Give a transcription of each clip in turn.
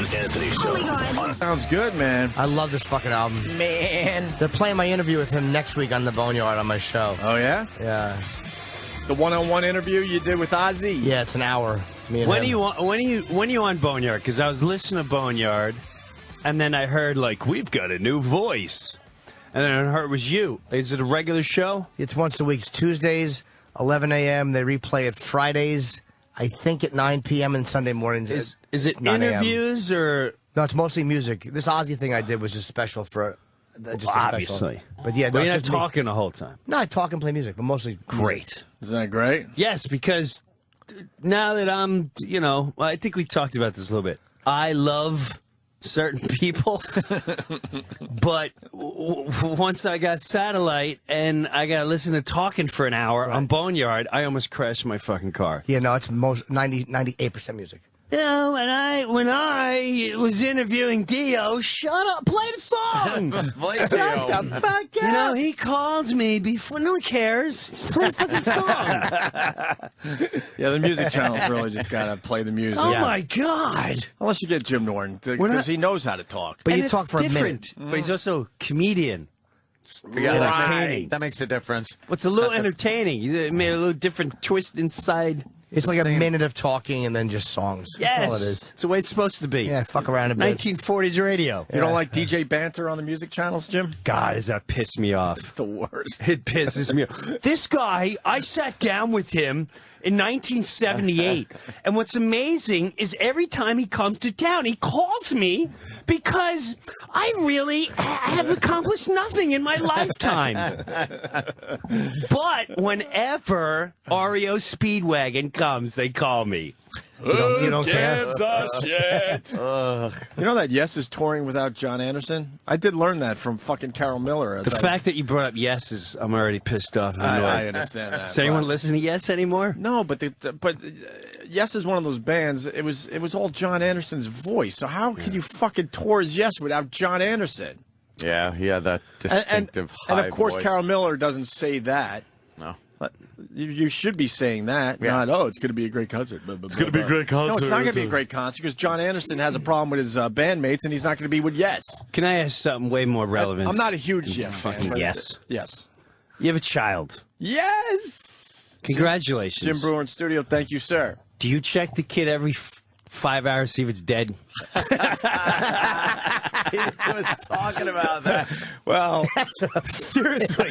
and Anthony Show. Oh, my God. Sounds good, man. I love this fucking album. Man. They're playing my interview with him next week on the Boneyard on my show. Oh, yeah? Yeah. The one-on-one interview you did with Ozzy? Yeah, it's an hour. Me and When him. are you on Boneyard? Because I was listening to Boneyard, and then I heard, like, we've got a new voice. And then I heard it was you. Is it a regular show? It's once a week. It's Tuesdays, 11 a.m. They replay it Fridays, I think at 9 p.m. and Sunday mornings. Is it 9 a.m. interviews or... No, it's mostly music. This Ozzy thing I did was just special for... just a obviously. Special. But yeah, But no, you're it's not just me. talking the whole time. No, I talk and play music, but mostly Great. Isn't that great? Yes, because now that I'm, I think we talked about this a little bit. I love certain people, but once I got satellite and I got to listen to talking for an hour on Boneyard, I almost crashed my fucking car. Yeah, no, it's 98% music. When I was interviewing Dio, shut up, play the song. Shut the fuck up. He called me before. No one cares. Just play the fucking song. Yeah, the music channel's really just got to play the music. Oh my God! Unless you get Jim Norton, because he knows how to talk. But And you talk it's for a different. minute. But he's also a comedian. Yeah, Entertaining. that makes a difference. What's a little entertaining? You made a little different twist inside. It's like a minute of talking and then just songs. That's all it is. It's the way it's supposed to be. Yeah, fuck around a bit. 1940s radio. You don't like DJ banter on the music channels, Jim? God, does that piss me off? It's the worst. It pisses me off. This guy, I sat down with him in 1978, and what's amazing is every time he comes to town, he calls me because I really have accomplished nothing in my lifetime. But whenever REO Speedwagon comes, they call me. You don't care? a shit? You know that Yes is touring without John Anderson? I did learn that from fucking Carol Miller. The fact that you brought up Yes is, I'm already pissed off. And annoyed. I understand that. Does anyone listen to Yes anymore? No, but Yes is one of those bands. It was all John Anderson's voice. So how can you fucking tour as Yes without John Anderson? Yeah, he had that distinctive high and of course, voice. Carol Miller doesn't say that. No. You should be saying that. Yeah. Not, it's going to be a great concert. It's gonna be a great concert. No, it's not going to be a great concert because John Anderson has a problem with his bandmates, and he's not going to be with Yes. Can I ask something way more relevant? I'm not a huge Yes fan. Fucking but- Yes. Yes. You have a child. Yes! Congratulations. Jim Breuer in studio, thank you, sir. Do you check the kid every 5 hours to see if it's dead? He was talking about that. Well, Seriously.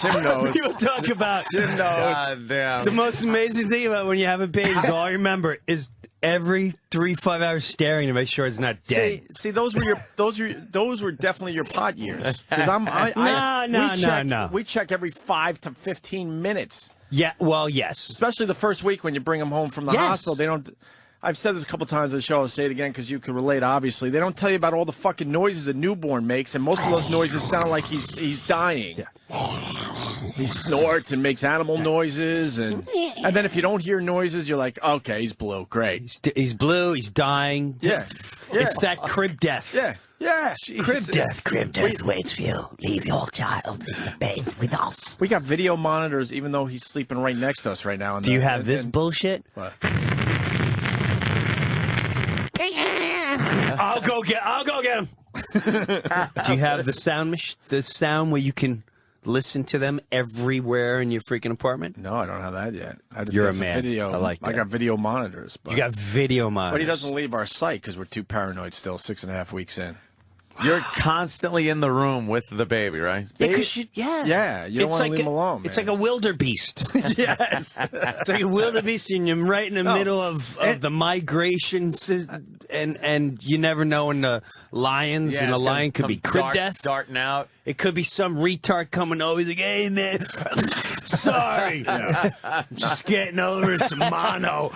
Jim knows. People talk about Jim knows. God damn. the most amazing thing about when you have a baby is all I remember is every 3-5 hours staring to make sure it's not dead. See, those were definitely your pot years. Because No. We check every 5 to 15 minutes. Yeah, well, yes. Especially the first week when you bring them home from the Yes. hospital. They don't. I've said this a couple times on the show. I'll say it again because you can relate. Obviously, they don't tell you about all the fucking noises a newborn makes, and most of those noises sound like he's dying. He snorts and makes animal noises, and then if you don't hear noises, you're like, okay, he's blue, great. He's blue, he's dying. Yeah. It's that crib death. Yeah. Crib death. Crib death waits for you. Leave your child in the bed with us. We got video monitors, even though he's sleeping right next to us right now. Do you have this bullshit? What? I'll go get him. Do you have the sound where you can listen to them everywhere in your freaking apartment? No, I don't have that yet. I just You're got a some man. video. I like that. I got video monitors. But, You got video monitors. but he doesn't leave our site because we're too paranoid still, 6.5 weeks in. You're constantly in the room with the baby, right? Yeah, because you don't want to leave him alone, It's man. like a wildebeest. Yes. It's like a wildebeest, and you're right in the middle of the migration, and you never know when the lions, Yeah, and a it's lion could gonna be come crib death. darting out. It could be some retard coming over. He's like, hey, man, sorry. I'm just getting over some mono.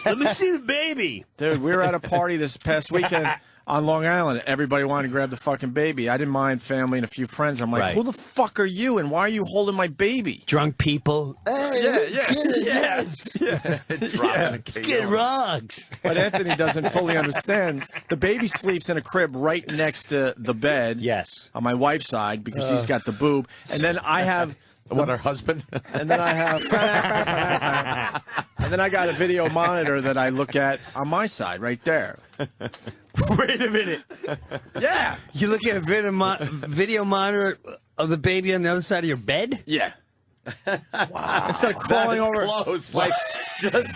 Let me see the baby. Dude, we were at a party this past weekend on Long Island. Everybody wanted to grab the fucking baby. I didn't mind family and a few friends. I'm like, Right. who the fuck are you, and why are you holding my baby? Drunk people. Yes. Let's get rocks. But Anthony doesn't fully understand. The baby sleeps in a crib right next to the bed. Yes. On my wife's side because she's got the boob. And then I have... What, her husband? And then I have... and then I got a video monitor that I look at on my side right there. Wait a minute. Yeah. You look at a video monitor of the baby on the other side of your bed? Yeah. Wow. Instead of crawling over, close. like,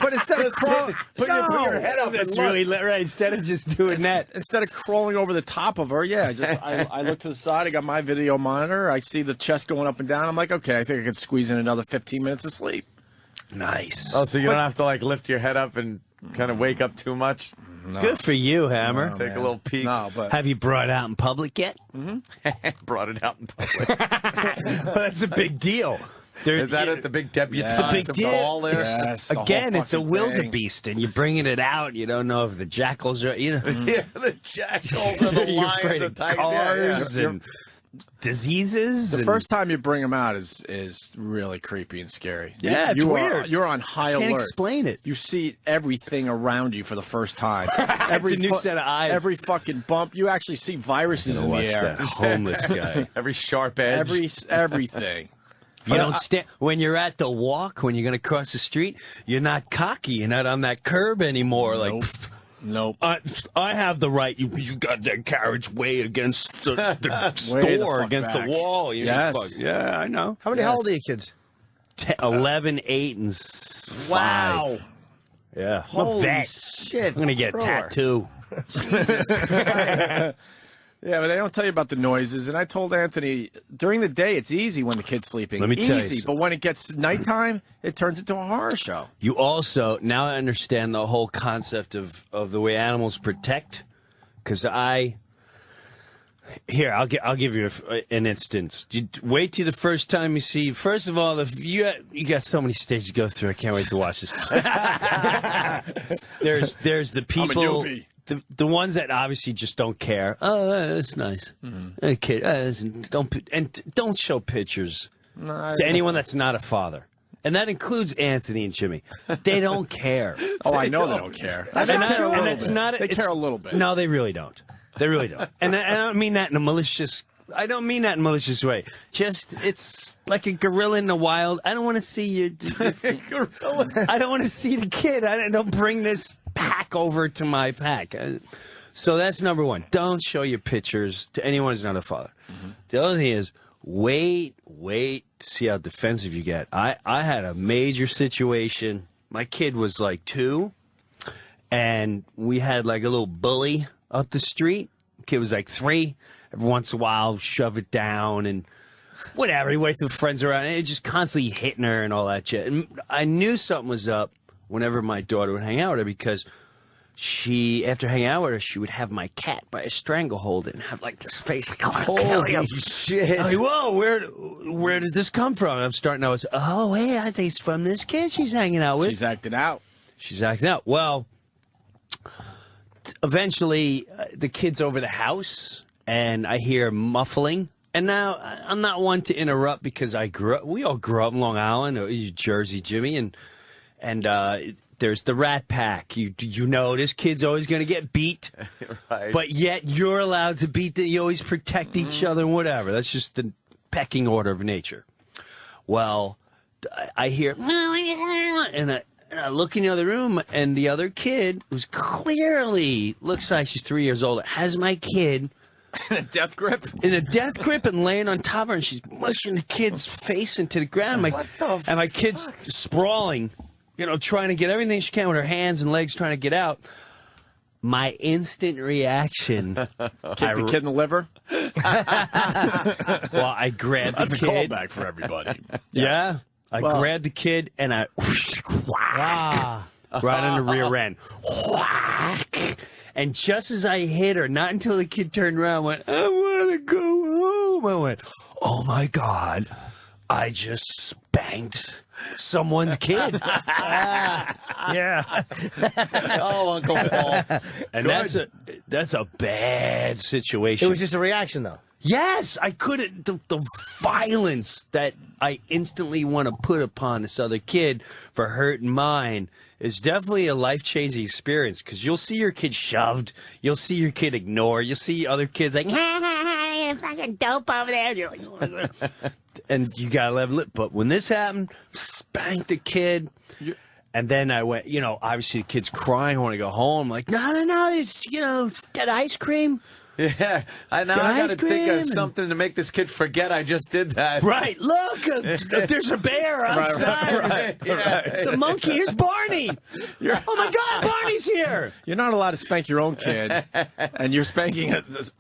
but instead of crawling, put your head up. That's and really right. Instead of just doing that, instead of crawling over the top of her, I look to the side. I got my video monitor. I see the chest going up and down. I'm like, okay, I think I could squeeze in another 15 minutes of sleep. nice. Oh, so you don't have to like lift your head up and kind of wake up too much. No. Good for you, Hammer. Take a little peek. No, but Have you brought it out in public yet? Brought it out in public. Well, that's a big deal. Is that at the big debutante? It's a big deal. ball there? yes, the whole Again, it's a fucking thing. wildebeest, and you're bringing it out. You don't know if the jackals are, Yeah, the jackals or the you're lions afraid are of tight. cars Yeah, yeah. and diseases. The and first time you bring them out is really creepy and scary. Yeah, it's weird. You're on high Can't alert. explain it. You see everything around you for the first time. It's a new set of eyes. Every fucking bump. You actually see viruses in the Watch air. that homeless guy. Every sharp edge. Everything. You don't stand when you're at the walk. When you're going to cross the street, you're not cocky. You're not on that curb anymore. Like, Nope. I have the right. You got that carriage way against the Way the store, fuck against back. the wall. You Yes. fuck- yeah, I know. How many? How old are your kids? 11, 8, and 5. Wow. Yeah, I'm a Holy vet. shit. I'm going to get a Brewer. tattoo. Yeah, but they don't tell you about the noises. And I told Anthony, during the day, it's easy when the kid's sleeping. Let me tell you easy. But when it gets nighttime, it turns into a horror show. You also, now I understand the whole concept of the way animals protect. Because I'll give you an instance. You wait till the first time you see. First of all, you got so many stages to go through. I can't wait to watch this. There's the people. I'm a newbie. The ones that obviously just don't care. Oh, that's nice. Okay, don't show pictures to anyone that's not a father, and that includes Anthony and Jimmy. They don't care. Oh, I know they don't care. They care a little bit. No, they really don't. They really don't. And I don't mean that in a malicious. I don't mean that in a malicious way. Just it's like a gorilla in the wild. I don't want to see you. I don't want to see the kid. I don't bring this pack over to my pack. So that's number one. Don't show your pictures to anyone who's not a father. The other thing is wait to see how defensive you get. I had a major situation. My kid was like 2, and we had like a little bully up the street. Kid was like 3. Every once in a while, shove it down and whatever. He waits with friends around, and it just constantly hitting her and all that shit. And I knew something was up whenever my daughter would hang out with her because after hanging out with her, she would have my cat by a stranglehold and have like this face like, Holy shit. I'm like, whoa, where did this come from? And I'm starting to go, oh, hey, I think it's from this kid she's hanging out with. She's acting out. She's acting out. Well, eventually, the kid's over the house, and I hear muffling. And now, I'm not one to interrupt because we all grew up in Long Island, or Jersey, Jimmy, and there's the Rat Pack. You know this kid's always going to get beat, Right. but yet you're allowed to beat you always protect each other and whatever. That's just the pecking order of nature. Well, I hear, and I look in the other room, and the other kid, who's clearly looks like she's 3 years old, has my kid Death grip. in a death grip and laying on top of her, and she's mushing the kid's face into the ground. And my kid's sprawling, trying to get everything she can with her hands and legs, trying to get out. My instant reaction. Kick the kid in the liver. Well, I grabbed That's the a kid. callback for everybody. Yeah. I Well- grabbed the kid and I right on the rear end. Whack. And just as I hit her, not until the kid turned around and went, I want to go home. I went, oh my God, I just spanked someone's kid. Yeah. Oh, Uncle Paul. And that's a bad situation. It was just a reaction, though. Yes, I couldn't. The violence that I instantly want to put upon this other kid for hurting mine is definitely a life-changing experience because you'll see your kid shoved. You'll see your kid ignored. You'll see other kids like, fucking dope over there. You're like, and you got to let it. But when this happened, spank the kid. And then I went, obviously the kid's crying. I want to go home. I'm like, no, it's, get ice cream. Yeah, I got to think of something to make this kid forget I just did that. Right, look, there's a bear outside. Right. Yeah. It's a monkey. Here's Barney. Oh my God, Barney's here. You're not allowed to spank your own kid, and you're spanking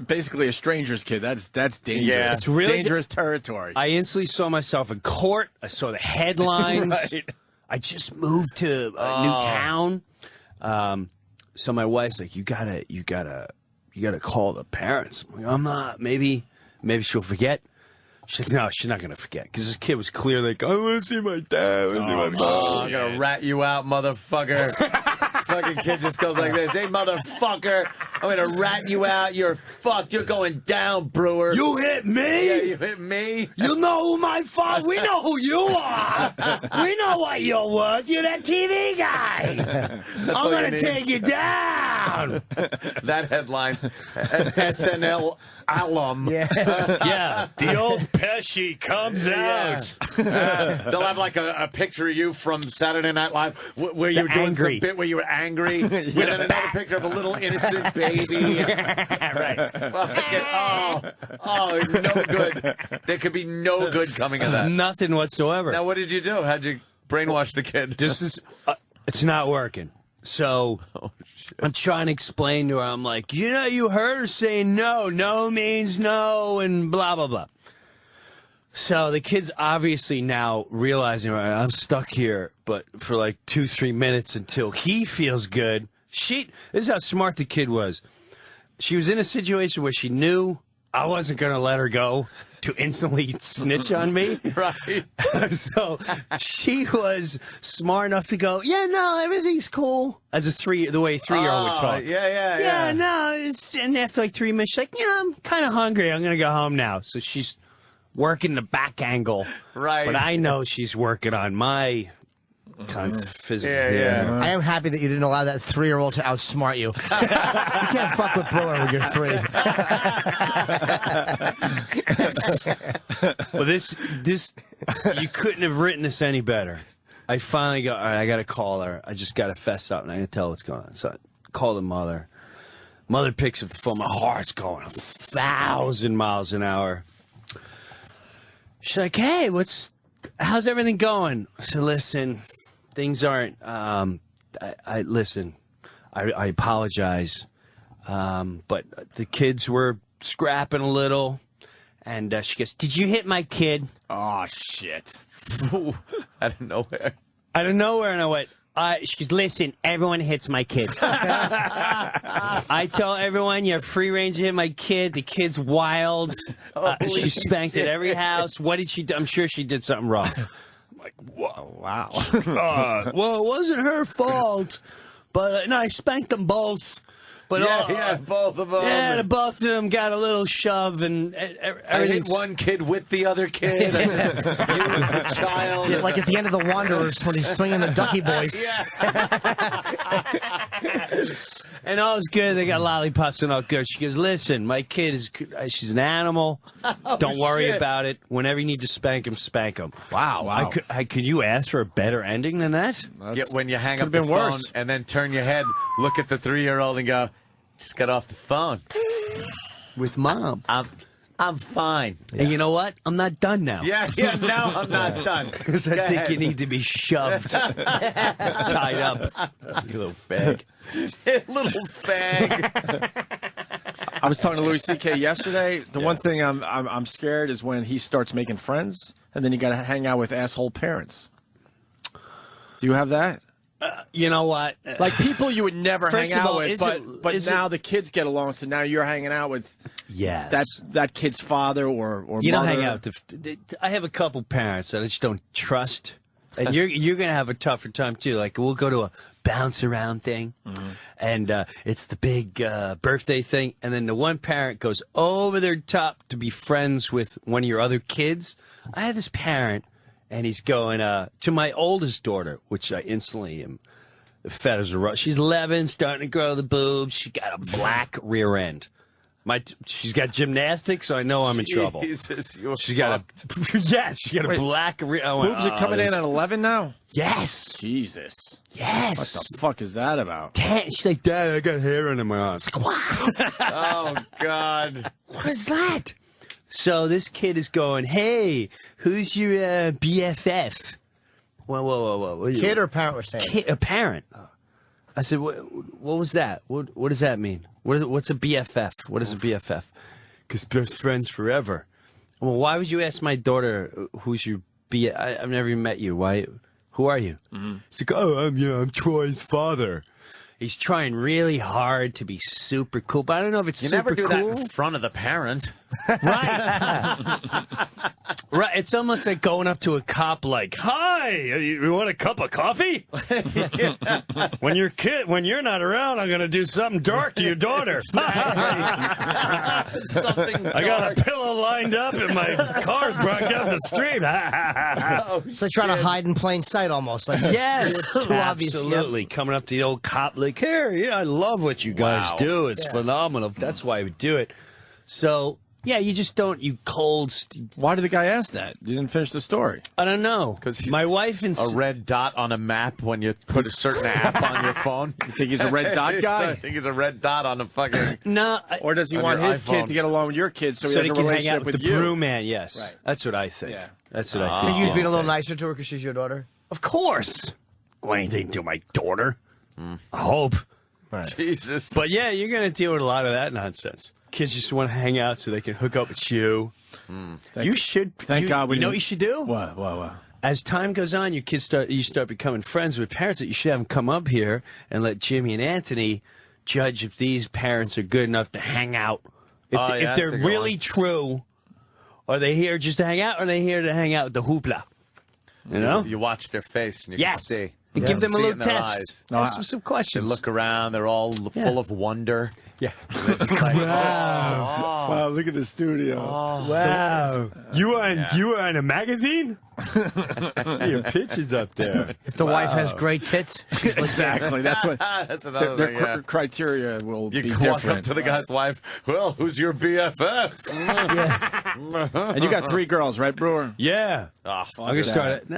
basically a stranger's kid. That's dangerous. Yeah. It's really dangerous territory. I instantly saw myself in court. I saw the headlines. Right. I just moved to a new town. So my wife's like, you gotta call the parents. I'm like, I'm not. Maybe she'll forget. She's like, no, she's not gonna forget because this kid was clearly like, I want to see my dad. I'm gonna rat you out, motherfucker. Fucking kid just goes like this. Hey, motherfucker, I'm gonna rat you out. You're fucked. You're going down, Breuer. You hit me? Yeah, you hit me. You know who my father? We know who you are. We know what you're worth. You're that TV guy. I'm gonna take you down. That headline, an SNL alum. Yeah, the old Pesci comes out. They'll have like a picture of you from Saturday Night Live where you were doing some bit where you were angry, and then another picture of a little innocent baby. Right. Oh, no good. There could be no good coming of that. Nothing whatsoever. Now, what did you do? How'd you brainwash the kid? This is, it's not working. So I'm trying to explain to her. I'm like, you heard her say no. No means no, and blah, blah, blah. So the kid's obviously now realizing, right, I'm stuck here, but for like 2-3 minutes until he feels good. This is how smart the kid was. She was in a situation where she knew I wasn't going to let her go to instantly snitch on me. Right. So she was smart enough to go, yeah, no, everything's cool. As the way a 3-year-old would talk. Yeah, no. And after like 3 minutes, she's like, I'm kind of hungry. I'm going to go home now. So she's working the back angle. Right. But I know she's working on my kinds of physical. Yeah. I am happy that you didn't allow that 3-year-old to outsmart you. You can't fuck with Breuer when you're 3. Well, this you couldn't have written this any better. I finally go, all right, I got to call her. I just got to fess up, and I got to tell her what's going on. So I call the mother. Mother picks up the phone. My heart's going 1,000 miles an hour. She's like, hey, how's everything going? I said, listen, things aren't, listen, I apologize, but the kids were scrapping a little, and she goes, did you hit my kid? Oh, shit. Out of nowhere. Out of nowhere, and I went, she goes, listen, everyone hits my kid. I tell everyone you have free range to hit my kid. The kid's wild. She spanked at every house. What did she do? I'm sure she did something wrong. I'm like, whoa, wow. Well, it wasn't her fault. But no, I spanked them both. But both of them. Yeah, the both of them got a little shove, and I hit one kid with the other kid. And he was the child. Yeah, like at the end of The Wanderers when he's swinging the Ducky Boys. And all's good. They got lollipops and all good. She goes, listen, my kid she's an animal. Don't worry about it. Whenever you need to spank him, spank him. Wow. Could you ask for a better ending than that? When you hang up the phone and then turn your head, look at the 3-year-old and go, just got off the phone. With Mom. I'm fine. And you know what? I'm not done now. Yeah, now I'm not done. Because I think you need to be shoved. Tied up. You little fag. Little fag. I was talking to Louis C.K. yesterday. The one thing I'm scared is when he starts making friends, and then you got to hang out with asshole parents. Do you have that? You know what? Like people you would never hang out with, but now the kids get along, so now you're hanging out with that kid's father or you mother. don't hang out with I have a couple parents that I just don't trust. And you're going to have a tougher time, too. Like, we'll go to a bounce-around thing, and it's the big birthday thing, and then the one parent goes over their top to be friends with one of your other kids. I had this parent, and he's going to my oldest daughter, which I instantly am fed as a rush. She's 11, starting to grow the boobs. She got a black rear end. She's got gymnastics, so I know I'm in trouble. Jesus, you're She's got a yes. She got a black. Boobs are coming in at 11 now. Yes. Jesus. Yes. What the fuck is that about? She's like, Dad, I got hair under my arms. Like, wow. Oh God. What is that? So this kid is going, hey, who's your BFF? Whoa. Kid or parent were saying? A parent. I said, what was that? What does that mean? What's a BFF? What is a BFF? Because best friends forever. Well, why would you ask my daughter who's your BFF? I've never even met you. Why? Who are you? He's like, oh, I'm Troy's father. He's trying really hard to be super cool, but I don't know if it's You super never do cool. that in front of the parent. Right. Right. It's almost like going up to a cop like, hi, you want a cup of coffee? When you're not around, I'm going to do something dark to your daughter. I got a pillow lined up and my car's brought down the street. It's like trying to hide in plain sight almost. Like, Yes, too obvious. absolutely. Coming up to the old cop like, here, I love what you guys do. It's phenomenal. That's why I would do it. So, yeah, you just don't, you cold. Why did the guy ask that? You didn't finish the story. I don't know. Because my wife and a red dot on a map when you put a certain app on your phone. You think he's a red dot guy? I think he's a red dot on a fucking. No. Or does he on want your his iPhone. kid to get along with your kid so he So has he a can hang relationship out with the you? brew man, yes. Right. That's what I think. Yeah. That's what I Think think. you'd be a little nicer to her because she's your daughter? Of course. Well, anything to my daughter. I hope. Jesus. But yeah, you're going to deal with a lot of that nonsense. Kids just want to hang out so they can hook up with you. You should. Thank God we You know didn't- what you should do? What? As time goes on, you start becoming friends with parents that you should have them come up here and let Jimmy and Anthony judge if these parents are good enough to hang out. If, Oh, yeah, if that's they're a good really one. true, are they here just to hang out, or are they here to hang out with the hoopla? You know? You watch their face and you Yes. can see. And You give can them a see it little in their test. eyes. Ask them some They questions. look around. They're all full of wonder. Yeah. Wow, look at the studio. Wow. You were in a magazine? Your picture's up there. If the wife has great tits, she's like, Exactly. That's what That's another their thing. Yeah. criteria will You be can walk up different. to the guy's wife. Well, who's your BFF? And you got 3 girls, right, Brewer? Yeah. Oh, I'm gonna start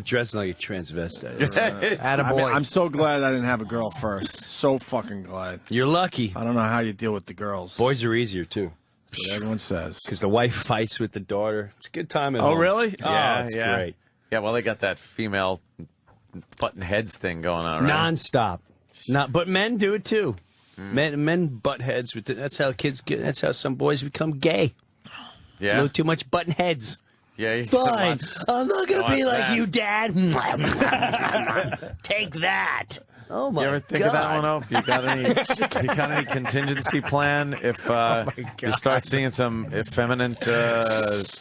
dressing like a transvestite. attaboy. I'm so glad I didn't have a girl first. So fucking glad. You're lucky. I don't know how you deal with the girls. Boys are easier too, That's what everyone says. because the wife fights with the daughter. It's a good time at Oh, home. really? Yeah, it's great. Yeah, well, they got that female button heads thing going on, right? Non-stop. But men do it too. Men butt heads with that's how kids get. That's how some boys become gay. A Yeah. little too much button heads. Yeah. you Fine. watch- I'm not gonna Watch be like that. you, Dad. Take that. Oh my You ever think God. of that one, Op? You got any contingency plan if you start seeing some effeminate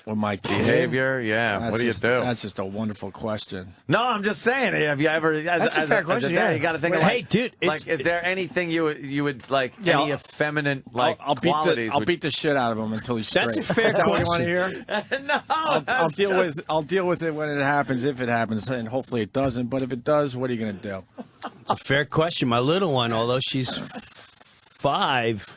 Or my kid? behavior? Yeah. That's What do you just- do? That's just a wonderful question. No, I'm just saying. Have you ever? That's a fair question, yeah. You got to think. Of, Hey, like, dude, like, is there anything you would like? Yeah, any effeminate like I'll beat qualities? I'll beat the shit out of him until he's straight. That's a fair Is that what you want to question. hear? no, I'll deal with it when it happens, if it happens, and hopefully it doesn't. But if it does, what are you going to do? It's a fair question. My little one, although she's 5,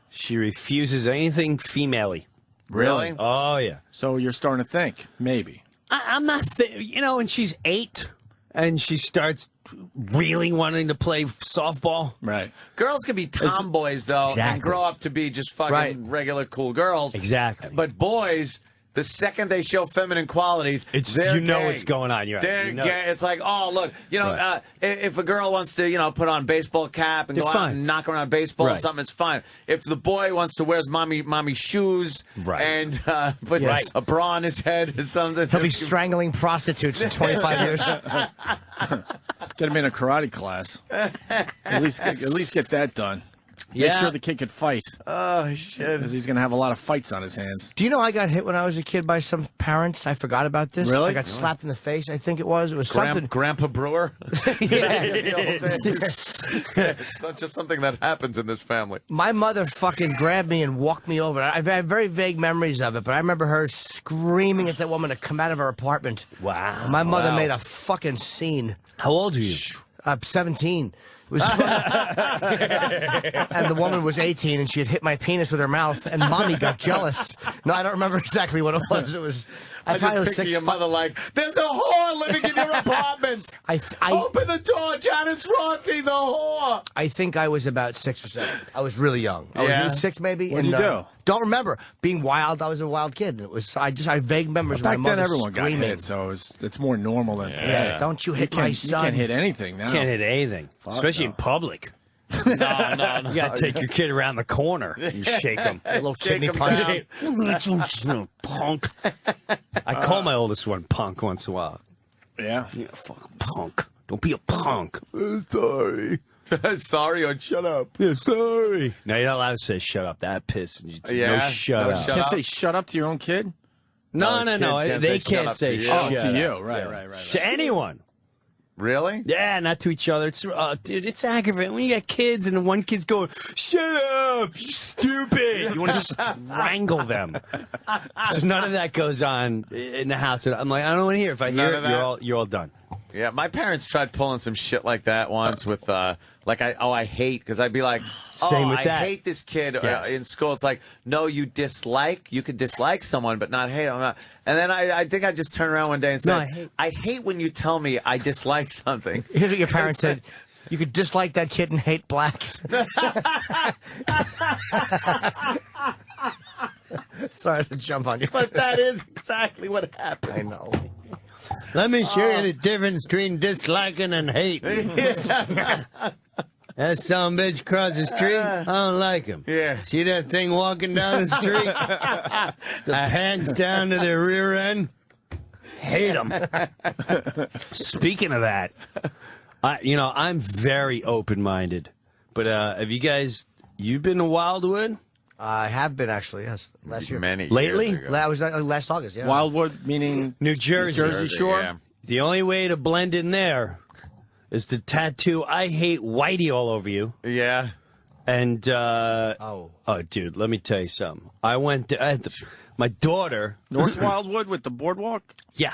she refuses anything female-y. Really? Oh, yeah. So you're starting to think maybe. I'm not, and she's 8, and she starts really wanting to play softball. Right. Girls can be tomboys though, and Exactly. grow up to be just fucking Right. regular cool girls. Exactly. But boys, the second they show feminine qualities, they're you know gay. what's going on. You're right. They're You know gay. It's like, oh, look, Right. if a girl wants to, put on baseball cap and They're go out fine. and knock around baseball or Right. something, it's fine. If the boy wants to wear his mommy shoes Right. and put Yes. a bra on his head or something, He'll be strangling prostitutes in 25 years. Get him in a karate class. At least get that done. Make Yeah. sure the kid could fight, oh shit. because he's going to have a lot of fights on his hands. Do you know I got hit when I was a kid by some parents? I forgot about this. Really? I got slapped in the face, I think it was. It was something. Grandpa Brewer. Yeah. It's not just something that happens in this family. My mother fucking grabbed me and walked me over. I have very vague memories of it, but I remember her screaming at that woman to come out of her apartment. Wow. My mother Wow. made a fucking scene. How old are you? 17. was and the woman was 18, and she had hit my penis with her mouth, and Mommy got jealous. No, I don't remember exactly what it was. It was. I probably just was picture 6. your mother like, there's a whore living in your apartment. Open the door, Janice Rossi's a whore. I think I was about 6 or 7. I was really young. I was 6 maybe. What did you do? Don't remember being wild. I was a wild kid. It was. I have vague memories of my Back mother then, everyone screaming. got hit, so it's more normal than today. Yeah, don't you hit my son? You can't hit anything now. Can't hit anything, especially in public. No. You got to take your kid around the corner and shake him. A little kidney him punch. Punk. I call my oldest one punk once in a while. Yeah. Yeah, fucking punk. Don't be a punk. Sorry. Sorry or shut up. Yeah, sorry. No, you're not allowed to say shut up. That pisses you. Yeah, No, shut no up. shut Can't up. say shut up to your own kid? No. kid can't They say shut can't up say to you. shut Oh, up. to you. Right. To anyone. Really? Yeah, not to each other. It's dude, it's aggravating when you got kids and one kid's going, "Shut up, you stupid!" You want to strangle them. So none of that goes on in the house. I'm like, I don't want to hear. If I hear None it, of that? you're all done. Yeah, my parents tried pulling some shit like that once with, I hate, because I'd be like, Same with I that. hate this kid Yes. in school. It's like, no, you could dislike someone, but not hate them. And then I think I just turned around one day and said, No, I hate when you tell me I dislike something. Here's what your parents said. You could dislike that kid and hate blacks. Sorry to jump on you. But that is exactly what happened. I know. Let me show you the difference between disliking and hating. That some bitch across the street, I don't like him. Yeah. See that thing walking down the street? The pants down to their rear end? Hate him. Speaking of that, I'm very open-minded. But have you've been to Wildwood? I have been actually, yes, last year. Many Lately? years ago. I was last August, yeah. Wildwood, meaning New Jersey. Jersey Shore? Yeah. The only way to blend in there is to tattoo "I hate Whitey" all over you. Yeah. And Oh, dude, let me tell you something. I went to my daughter. North Wildwood with the boardwalk? Yeah,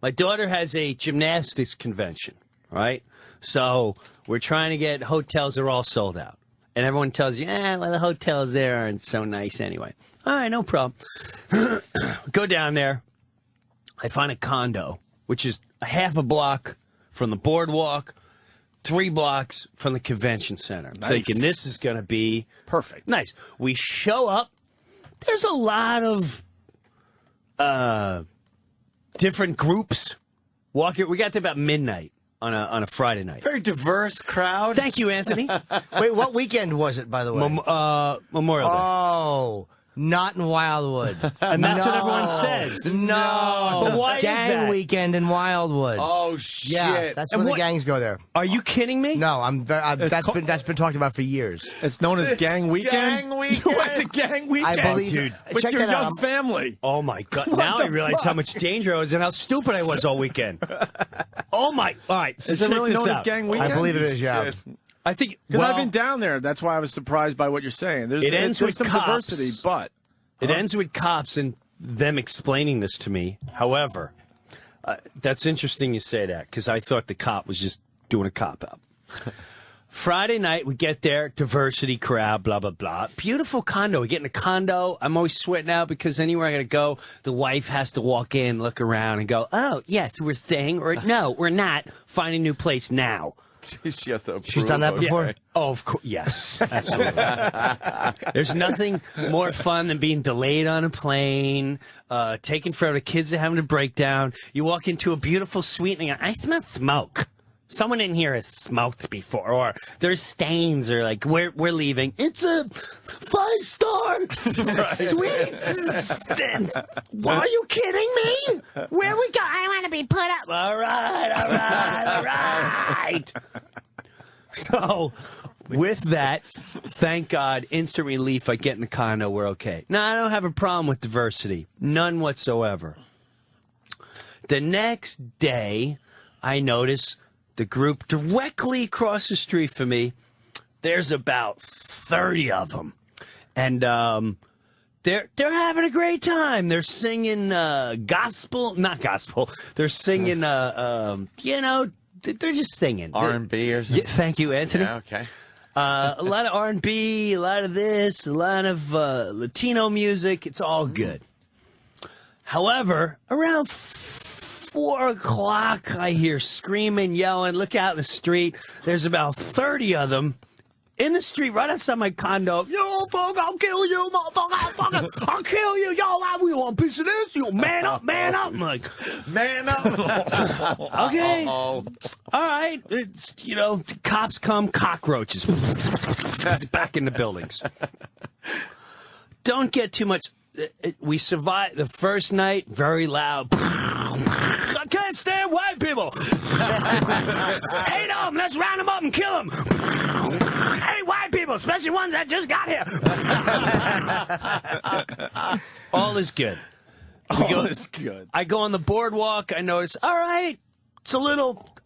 my daughter has a gymnastics convention, right? So we're trying to get hotels that are all sold out. And everyone tells you, well, the hotels there aren't so nice anyway. All right, no problem. Go down there. I find a condo, which is a half a block from the boardwalk, 3 blocks from the convention center. I'm thinking this is going to be Perfect. nice. We show up. There's a lot of different groups walking. We got to about midnight on a Friday night. Very diverse crowd. Thank you, Anthony. wait, what weekend was it, by the way? Memorial Day. Oh, not in Wildwood. And that's what everyone says. No. But why is Gang that? weekend in Wildwood. Oh, shit. yeah, that's And where what- the gangs go there. Are you kidding me? No, that's called- been talked about for years. It's known as Gang Weekend? Gang Weekend. You went to Gang Weekend? I believe, dude. With check your that out. young family. Oh my God! Now I realize how much danger I was and how stupid I was all weekend. Oh my! All right, so Is it check really this known as out. Gang Weekend? I believe it is, yeah. I think Because well, I've been down there. That's why I was surprised by what you're saying. There's, It ends there's with some cops. diversity, but It ends with cops and them explaining this to me. However, that's interesting you say that because I thought the cop was just doing a cop out. Friday night, we get there, diversity crowd, blah, blah, blah. Beautiful condo. We get in a condo. I'm always sweating out because anywhere I got to go, the wife has to walk in, look around, and go, oh, yes, we're staying, or no, we're not. Find a new place now. She has to approve. She's done that of- before? Oh, of course. Yes, absolutely. There's nothing more fun than being delayed on a plane, taking forever. The kids are having a breakdown. You walk into a beautiful suite and you go, I smell smoke. Someone in here has smoked before, or there's stains, or like, we're leaving. It's a 5-star suite. Are you kidding me? Where we go? I want to be put up. All right. So, with that, thank God, instant relief. I get in the condo. We're okay. Now, I don't have a problem with diversity. None whatsoever. The next day, I notice the group directly across the street from me, there's about 30 of them. And they're having a great time. They're singing not gospel. They're singing, they're just singing. R&B or something? Yeah, thank you, Anthony. Yeah, okay. A lot of R&B, a lot of this, a lot of Latino music. It's all good. However, around 4 o'clock, I hear screaming, yelling. Look out in the street. There's about 30 of them in the street right outside my condo. Yo, fuck, I'll kill you, motherfucker. I'll kill you. Yo, we want a piece of this. You man up, man up. I'm like, Man up. okay. Uh-oh. All right. It's, cops come, cockroaches. Back in the buildings. Don't get too much. We survived the first night, very loud. I can't stand white people. 8 of them, let's round them up and kill them. Hey, white people, especially ones that just got here. All is good. All is good. I go on the boardwalk. I notice, all right,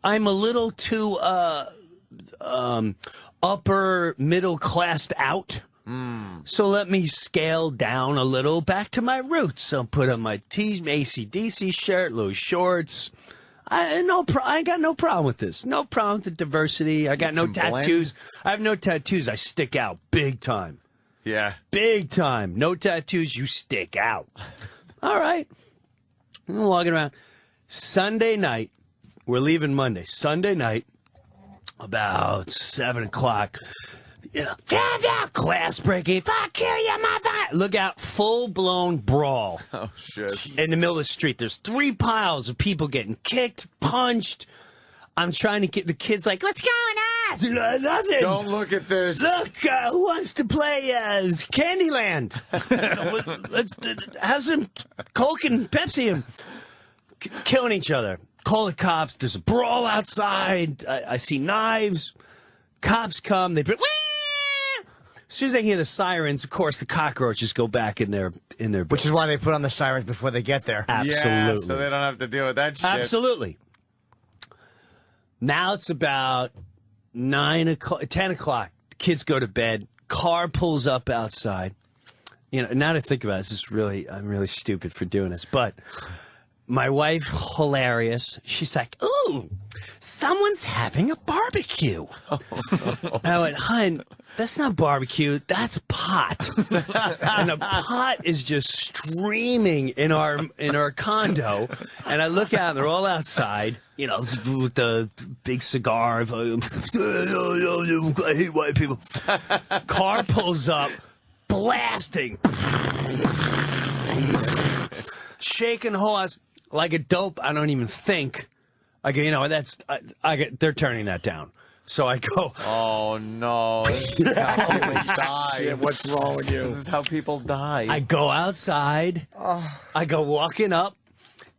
I'm a little too upper middle classed out. So let me scale down a little back to my roots. I'll put on my AC/DC shirt, little shorts. I got no problem with this. No problem with the diversity. I got no tattoos. I have no tattoos. I stick out big time. Yeah. Big time. No tattoos. You stick out. All right. I'm walking around. Sunday night. We're leaving Monday. Sunday night, about 7 o'clock. Class breaking. If I kill you, mother. Look out. Full-blown brawl. Oh, shit. In the middle of the street. There's 3 piles of people getting kicked, punched. I'm trying to get the kids like, what's going on? Nothing. Don't look at this. Look, who wants to play Candyland? Let's have some Coke and Pepsi and killing each other. Call the cops. There's a brawl outside. I see knives. Cops come. They... As soon as they hear the sirens, of course, the cockroaches go back in their Which is why they put on the sirens before they get there. Absolutely. Yeah, so they don't have to deal with that shit. Absolutely. Now it's about 10 o'clock. The kids go to bed. Car pulls up outside. Now to think about it, I'm really stupid for doing this, but my wife, hilarious. She's like, ooh, someone's having a barbecue. I went, hun, that's not barbecue, that's pot. And the pot is just streaming in our condo. And I look out, and they're all outside, with the big cigar. I hate white people. Car pulls up, blasting. Shaking the whole house like a dope. I don't even think. I go, they're turning that down. So I go, oh, no. This is how people die. Shit, what's wrong with you? This is how people die. I go outside. I go walking up,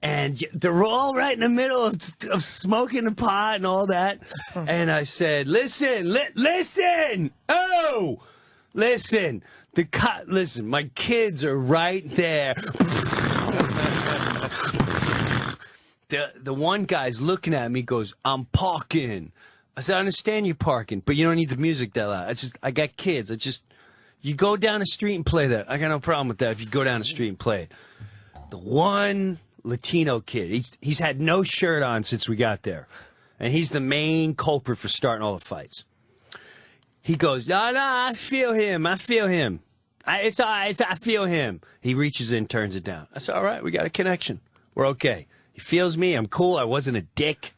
and they're all right in the middle of smoking the pot and all that. And I said, listen. Oh, listen. Listen, my kids are right there. The one guy's looking at me, goes, I'm parking. I said, I understand you're parking, but you don't need the music that loud. I got kids. You go down the street and play that. I got no problem with that if you go down the street and play it. The one Latino kid, he's had no shirt on since we got there. And he's the main culprit for starting all the fights. He goes, no, I feel him. I feel him. I feel him. He reaches in, turns it down. I said, all right, we got a connection. We're okay. He feels me. I'm cool. I wasn't a dick.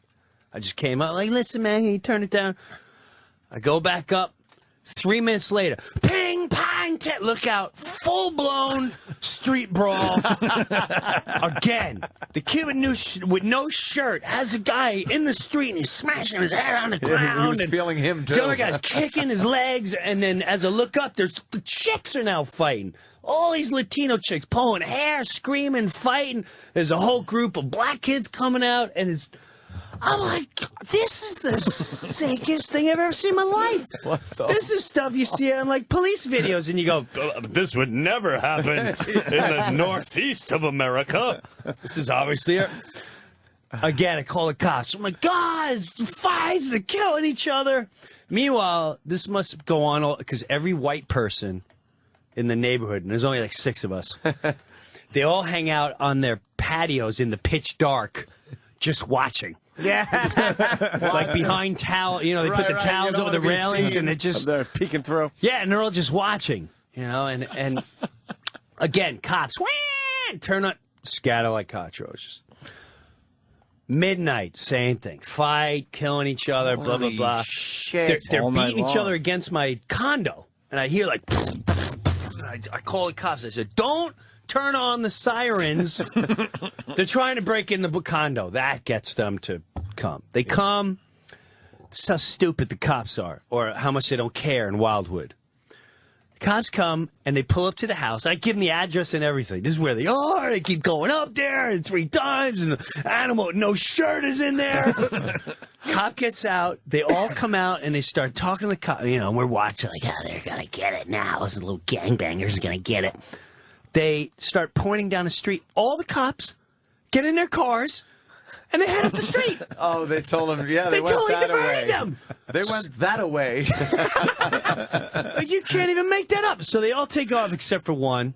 I just came out like, listen, man, can you turn it down? I go back up. 3 minutes later, ping, pang, look out, full-blown street brawl. Again, the kid with no shirt has a guy in the street, and he's smashing his head on the ground. He was feeling him, too. The other guy's kicking his legs, and then as I look up, the chicks are now fighting. All these Latino chicks pulling hair, screaming, fighting. There's a whole group of black kids coming out, and I'm like, this is the sickest thing I've ever seen in my life. This is stuff you see on, like, police videos, and you go, this would never happen in the northeast of America. This is obviously Again, I call the cops. I'm like, guys, fights, they're killing each other. Meanwhile, this must go on, because every white person in the neighborhood, and there's only like 6 of us, they all hang out on their patios in the pitch dark, just watching. Yeah. Like behind towel, you know, they put the towels you don't over the wanna be railings seen. and it just They're peeking through. yeah, and they're all just watching, you know, and again, cops turn on, scatter like cockroaches. Midnight, same thing. Fight, killing each other, blah blah blah. Shit. They're All night beating each long. other against my condo, and I hear like, and I call the cops. I said, "Don't turn on the sirens. They're trying to break in the condo." That gets them to come. They come. This is how stupid the cops are, or how much they don't care in Wildwood. The cops come and they pull up to the house. I give them the address and everything. This is where they are. They keep going up there and 3 times, and the animal with no shirt is in there. Cop gets out. They all come out and they start talking to the cop. You know, and we're watching like, oh, they're gonna get it now. Those little gangbangers are gonna get it. They start pointing down the street. All the cops get in their cars and they head up the street. Oh, they told him, yeah, They went totally that diverted away. them. They went that away. Like, you can't even make that up. So they all take off except for one.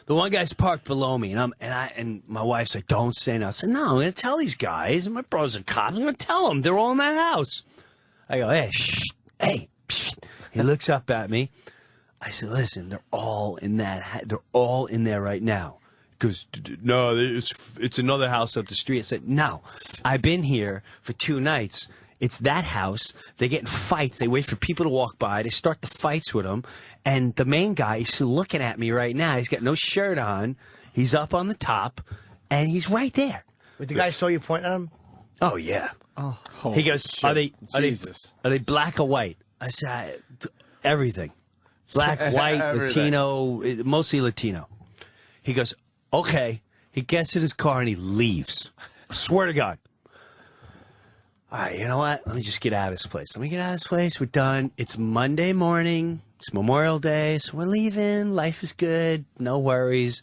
The one guy's parked below me, and my wife's like, "Don't say nothing." I said, "No, I'm going to tell these guys. And my brothers are cops. I'm going to tell them. They're all in that house." I go, "Hey, shh, hey." Psh. He looks up at me. I said, "Listen, they're all in that. They're all in there right now." He goes, "No, it's another house up the street." I said, "No, I've been here for 2 nights. It's that house. They get in fights. They wait for people to walk by. They start the fights with them. And the main guy is looking at me right now. He's got no shirt on. He's up on the top, and he's right there." But the guy saw you pointing at him? Oh yeah. Oh. He goes, shit. are they black or white? I said, everything. Black, white, Everything. Latino, mostly Latino. He goes, okay. He gets in his car and he leaves. Swear to God. All right, you know what? Let me just get out of this place. Let me get out of this place. We're done. It's Monday morning. It's Memorial Day, so we're leaving. Life is good. No worries.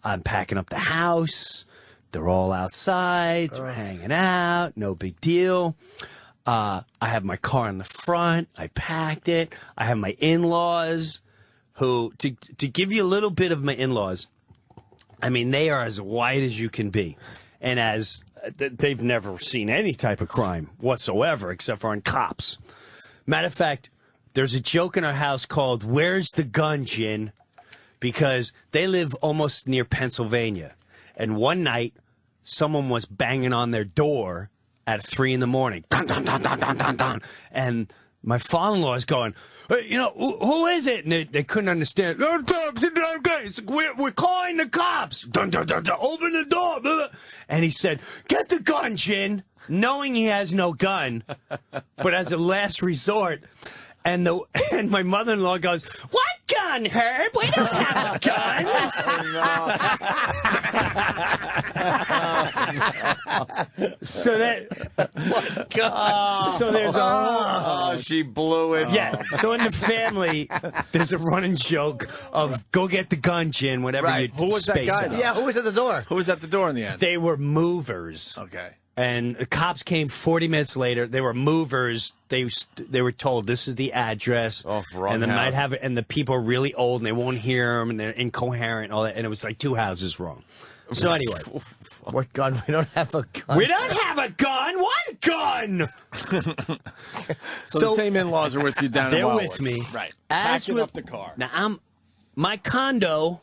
I'm packing up the house. They're all outside. We're hanging out. No big deal. I have my car in the front. I packed it. I have my in-laws who, to give you a little bit of my in-laws, I mean, they are as white as you can be. And as they've never seen any type of crime whatsoever except for on cops. Matter of fact, there's a joke in our house called, "Where's the gun, Jin?" Because they live almost near Pennsylvania. And one night, someone was banging on their door at 3 in the morning. Dun, dun, dun, dun, dun, dun, dun. And my father-in-law is going, "Hey, you know, who is it?" And they couldn't understand. It's like, we're calling the cops. Dun, dun, dun, dun, open the door. Blah, blah. And he said, "Get the gun, Jin," knowing he has no gun, but as a last resort. And my mother-in-law goes, "What gun, Herb? We don't have guns." So that, so there's a whole, Oh, she blew it. yeah. So in the family, there's a running joke of "Go get the gun, Jin," whenever Right. you Who was that space guy, out. though? Yeah, who was at the door? Who was at the door in the end? They were movers. Okay. And the cops came 40 minutes later. They were movers. They were told this is the address. Oh, wrong and they house. might have it. And the people are really old and they won't hear them and they're incoherent and all that. And it was like 2 houses wrong. So anyway, What gun? We don't have a gun. we don't have a gun. What gun? So the same in-laws are with you down in They're Wildwood. with me. Right. As Packing with- up the car. Now my condo.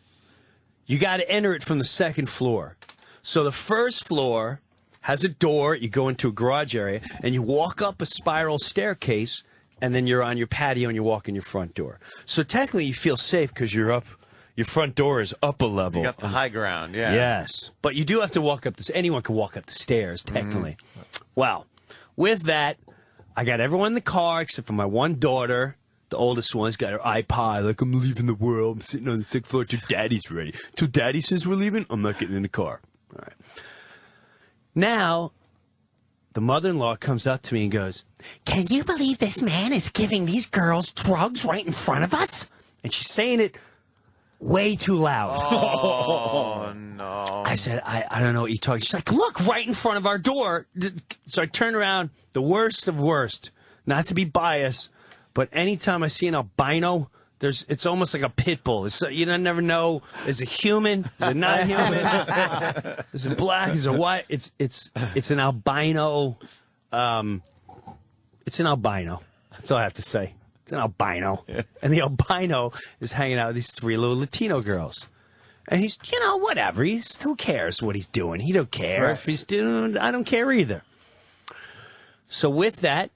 You got to enter it from the 2nd floor. So the 1st floor has a door. You go into a garage area, and you walk up a spiral staircase, and then you're on your patio, and you walk in your front door. So technically, you feel safe because you're up. Your front door is up a level. You got the high ground, yeah. Yes, but you do have to walk up this. Anyone can walk up the stairs, technically. Well, with that, I got everyone in the car except for my one daughter. The oldest one's got her iPod, like, "I'm leaving the world. I'm sitting on the 6th floor till Daddy's ready. Till Daddy says we're leaving, I'm not getting in the car." All right. Now, the mother-in-law comes up to me and goes, Can you believe this man is giving these girls drugs right in front of us? and she's saying it way too loud. Oh, no. I said, I don't know what you're talking. She's like, "Look, right in front of our door." So I turn around, the worst of worst, not to be biased, but anytime I see an albino, It's almost like a pit bull. You don't never know. Is it human? Is it not human? Is it black? Is it white? It's an albino. It's an albino. That's all I have to say. It's an albino. Yeah. And the albino is hanging out with these 3 little Latino girls. And he's, whatever. Who cares what he's doing? He don't care. Right. If he's doing, I don't care either. So with that,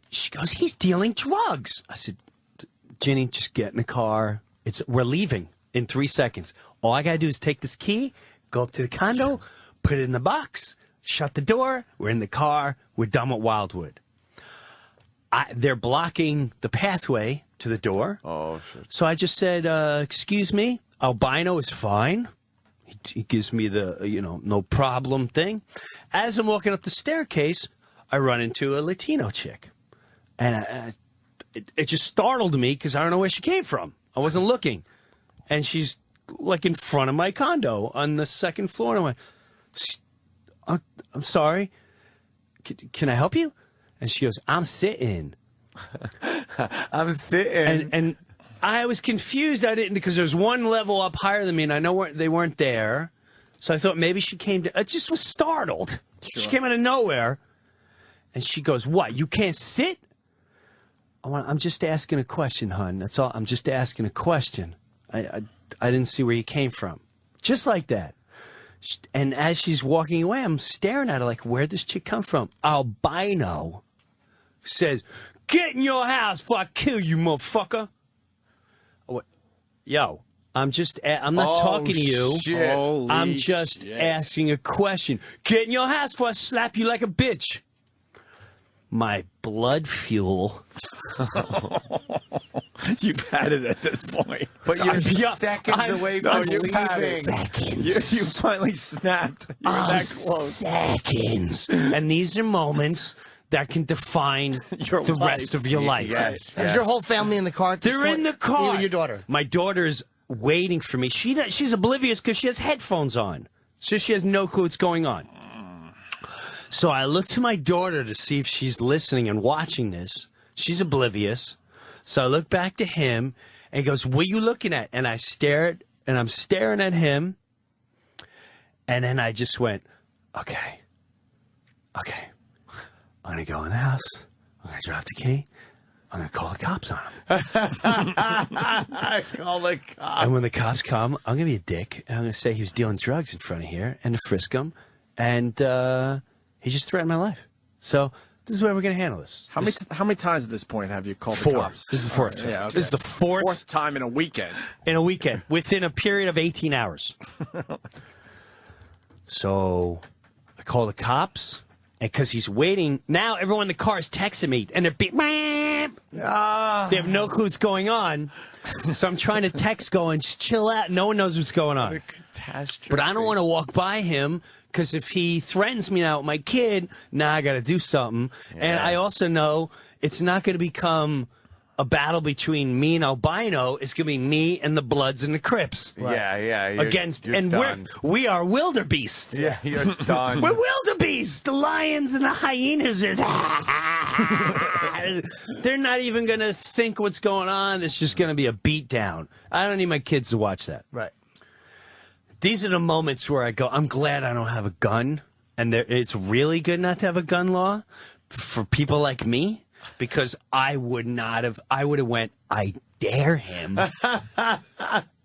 she goes, he's dealing drugs. I said, Ginny, just get in the car. We're leaving in 3 seconds. All I got to do is take this key, go up to the condo, put it in the box, shut the door. We're in the car. We're done with Wildwood. They're blocking the pathway to the door. Oh, shit. So I just said, excuse me, albino is fine. He gives me the, no problem thing. As I'm walking up the staircase, I run into a Latino chick. And it just startled me because I don't know where she came from. I wasn't looking. And she's like in front of my condo on the 2nd floor. And I went, I'm sorry. Can I help you? And she goes, I'm sitting. I'm sitting. And I was confused. I didn't, because there's one level up higher than me, and I know they weren't there. So I thought maybe she came to. I just was startled. Sure. She came out of nowhere. And she goes, what? You can't sit? I'm just asking a question, hon. That's all. I'm just asking a question. I didn't see where you came from. Just like that. And as she's walking away, I'm staring at her like, where'd this chick come from? Albino says, get in your house before I kill you, motherfucker. Yo, I'm not talking to you. Shit. I'm just asking a question. Get in your house before I slap you like a bitch. My blood fuel. You've had it at this point. But you're seconds away from leaving. Seconds. You finally snapped. You were that close. Seconds. And these are moments that can define the rest of your life. Yes. Is your whole family in the car? They're in the car. Even your daughter. My daughter's waiting for me. She's oblivious because she has headphones on. So she has no clue what's going on. So I look to my daughter to see if she's listening and watching this. She's oblivious. So I look back to him and he goes, what are you looking at? And I stared, and I'm staring at him. And then I just went, okay. I'm going to go in the house. I'm going to drop the key. I'm going to call the cops on him. Call the cops. And when the cops come, I'm going to be a dick. And I'm going to say he was dealing drugs in front of here and to frisk him. And he just threatened my life. So this is the way we're going to handle this. How many times at this point have you called Four. the cops? This is the fourth time. Yeah, okay. This is the fourth time in a weekend. In a weekend, within a period of 18 hours. So I call the cops, and because he's waiting, now everyone in the car is texting me, and they're beep. They have no clue what's going on. So I'm trying to text going, just chill out. No one knows what's going on. But I don't want to walk by him, because if he threatens me now with my kid, now I got to do something. Yeah. And I also know it's not going to become a battle between me and albino. It's going to be me and the Bloods and the Crips. Right. Yeah. We are wildebeest. Yeah, you're done. We're wildebeest. The lions and the hyenas are. They're not even going to think what's going on. It's just going to be a beatdown. I don't need my kids to watch that. Right. These are the moments where I go, I'm glad I don't have a gun. And it's really good not to have a gun law for people like me. Because I would have went, I dare him. And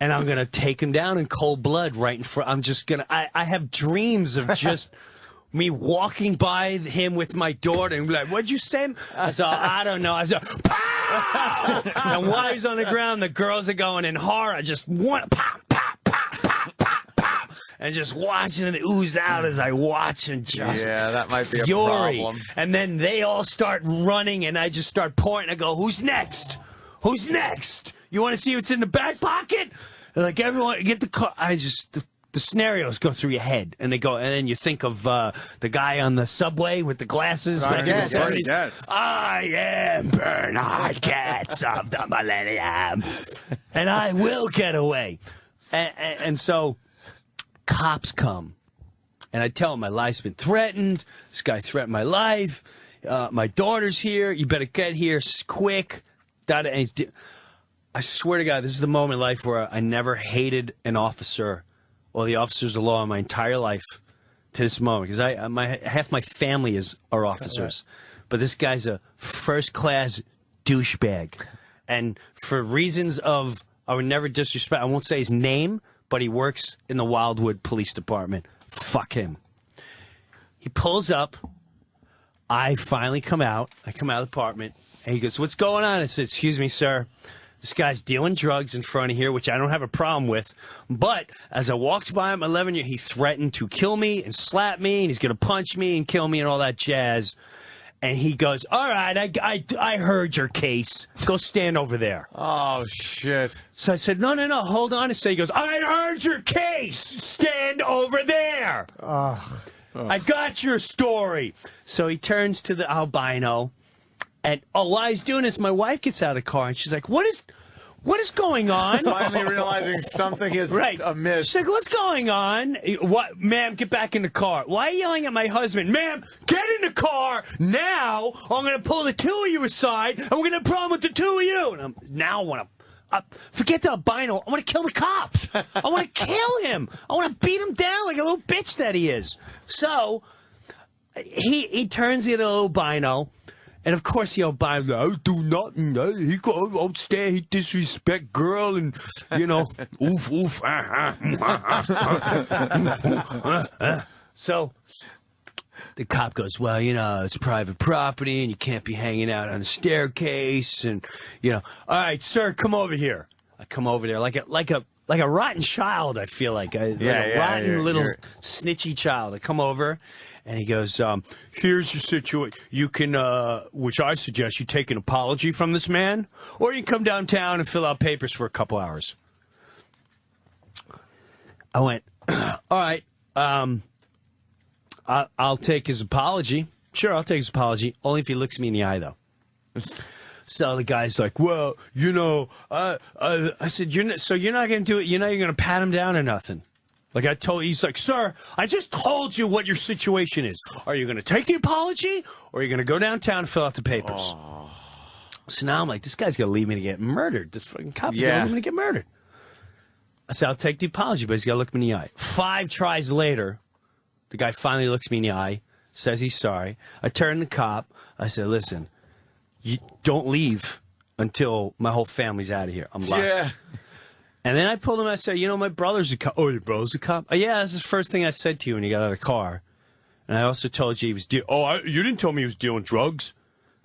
I'm going to take him down in cold blood right in front. I'm just going to, I have dreams of just me walking by him with my daughter and be like, what'd you say? I said, I don't know. I said, pow! And while he's on the ground, the girls are going in horror. Just one, pow, pow, pow, pow, pow, pow. And just watching it ooze out as I watch and just that might be fury. A problem. And then they all start running, and I just start pointing. I go, "Who's next? Who's next? You want to see what's in the back pocket?" They're like, everyone, get the car. The scenarios go through your head, and then you think of the guy on the subway with the glasses. Back in the 70s. I am Bernard Katz of the Millennium, and I will get away. And so. Cops come, and I tell them my life's been threatened. This guy threatened my life. My daughter's here. You better get here quick. And he's I swear to God, this is the moment in life where I never hated an officer or the officers of law in my entire life to this moment. Because half my family are officers. But this guy's a first-class douchebag. And for reasons of, I would never disrespect, I won't say his name, but he works in the Wildwood Police Department. Fuck him. He pulls up. I finally come out. I come out of the apartment. And he goes, what's going on? I said, excuse me, sir. This guy's dealing drugs in front of here, which I don't have a problem with. But as I walked by him 11 years, he threatened to kill me and slap me, and he's going to punch me and kill me and all that jazz. And he goes, all right, I heard your case. Go stand over there. Oh, shit. So I said, no, hold on a second. He goes, I heard your case. Stand over there. I got your story. So he turns to the albino. And while he's doing this, my wife gets out of the car, and she's like, what is going on? Finally realizing something is amiss. She's like, what's going on? What, ma'am, get back in the car. Why are you yelling at my husband? Ma'am, get in the car now. I'm going to pull the two of you aside, and we're going to have a problem with the two of you. And I want to, forget the albino. I want to kill the cop. I want to kill him. I want to beat him down like a little bitch that he is. So he turns into a little albino. And of course, the albino, I do nothing. He go upstairs, he disrespect girl, and oof. So the cop goes, well, it's private property, and you can't be hanging out on the staircase, and all right, sir, come over here. I come over there like a rotten child. I feel like a rotten little snitchy child. I come over. And he goes, here's your situation. You can, which I suggest you take an apology from this man, or you can come downtown and fill out papers for a couple hours. I went, all right, I'll take his apology. Sure, I'll take his apology, only if he looks me in the eye, though. So the guy's like, well, I said, so you're not going to do it? You're not even going to pat him down or nothing? Like he's like, sir, I just told you what your situation is. Are you going to take the apology, or are you going to go downtown and fill out the papers? Oh. So now I'm like, this guy's going to leave me to get murdered. This fucking cop's going to leave me to get murdered. I said, I'll take the apology, but he's got to look me in the eye. 5 tries later, the guy finally looks me in the eye, says he's sorry. I turn to the cop. I said, listen, you don't leave until my whole family's out of here. I'm locked. Yeah. And then I pulled him. I said, my brother's a cop. Oh, your brother's a cop? Oh, yeah, that's the first thing I said to you when you got out of the car. And I also told you he was you didn't tell me he was dealing drugs.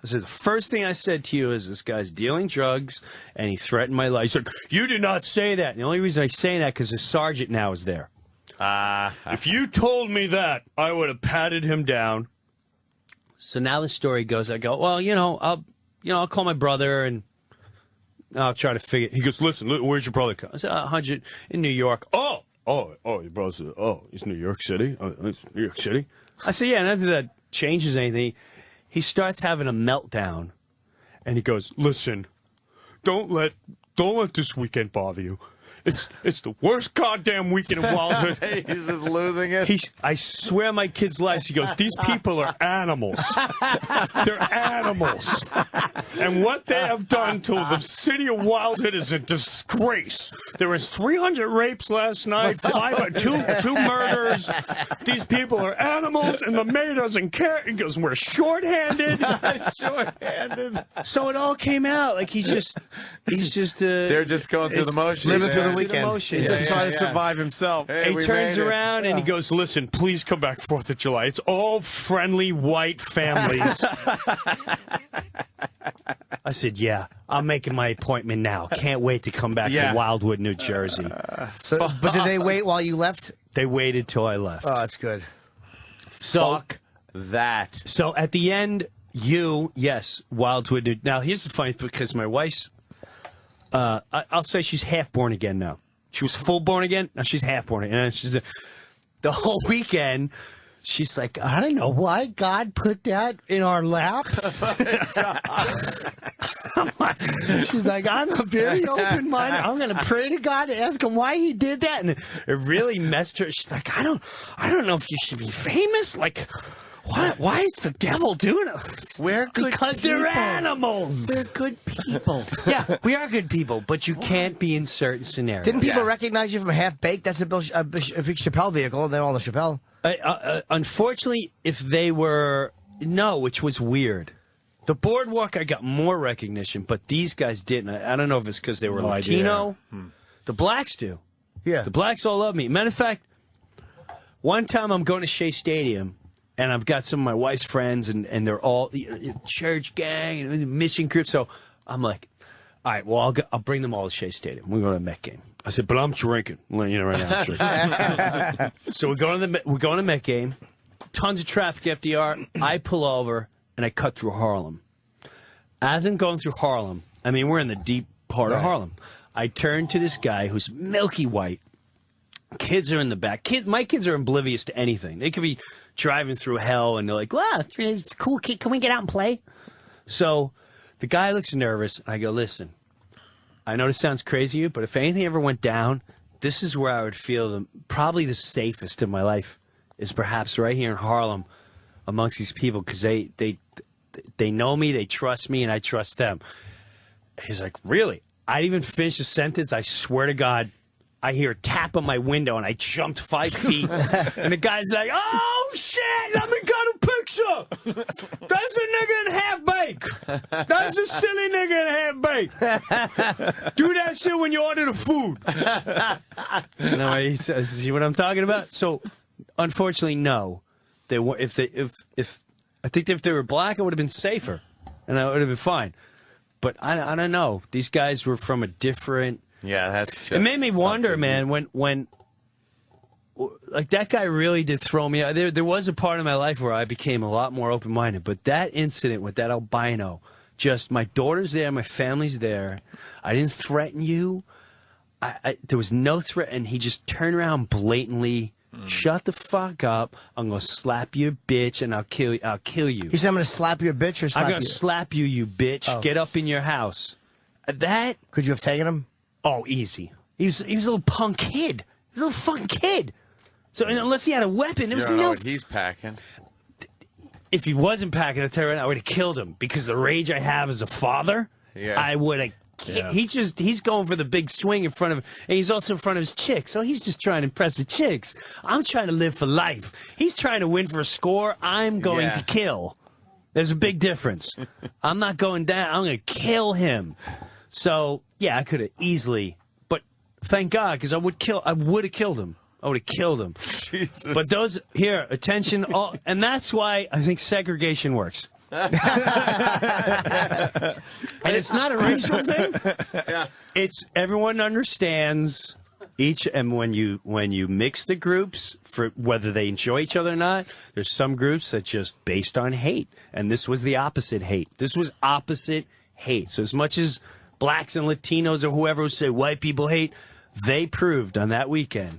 I said, the first thing I said to you is this guy's dealing drugs, and he threatened my life. He said, you did not say that. And the only reason I say that because the sergeant now is there. If you told me that, I would have patted him down. So now the story goes, I go, well, I'll call my brother and I'll try to figure. He goes, listen, where's your brother? I said, 100 in New York. Oh, your brother's, he's New York City. It's New York City. I said, yeah, nothing that changes anything. He starts having a meltdown, and he goes, listen, don't let this weekend bother you. It's the worst goddamn weekend of Wildwood. He's just losing it. I swear my kids' lives. He goes, these people are animals. They're animals. And what they have done to the city of Wildwood is a disgrace. There was 300 rapes last night, two murders. These people are animals, and the mayor doesn't care. He goes, we're shorthanded. Shorthanded. So it all came out. Like he's just. They're just going through the motions. Living through the weekend. He's just trying to survive himself. Hey, he turns around and he goes, listen, please come back 4th of July. It's all friendly white families. I said, yeah, I'm making my appointment now. Can't wait to come back to Wildwood, New Jersey. But did they wait while you left? They waited till I left. Oh, that's good. So, fuck that. So at the end, yes, Wildwood. Now, here's the funny because my wife's, I'll say she's half born again now. She was full born again. Now she's half born again. And she's the whole weekend. She's like, I don't know why God put that in our laps. She's like, I'm a very open minded. I'm going to pray to God and ask him why he did that. And it really messed her. She's like, I don't know if you should be famous. Like, Why is the devil doing it? We're good Because people. they're animals. They're good people. Yeah, we are good people, but you can't be in certain scenarios. Didn't people recognize you from Half Baked? That's a big Chappelle vehicle. They're all the Chappelle. Unfortunately, if they were which was weird. The Boardwalk, I got more recognition, but these guys didn't. I don't know if it's because they were Latino. The blacks do. Yeah. The blacks all love me. Matter of fact, one time I'm going to Shea Stadium, and I've got some of my wife's friends, and they're all church gang and mission group. So I'm like, all right, well, I'll bring them all to Shea Stadium. We're going to a Met game. I said, but I'm drinking. I'm letting you know right now, I'm drinking. So we're going to the Met game. Tons of traffic, FDR. I pull over, and I cut through Harlem. As I'm going through Harlem, I mean, we're in the deep part of Harlem. I turn to this guy who's milky white. Kids are in the back. My kids are oblivious to anything. They could be driving through hell, and they're like, wow, it's a cool kid. Can we get out and play? So the guy looks nervous, and I go, listen, I know this sounds crazy to you, but if anything ever went down, this is where I would feel probably the safest in my life is perhaps right here in Harlem amongst these people because they know me, they trust me, and I trust them. He's like, really? I didn't even finish the sentence. I swear to God, I hear a tap on my window, and I jumped 5 feet. And the guy's like, oh, shit, let me get a picture. That's a nigga in half-baked. That's a silly nigga in half-baked. Do that shit when you order the food. No, he says, see what I'm talking about? So, unfortunately, no. I think if they were black, it would have been safer, and I would have been fine. But I don't know. These guys were from a different. Yeah, that's. Just it made me wonder, man. When like that guy really did throw me out. There was a part of my life where I became a lot more open minded. But that incident with that albino, just my daughter's there, my family's there. I didn't threaten you. There was no threat, and he just turned around blatantly. Shut the fuck up! I'm gonna slap you, bitch, and I'll kill you. He said, "I'm gonna slap you, bitch," or slap I'm gonna you? slap you, you bitch. Oh. Get up in your house. That Could you have taken him? Oh, easy. He was a little punk kid. He was a little fucking kid. So unless he had a weapon, there was you don't know no. what he's packing. If he wasn't packing, I tell you right now, I would have killed him because the rage I have as a father. Yeah. I would have. Yeah. He's going for the big swing in front of him, and he's also in front of his chick. So he's just trying to impress the chicks. I'm trying to live for life. He's trying to win for a score. I'm going to kill. There's a big difference. I'm not going down. I'm going to kill him. So yeah, I could have easily, but thank God because I would have killed him. I would have killed him. Jesus. But those here, attention, and that's why I think segregation works. And it's not a racial thing. Yeah. It's everyone understands each, and when you mix the groups for whether they enjoy each other or not, there's some groups that just based on hate, and this was the opposite hate. This was opposite hate. So as much as blacks and Latinos or whoever who say white people hate, they proved on that weekend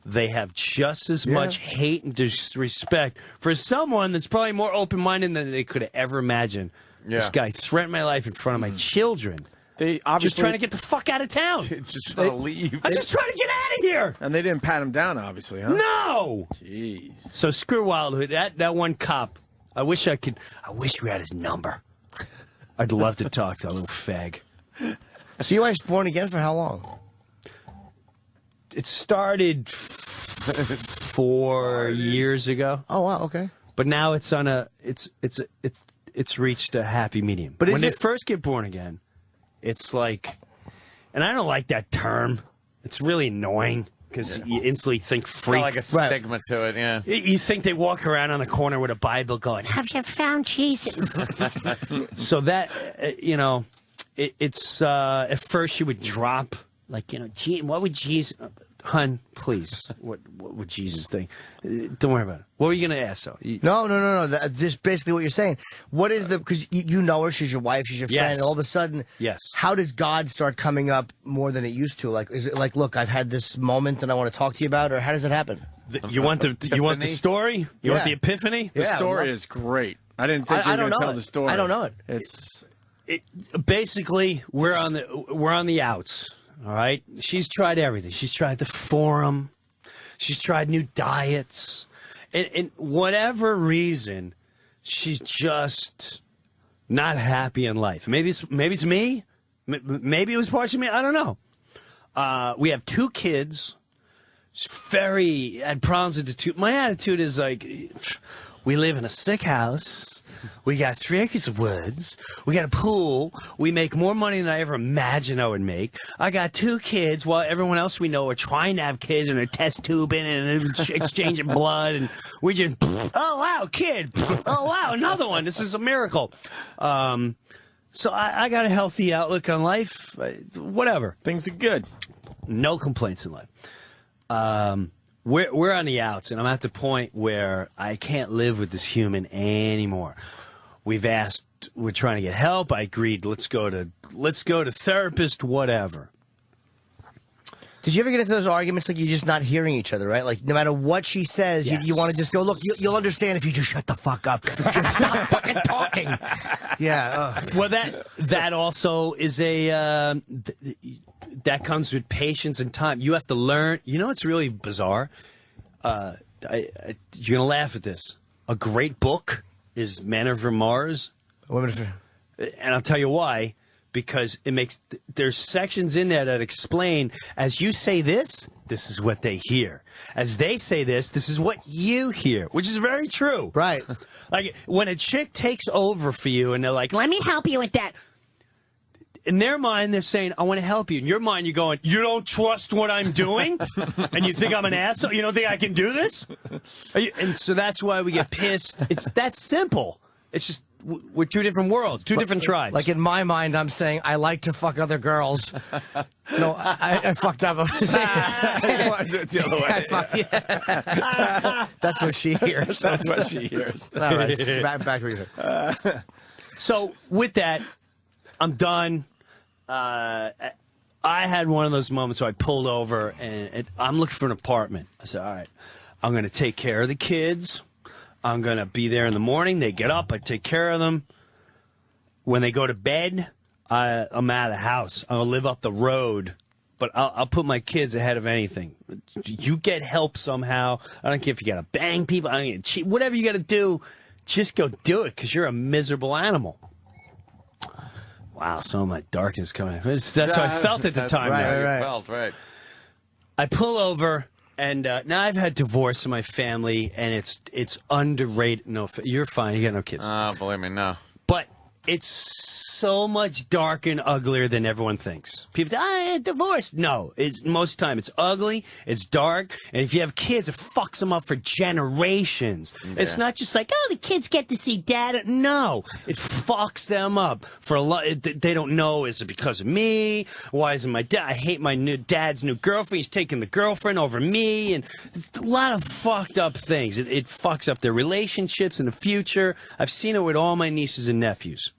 they have just as much hate and disrespect for someone that's probably more open-minded than they could have ever imagined. Yeah. This guy threatened my life in front of my children. They obviously just trying to get the fuck out of town. Just trying to leave. I'm just trying to get out of here. And they didn't pat him down, obviously, huh? No. Jeez. So screw Wildhood. That one cop. I wish we had his number. I'd love to talk to a little fag. So you guys born again for how long? It started 4 years ago. Oh wow, okay. But now it's on it's reached a happy medium. But when they first get born again, it's like, and I don't like that term. It's really annoying because you instantly think freak. Got like a stigma to it, yeah. You think they walk around on the corner with a Bible going, Have you found Jesus? so that it's at first you would drop like what would Jesus, hun, please, what would Jesus think? Don't worry about it. What were you gonna ask? So No. This is basically what you're saying. What is because you know her, she's your wife, she's your friend, and all of a sudden, how does God start coming up more than it used to? Like, is it like, look, I've had this moment and I want to talk to you about, or how does it happen? You want the story? You want the epiphany? The story is great. I didn't think you were going to tell the story. I don't know it. Basically we're on the outs. All right. She's tried everything. She's tried the forum. She's tried new diets. And whatever reason, she's just not happy in life. Maybe it's me. Maybe it was partially me. I don't know. We have 2 kids. Had problems with the 2. My attitude is like, we live in a sick house. We got 3 acres of woods. We got a pool. We make more money than I ever imagined I would make. I got 2 kids while everyone else we know are trying to have kids and they're test tubing and exchanging blood. And we just, oh, wow, kid. Oh, wow, another one. This is a miracle. So I got a healthy outlook on life. Whatever. Things are good. No complaints in life. We're on the outs, and I'm at the point where I can't live with this human anymore. We're trying to get help. I agreed. Let's go to therapist, whatever. Did you ever get into those arguments like you're just not hearing each other, right? Like no matter what she says, yes. you want to just go, look, you'll understand if you just shut the fuck up. Just stop fucking talking. Yeah. Well, that also is a that comes with patience and time. You have to learn. You know, it's really bizarre. You're gonna laugh at this. A great book is Men Over Mars, and I'll tell you why. Because there's sections in there that explain, as you say this is what they hear. As they say this is what you hear, which is very true. Right. Like, when a chick takes over for you and they're like, let me help you with that. In their mind, they're saying, I want to help you. In your mind, you're going, you don't trust what I'm doing? And you think I'm an asshole? You don't think I can do this? And so that's why we get pissed. It's that simple. It's just, we're 2 different worlds, 2 different tribes. Like in my mind, I'm saying I like to fuck other girls. No, I fucked up. It's the other way. That's what she hears. That's what she hears. All right, back to what you said. So with that, I'm done. I had one of those moments where I pulled over and I'm looking for an apartment. I said, all right, I'm going to take care of the kids. I'm going to be there in the morning. They get up. I take care of them. When they go to bed, I'm out of the house. I'll live up the road, but I'll put my kids ahead of anything. You get help somehow. I don't care if you got to bang people. I don't get to cheat. Whatever you got to do, just go do it because you're a miserable animal. Wow, some of my darkness coming. That's how I felt at the time. Right. Felt, right. I pull over. And now I've had divorce in my family, and it's underrated. No, you're fine. You got no kids. Believe me, no. But it's so much darker and uglier than everyone thinks. People say, I had divorced. No, most of the time it's ugly, it's dark, and if you have kids, it fucks them up for generations. Yeah. It's not just like, oh, the kids get to see dad. No, it fucks them up for a lot. They don't know, is it because of me? Why isn't my dad? I hate my dad's new girlfriend. He's taking the girlfriend over me, and it's a lot of fucked up things. It fucks up their relationships in the future. I've seen it with all my nieces and nephews.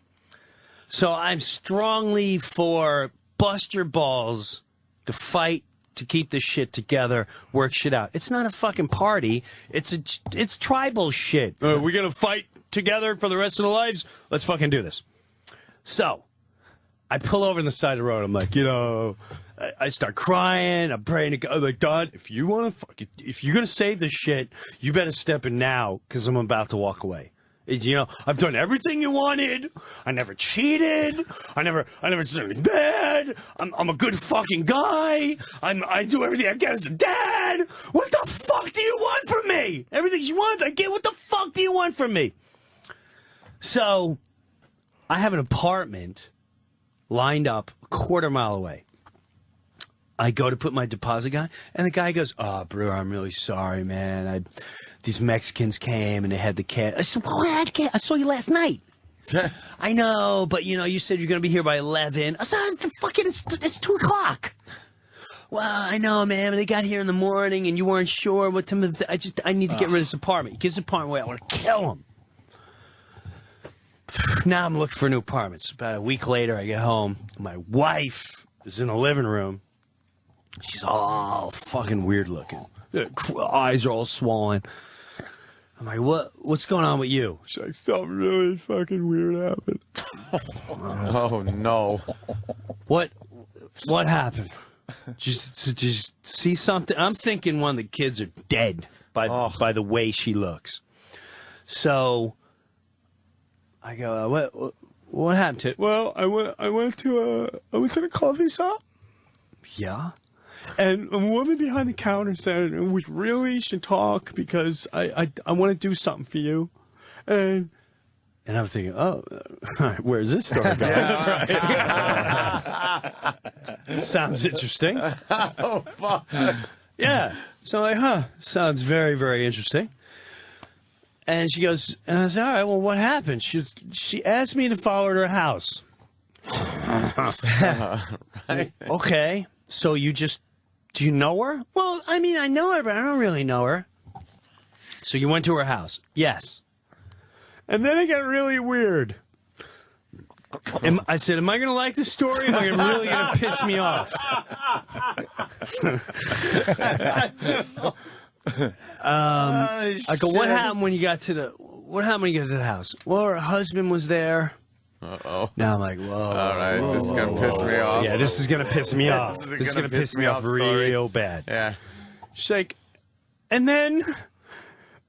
So I'm strongly for bust your balls to fight to keep this shit together, work shit out. It's not a fucking party. It's tribal shit. We're gonna fight together for the rest of our lives. Let's fucking do this. So I pull over on the side of the road. I'm like, I start crying. I'm praying to God. I'm like, God, if you're gonna save this shit, you better step in now because I'm about to walk away. I've done everything you wanted. I never cheated. I never did anything bad. I'm a good fucking guy. I do everything I can as a dad. What the fuck do you want from me? Everything you want, I get. What the fuck do you want from me? So, I have an apartment lined up a quarter mile away. I go to put my deposit down, and the guy goes, "Oh, Breuer, I'm really sorry, man. These Mexicans came and they had the cat." I said, "Well, I saw you last night." I know, but you said you're going to be here by 11. I said, it's 2 o'clock. Well, I know, man. They got here in the morning and you weren't sure what time. I need to get rid of this apartment. He gives the apartment away. I want to kill him. Now I'm looking for new apartments. About a week later, I get home. My wife is in the living room. She's all fucking weird looking. Eyes are all swollen. I'm like, what's going on with you? She's like, something really fucking weird happened. Oh, no. What happened? Did you see something? I'm thinking one of the kids are dead by the way she looks. So I go, what happened to it? Well, I went to the coffee shop. Yeah. And a woman behind the counter said, we really should talk because I want to do something for you. And I was thinking, oh, where's this story going? Sounds interesting. Oh, fuck. Yeah. So I'm like, sounds very, very interesting. And she goes, and I said, all right, well, what happened? She asked me to follow her to her house. Right. Okay. So do you know her? Well, I mean, I know her, but I don't really know her. So you went to her house? Yes. And then it got really weird. I said, am I going to like this story? Am I really going to piss me off? I go, what happened when you got to the house? Well, her husband was there. Uh-oh. Now I'm like, whoa. All right, this is going to piss me off. Yeah, this is going to piss me off. This is going to piss me off real bad. Yeah. She's like, and then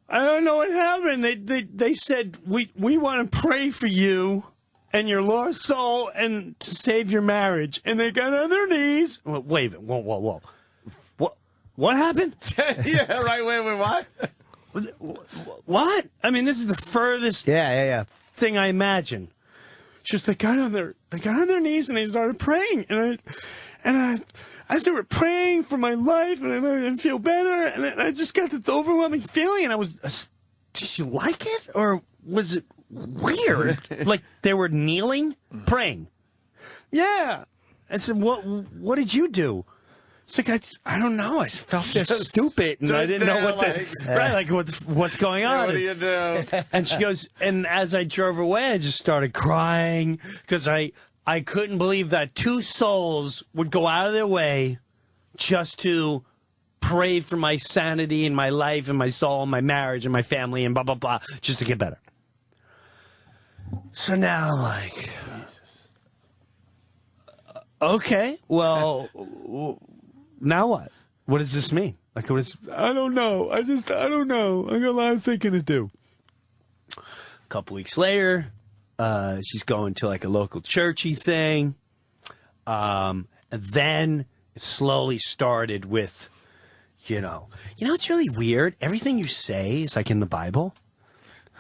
I don't know what happened. They said, we want to pray for you and your lost soul and to save your marriage. And they got on their knees. Wait a minute. Whoa. What happened? Yeah, right. Wait, what? What? I mean, this is the furthest thing I imagine. Just they got on their knees and they started praying, and I as they were praying for my life, and I didn't feel better, and I just got this overwhelming feeling, and I was, did you like it, or was it weird? Like they were kneeling, praying. Yeah. I said, what did you do? It's like, I don't know. I felt just stupid, and I didn't know what's going on. What do you do? And she goes, and as I drove away, I just started crying because I couldn't believe that two souls would go out of their way just to pray for my sanity and my life and my soul and my marriage and my family and blah, blah, blah, just to get better. So now I'm like, Jesus. Okay, well... Now what? What does this mean? I don't know. I don't know. I got a lot of thinking to do. A couple weeks later, she's going to like a local churchy thing. And then it slowly started with, you know, it's really weird. Everything you say is like in the Bible.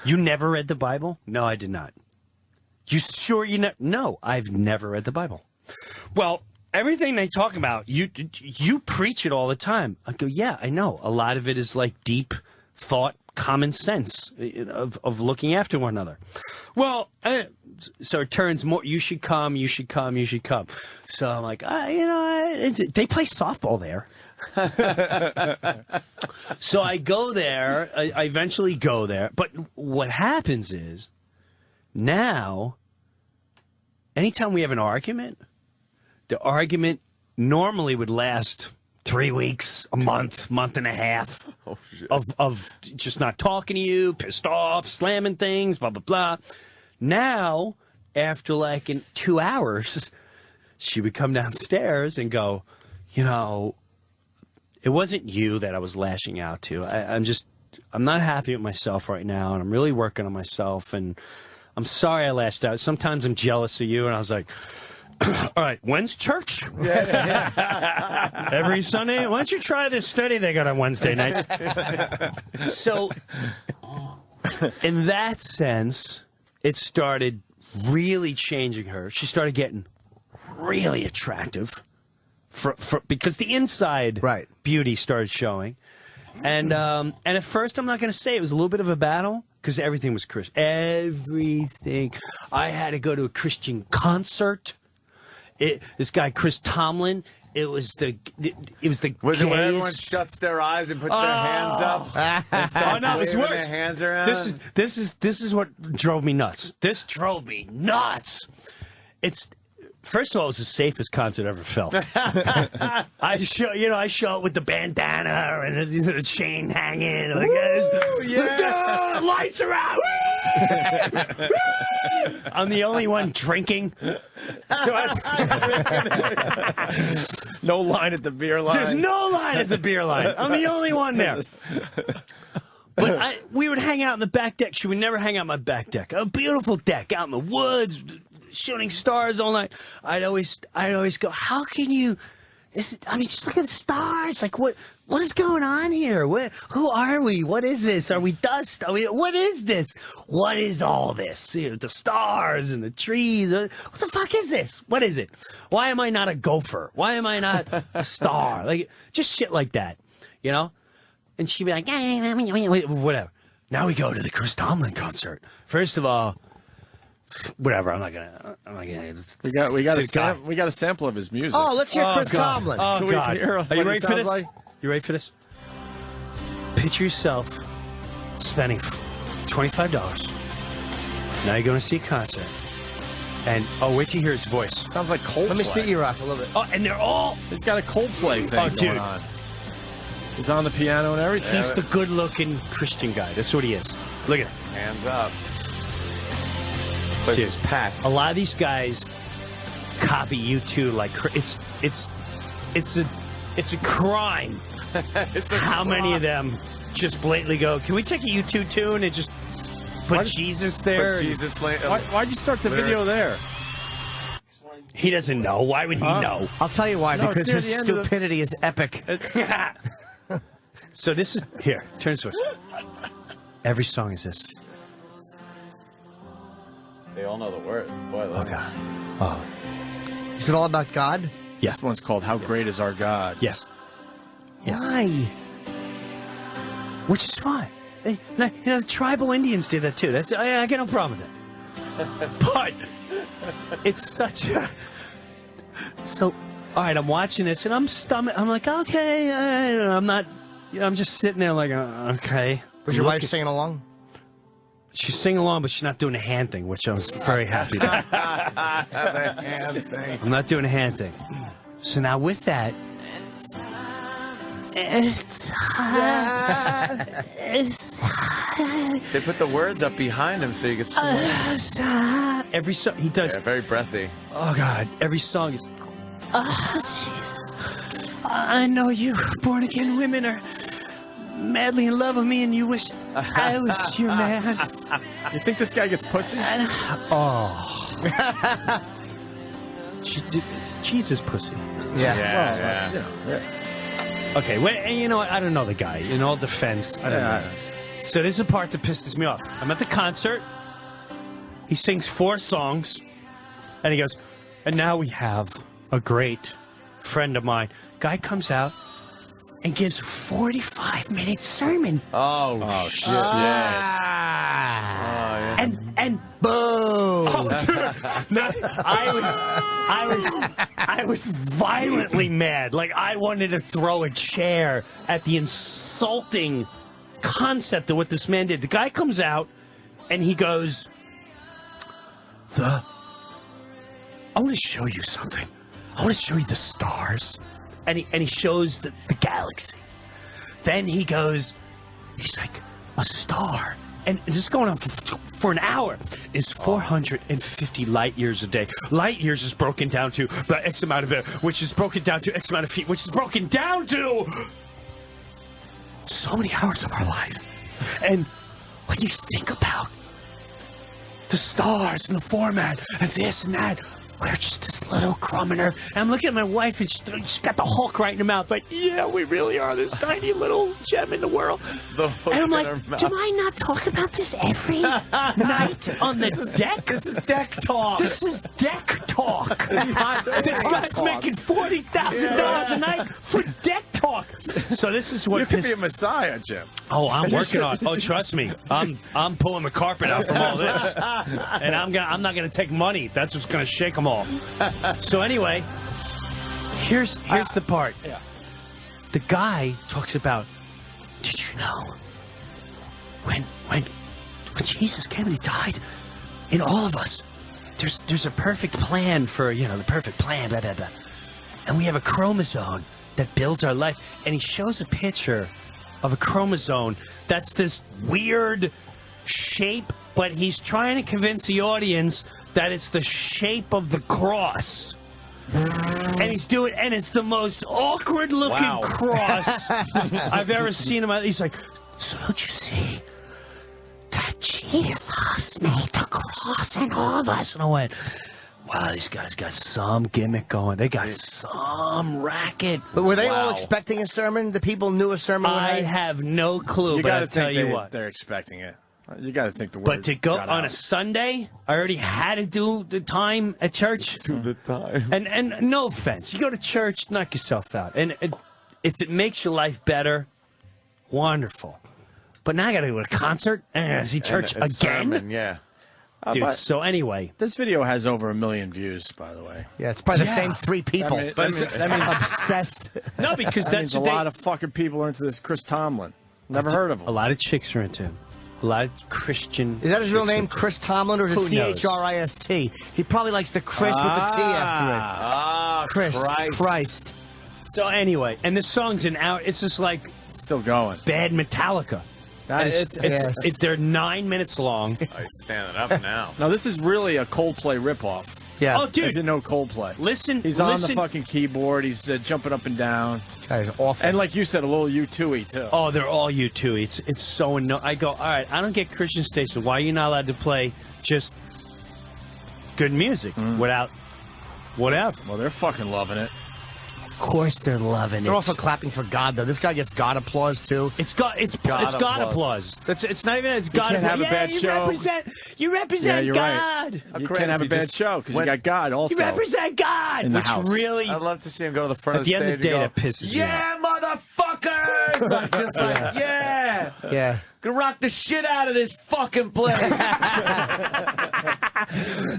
You never read the Bible? No, I did not. You sure you know? No, I've never read the Bible. Well, everything they talk about, you preach it all the time. I go, yeah, I know. A lot of it is like deep thought, common sense of looking after one another. Well, so it turns more, you should come. So I'm like, they play softball there. So I go there. I eventually go there. But what happens is now, anytime we have an argument, the argument normally would last 3 weeks, a month and a half of just not talking to you, pissed off, slamming things, blah, blah, blah. Now, after like 2 hours, she would come downstairs and go, it wasn't you that I was lashing out to. I'm not happy with myself right now, and I'm really working on myself, and I'm sorry I lashed out. Sometimes I'm jealous of you, and I was like... All right, when's church? Every Sunday? Why don't you try this study they got on Wednesday nights? So, in that sense, it started really changing her. She started getting really attractive because the inside beauty started showing. And at first, I'm not going to say it was a little bit of a battle because everything was Christian. Everything. I had to go to a Christian concert. This guy Chris Tomlin. It was the Was it when everyone shuts their eyes and puts their hands up? No, it's worse. Their hands around? This is what drove me nuts. This drove me nuts. First of all, it was the safest concert I ever felt. I show up with the bandana and the chain hanging. Like, let's go! Lights are out! I'm the only one drinking. So no line at the beer line. There's no line at the beer line. I'm the only one there. But we would hang out in the back deck. She would never hang out in my back deck. A beautiful deck out in the woods, shooting stars all night. I'd always go, how can you? Just look at the stars. Like, what is going on here? Who are we? What is this? Are we dust? What is this? What is all this? The stars and the trees. What the fuck is this? What is it? Why am I not a gopher? Why am I not a star? Like, just shit like that, you know? And she'd be like, whatever. Now we go to the Chris Tomlin concert. First of all, whatever. I'm not gonna. We got a sample of his music. Oh, let's hear Chris Tomlin. Oh, Can God. we hear Are you ready for this? like? You ready for this? Picture yourself spending $25. Now you're going to see a concert. And, wait till you hear his voice. Sounds like Coldplay. Let me see you rock a little bit. Oh, and they're all... He's got a Coldplay thing going on. He's on the piano and everything. He's the good-looking Christian guy. That's what he is. Look at him. Hands up. Place is packed. A lot of these guys copy you too. Like it's a crime. How many of them just blatantly go, can we take a U2 tune and just put Jesus there? Put Jesus Why'd you start the video there? He doesn't know. Why would he know? I'll tell you why. No, because it's his near the end of stupidity is epic. So this is here. Turn this way. Every song is this. They all know the word. Boy, Oh God. Oh Is it all about God? yeah. This one's called "How Great Is Our God." Yes. Yeah. Why? Which is fine. The tribal Indians did that too. I got no problem with that. But it's such a... So, all right, I'm watching this and I'm like, okay, I'm not, I'm just sitting there like, okay. Was your wife singing along? She's singing along, but she's not doing a hand thing, which I was very happy about. the hand thing. I'm not doing a hand thing. So now with that, They put the words up behind him so you could see. every song he does. Yeah, very breathy. Oh God, every song is. Oh Jesus, I know you born again women are madly in love with me, and you wish I was your man. You think this guy gets pussy? Jesus pussy. Yeah. Okay, well, and you know what? I don't know the guy. In all defense, I don't know. So this is the part that pisses me off. I'm at the concert. He sings 4 songs, and he goes, and now we have a great friend of mine. Guy comes out and gives a 45-minute sermon. Oh shit. Yeah. And Boom! oh, dude, no, I was violently mad. Like I wanted to throw a chair at the insulting concept of what this man did. The guy comes out and he goes, I want to show you something. I want to show you the stars. And he shows the galaxy. Then he goes, he's like, a star. And this is going on for an hour. Is 450 light years a day. Light years is broken down to the X amount of it, which is broken down to X amount of feet, which is broken down to so many hours of our life. And when you think about the stars and the format and this and that, we're just this little crumb in her. And I'm looking at my wife, and she's got the Hulk right in her mouth. Like, yeah, we really are this tiny little gem in the world. And I'm like, do I not talk about this every night on the deck? This is deck talk. This is deck talk. This guy's making $40,000 a night for deck talk. So this is what You could be a messiah, Jim. Oh, I'm working on. Oh, trust me, I'm pulling the carpet out from all this, and I'm not gonna take money. That's what's gonna shake them all. So anyway, here's the part. Yeah. The guy talks about. Did you know when Jesus came and he died in all of us? There's a perfect plan for the perfect plan. Blah, blah, blah. And we have a chromosome that builds our life. And he shows a picture of a chromosome that's this weird shape, but he's trying to convince the audience that it's the shape of the cross. And he's doing, and it's the most awkward looking cross I've ever seen in my life. He's like, So don't you see that Jesus made the cross and all this? And I went, wow, these guys got some gimmick going. They got some racket. But were they all expecting a sermon? The people knew a sermon? I have no clue, You but got I'll to tell think you what. they're expecting it. You got to think the word. But to go got on out. a Sunday, I already had to do the time at church. Do the time. And no offense, you go to church, knock yourself out. And if it makes your life better, wonderful. But now I got to go to a concert and see church And a again. sermon, yeah. Dude, so anyway. This video has over 1 million views, by the way. Yeah, it's probably the same 3 people. That means Obsessed. No, because that that's means a lot of fucking people are into this Chris Tomlin. Never heard of him. A lot of chicks are into him. A lot of Christian. Is that his real name, Chris Tomlin, or is Who it knows? Christ? He probably likes the Chris with the T after it. Ah, Chris. Christ. So anyway, and this song's an hour. It's just like It's still going. bad Metallica. That is, They're 9 minutes long. Oh, he's standing up now. now, this is really a Coldplay ripoff. Yeah. Oh, I dude, didn't know Coldplay. listen. He's on the fucking keyboard. He's jumping up and down. That is awful. And like you said, a little U2-y, too. Oh, they're all you too. It's so annoying. I go, all right, I don't get Christian station. Why are you not allowed to play just good music without whatever? Well, they're fucking loving it. Of course they're loving They're it. also clapping for God, though. This guy gets God applause, too. It's God applause. It's not even. It's God can't applause. have a bad show. You represent you're God. right. You great can't have if a you bad just show because you went- got God also. You represent God. In the which house. really, I'd love to see him go to the front at of the the end stage of the day, and that go, pisses me off. yeah, motherfuckers! Like, just like, yeah. Yeah. Gonna rock the shit out of this fucking place.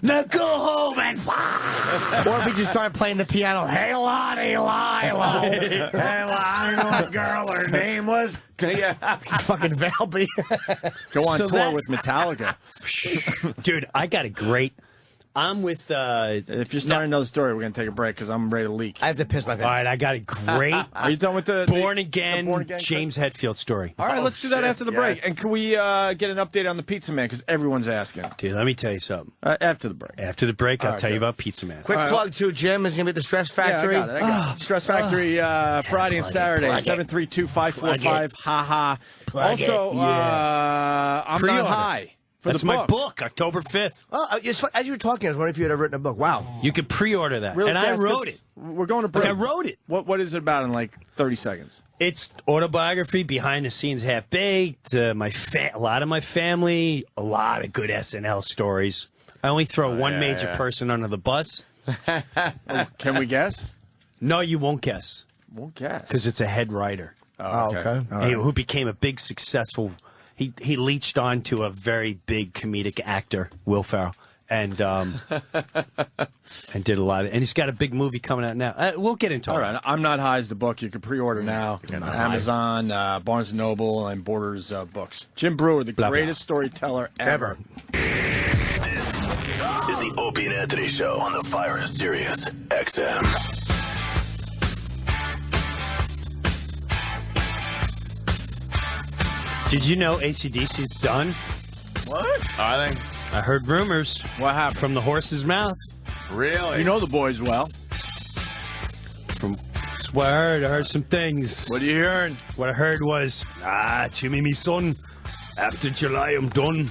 Now go home and fuck. Or if he just started playing the piano. Hey, Lottie, Lila. Hey, well, I know a girl, her name was... Yeah. Fucking Valby. Go on So tour that's- with Metallica. Dude, I got a great. I'm with. If you're starting another story, we're going to take a break because I'm ready to leak. I have to piss my pants. All right, I got a great Are you done with the born the again James Hetfield story. All right, let's do that shit, after the break. yes. And can we get an update on the Pizza Man? Because everyone's asking. Dude, let me tell you something. After the break. After the break, I'll right, tell you good. about Pizza Man. Quick plug, too, Jim. Is going to be at the Stress Factory. Yeah, I got it. Stress Factory Friday and Saturday, 732-545. Ha. Also, I'm Pre-order. not high. For That's the my book, October 5th. As you were talking, I was wondering if you had ever written a book. Wow. You can pre-order that. Really and fast, I wrote it. We're going to break. Like, I wrote it. What is it about in like 30 seconds? It's autobiography, behind the scenes, half baked. A lot of my family, a lot of good SNL stories. I only throw one major person under the bus. Can we guess? No, you won't guess Won't guess. because it's a head writer Oh, okay. All right. who became a big successful. He leached on to a very big comedic actor, Will Ferrell, and and did a lot of. And he's got a big movie coming out now. We'll get into it. All right. I'm Not High is the book. You can pre-order now on Amazon, Barnes & Noble, and Borders Books. Jim Breuer, the greatest storyteller ever. This is the Opie and Anthony Show on the Fire and Sirius XM. Did you know AC/DC's done? What? I think. I heard rumors What happened? from the horse's mouth. Really? You know the boys well. Swear, I heard some things. What are you hearing? What I heard was, Jimmy, me son, after July I'm done.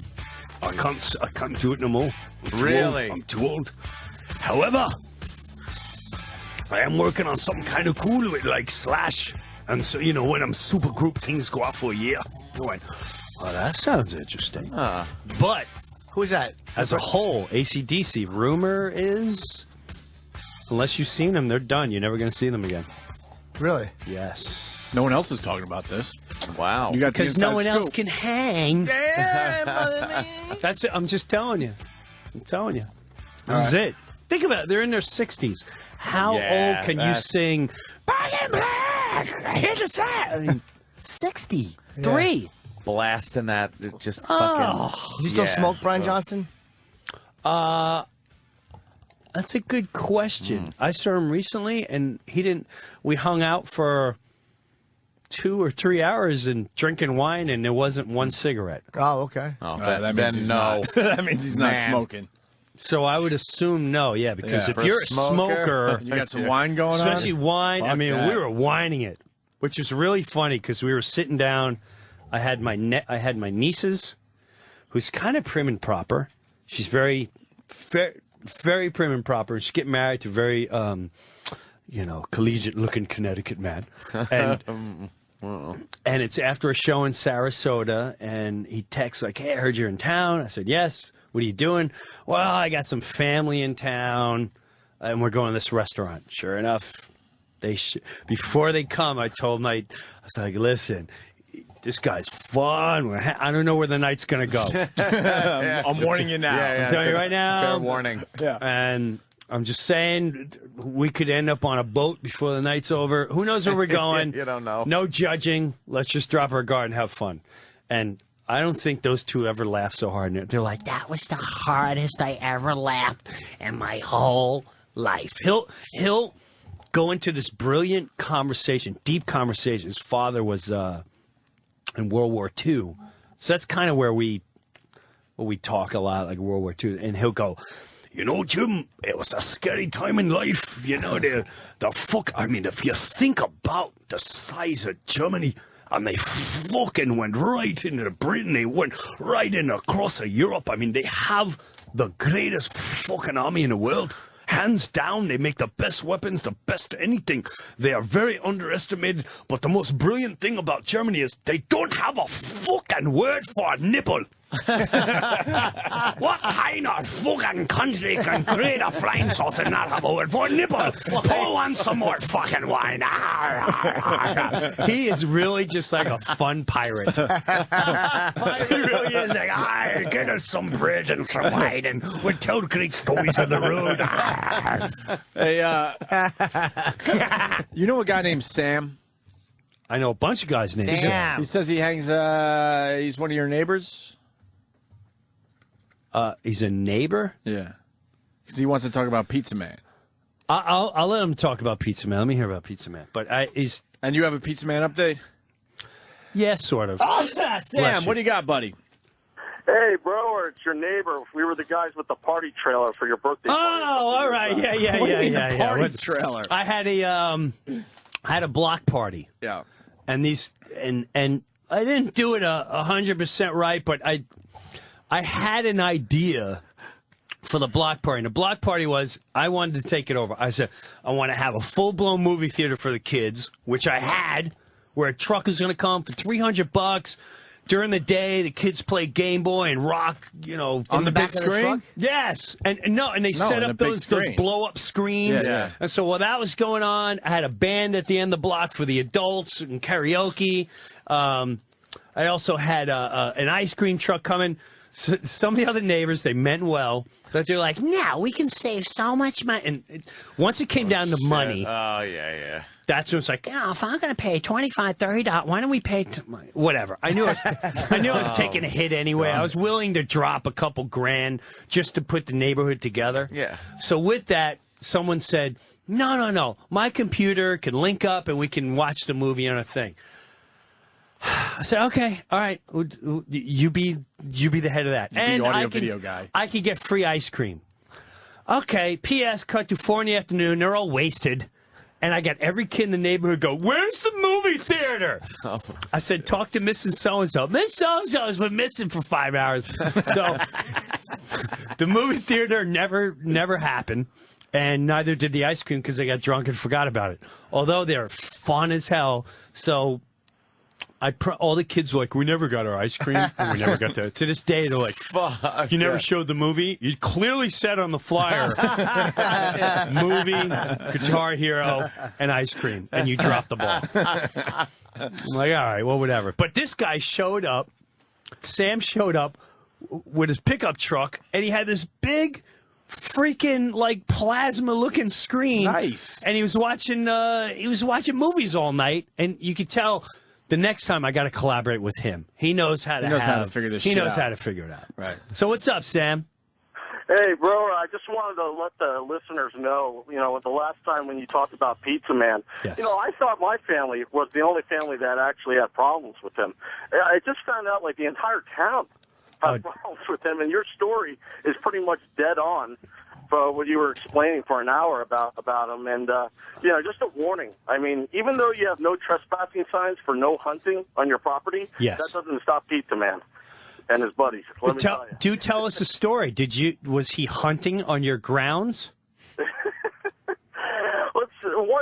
I can't do it no more. I'm too Really? old. I'm too old. However, I am working on something kind of cool with like Slash. And so, you know, when I'm super group, things go out for a year. I went, oh, that sounds interesting. But Who's that? as a whole, AC/DC, rumor is, unless you've seen them, they're done. You're never going to see them again. Really? Yes. No one else is talking about this. Wow. You got the Because no inside one else scoop. can hang. Damn, That's it. I'm just telling you. I'm telling you. This is it. Think about it. They're in their 60s. How Yeah, old can you that's- sing? Back in black. I hit the side. I mean, 63. Blasting that. It just fucking. Does he still Yeah. smoke, Brian Johnson? That's a good question. I saw him recently, and he didn't. We hung out for 2 or 3 hours and drinking wine, and there wasn't one cigarette. Oh, okay. Oh, that means he's not. That means he's not Man. smoking. So I would assume no, yeah, because Yeah. if For a you're a smoker, smoker, You got some wine going especially on? wine. I Fuck mean, that. we were whining it, which is really funny because we were sitting down I had my nieces, who's kind of prim and proper. She's very prim and proper. She's getting married to a very, collegiate-looking Connecticut man. And and it's after a show in Sarasota, and he texts like, "Hey, I heard you're in town." I said, "Yes. What are you doing?" "Well, I got some family in town, and we're going to this restaurant." Sure enough, before they come, I told them, I was like, "Listen, this guy's fun. I don't know where the night's going to go." I'm warning you now. I'm telling you right now. Fair warning. Yeah. And I'm just saying, we could end up on a boat before the night's over. Who knows where we're going? You don't know. No judging. Let's just drop our guard and have fun. And I don't think those two ever laughed so hard. They're like, That was the hardest I ever laughed in my whole life. he'll go into this brilliant conversation, deep conversation. His father was in World War II. So that's kind of where we talk a lot, like World War II. And he'll go, "You know, Jim, it was a scary time in life. You know, if you think about the size of Germany, and they fucking went right into Britain, they went right in across Europe. I mean, they have the greatest fucking army in the world. Hands down, they make the best weapons, the best anything. They are very underestimated, but the most brilliant thing about Germany is they don't have a fucking word for a nipple." What kind of fucking country can create a flying sauce and not have a word for a nipple? Pour on some more fucking wine. He is really just like a fun pirate. He really is like, get us some bread and some wine, and we'll tell great stories on the road. Hey, you know a guy named Sam? I know a bunch of guys named Sam. He says he hangs, he's one of your neighbors? He's a neighbor? Yeah. Because he wants to talk about Pizza Man. I'll let him talk about Pizza Man. Let me hear about Pizza Man. But he's... And you have a Pizza Man update? Yeah, sort of. Sam, what do you got, buddy? Hey, Breuer, it's your neighbor. We were the guys with the party trailer for your birthday party. Oh, all right. Yeah. Party trailer. I had a block party. Yeah. And and I didn't do it 100% right, but I had an idea for the block party. And the block party was, I wanted to take it over. I said, I want to have a full-blown movie theater for the kids, which I had, where a truck is going to come for $300. During the day, the kids play Game Boy and rock, on the big screen? Yes. And they set up those blow-up screens. Yeah. And so while that was going on, I had a band at the end of the block for the adults and karaoke. I also had an ice cream truck coming. So some of the other neighbors, they meant well, but they're like, "No, we can save so much money." And once it came down to money, that's when it's like, if I'm going to pay $25, $30, why don't we pay whatever. I knew I was taking a hit anyway. I was willing to drop a couple grand just to put the neighborhood together. Yeah. So with that, someone said, No. My computer can link up and we can watch the movie on a thing. I said, okay, all right, you be the head of that. And the audio video guy. I could get free ice cream. Okay, P.S. cut to 4 PM. They're all wasted. And I got every kid in the neighborhood go, "Where's the movie theater?" Oh. I said, "Talk to Mrs. So-and-so." Miss So-and-so has been missing for 5 hours. So the movie theater never happened. And neither did the ice cream because I got drunk and forgot about it. Although they're fun as hell. So all the kids were like, "We never got our ice cream." And we never got that. To this day, they're like, "Fuck, you never showed the movie? You clearly said on the flyer, movie, Guitar Hero, and ice cream, and you dropped the ball." I'm like, all right, well, whatever. But this guy showed up. Sam showed up with his pickup truck, and he had this big freaking like plasma looking screen. Nice. And he was watching movies all night, and you could tell. The next time I got to collaborate with him. He knows how to figure this shit out. He knows how to figure it out. Right. So what's up, Sam? Hey, Breuer, I just wanted to let the listeners know, the last time when you talked about Pizza Man, yes. I thought my family was the only family that actually had problems with him. I just found out, like, the entire town had problems with him, and your story is pretty much dead on. what you were explaining for an hour about him, and just a warning. I mean, even though you have no trespassing signs for no hunting on your property, yes, that doesn't stop Pizza Man and his buddies. Let me tell you. Do tell us a story. Was he hunting on your grounds?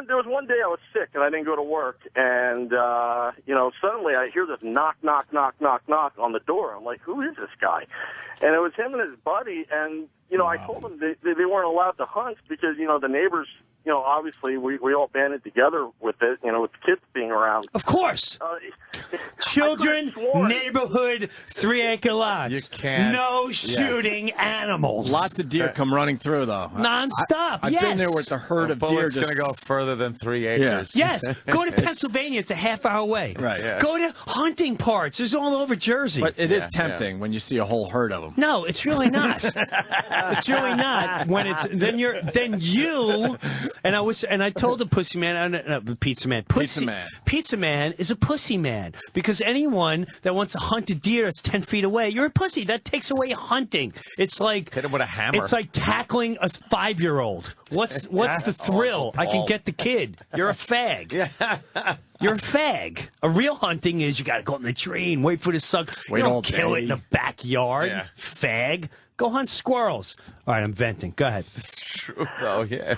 There was one day I was sick and I didn't go to work, and suddenly I hear this knock on the door. I'm like, who is this guy? And it was him and his buddy, and I told them they weren't allowed to hunt because the neighbors. Obviously, we all banded together with it, with the kids being around. Of course. Children, neighborhood, 3-acre lots. You can't. No shooting animals. Lots of deer come running through, though. Non-stop, I've been there with the herd of deer. It's going to go further than 3 acres. Yes. Go to Pennsylvania. It's a half-hour away. Right. Yeah. Go to hunting parts. It's all over Jersey. But it is tempting when you see a whole herd of them. No, it's really not. It's really not. When it's then you. And I told the pussy man, pizza man. Pizza man is a pussy man because anyone that wants to hunt a deer that's 10 feet away, you're a pussy. That takes away hunting. It's like hit him with a hammer. It's like tackling a 5-year-old. What's the thrill? I can get the kid. You're a fag. You're a fag. A real hunting is you got to go up in the tree and wait for the sun. You don't kill it in the backyard. Yeah. Fag. Go hunt squirrels. All right, I'm venting. Go ahead. It's true, though. Yeah.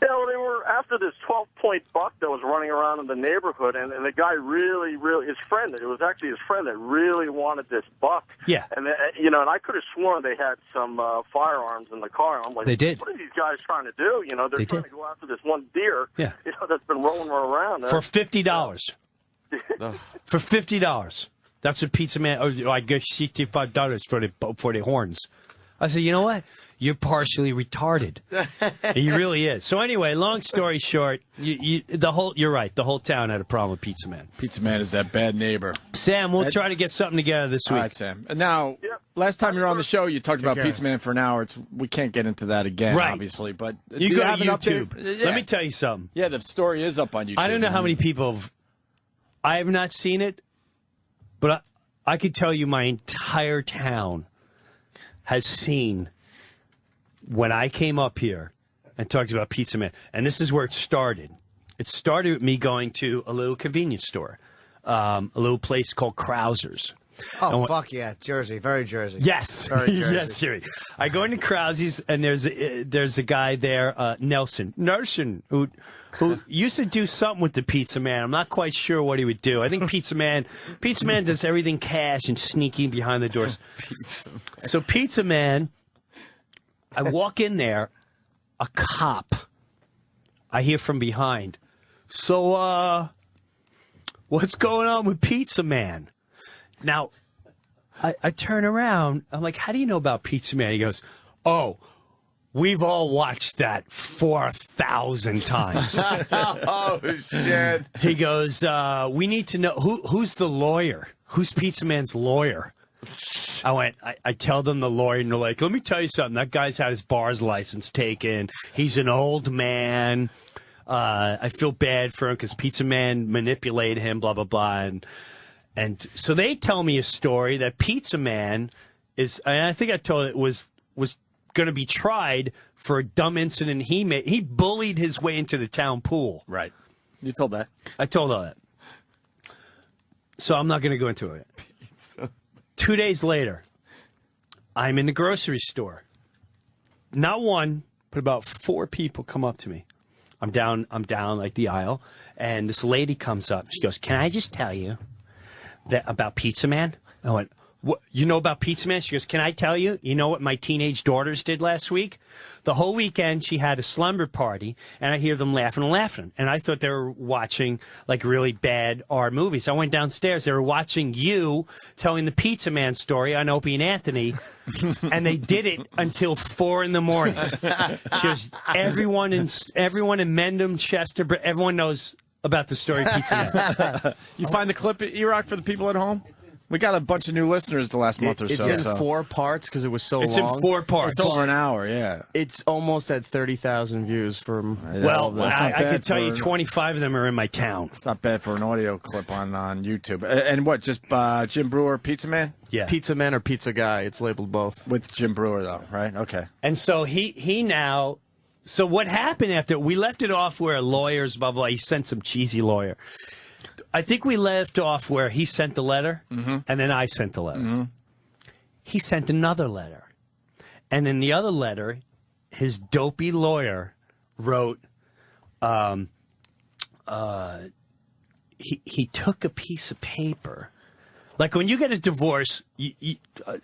Yeah, well, they were after this 12-point buck that was running around in the neighborhood, and the guy really, his friend, it was actually his friend that really wanted this buck. Yeah. And, and I could have sworn they had some firearms in the car. I'm like, they did. What are these guys trying to do? They're trying to go after this one deer, that's been rolling around. For $50. For $50. That's what Pizza Man, I get $65 for the horns. I said, you know what? You're partially retarded. He really is. So anyway, long story short, you're right. The whole town had a problem with Pizza Man. Pizza Man is that bad neighbor. Sam, we'll try to get something together this week. All right, Sam. And now, last time you were on the show, you talked about Pizza Man for an hour. We can't get into that again, obviously. But you do go you have to YouTube. Yeah. Let me tell you something. Yeah, the story is up on YouTube. I don't know how many people I have not seen it, but I could tell you my entire town has seen when I came up here and talked about Pizza Man. And this is where it started. It started with me going to a little convenience store, a little place called Krauser's. Oh, fuck yeah. Jersey. Very Jersey. Yes. Very Jersey. Yes, Jerry. I go into Krauser's, and there's a guy there, Nelson, who used to do something with the Pizza Man. I'm not quite sure what he would do. I think Pizza Man does everything cash and sneaking behind the doors. So Pizza Man, I walk in there, a cop, I hear from behind, so, what's going on with Pizza Man? Now, I turn around. I'm like, how do you know about Pizza Man? He goes, oh, we've all watched that 4,000 times. Oh, shit. He goes, we need to know, who's the lawyer? Who's Pizza Man's lawyer? I tell them the lawyer, and they're like, let me tell you something. That guy's had his bar's license taken. He's an old man. I feel bad for him because Pizza Man manipulated him, blah, blah, blah. And so they tell me a story that Pizza Man is, and I think I told it was going to be tried for a dumb incident he made. He bullied his way into the town pool. Right. You told that. I told all that. So I'm not going to go into it. 2 days later, I'm in the grocery store. Not one, but about 4 people come up to me. I'm down like the aisle, and this lady comes up. She goes, "Can I just tell you that about Pizza Man?" I went, "What? You know about Pizza Man?" She goes, "Can I tell you? You know what my teenage daughters did last week? The whole weekend she had a slumber party, and I hear them laughing. And I thought they were watching like really bad R movies. I went downstairs. They were watching you telling the Pizza Man story on Opie and Anthony, and they did it until 4 a.m. She goes, everyone in Mendham, Chester, everyone knows about the story of Pizza Man." You find the clip, E-Rock, for the people at home? We got a bunch of new listeners the last month or so. It's in 4 parts because it was so long. It's in 4 parts. It's over an hour, yeah. It's almost at 30,000 views from... Well, I can tell you 25 of them are in my town. It's not bad for an audio clip on YouTube. And what, just Jim Breuer, Pizza Man? Yeah. Pizza Man or Pizza Guy. It's labeled both. With Jim Breuer, though, right? Okay. And so he now... So what happened after... We left it off where lawyers, blah, blah, he sent some cheesy lawyer. I think we left off where he sent the letter, and then I sent the letter. He sent another letter. And in the other letter, his dopey lawyer wrote, he took a piece of paper. Like when you get a divorce, I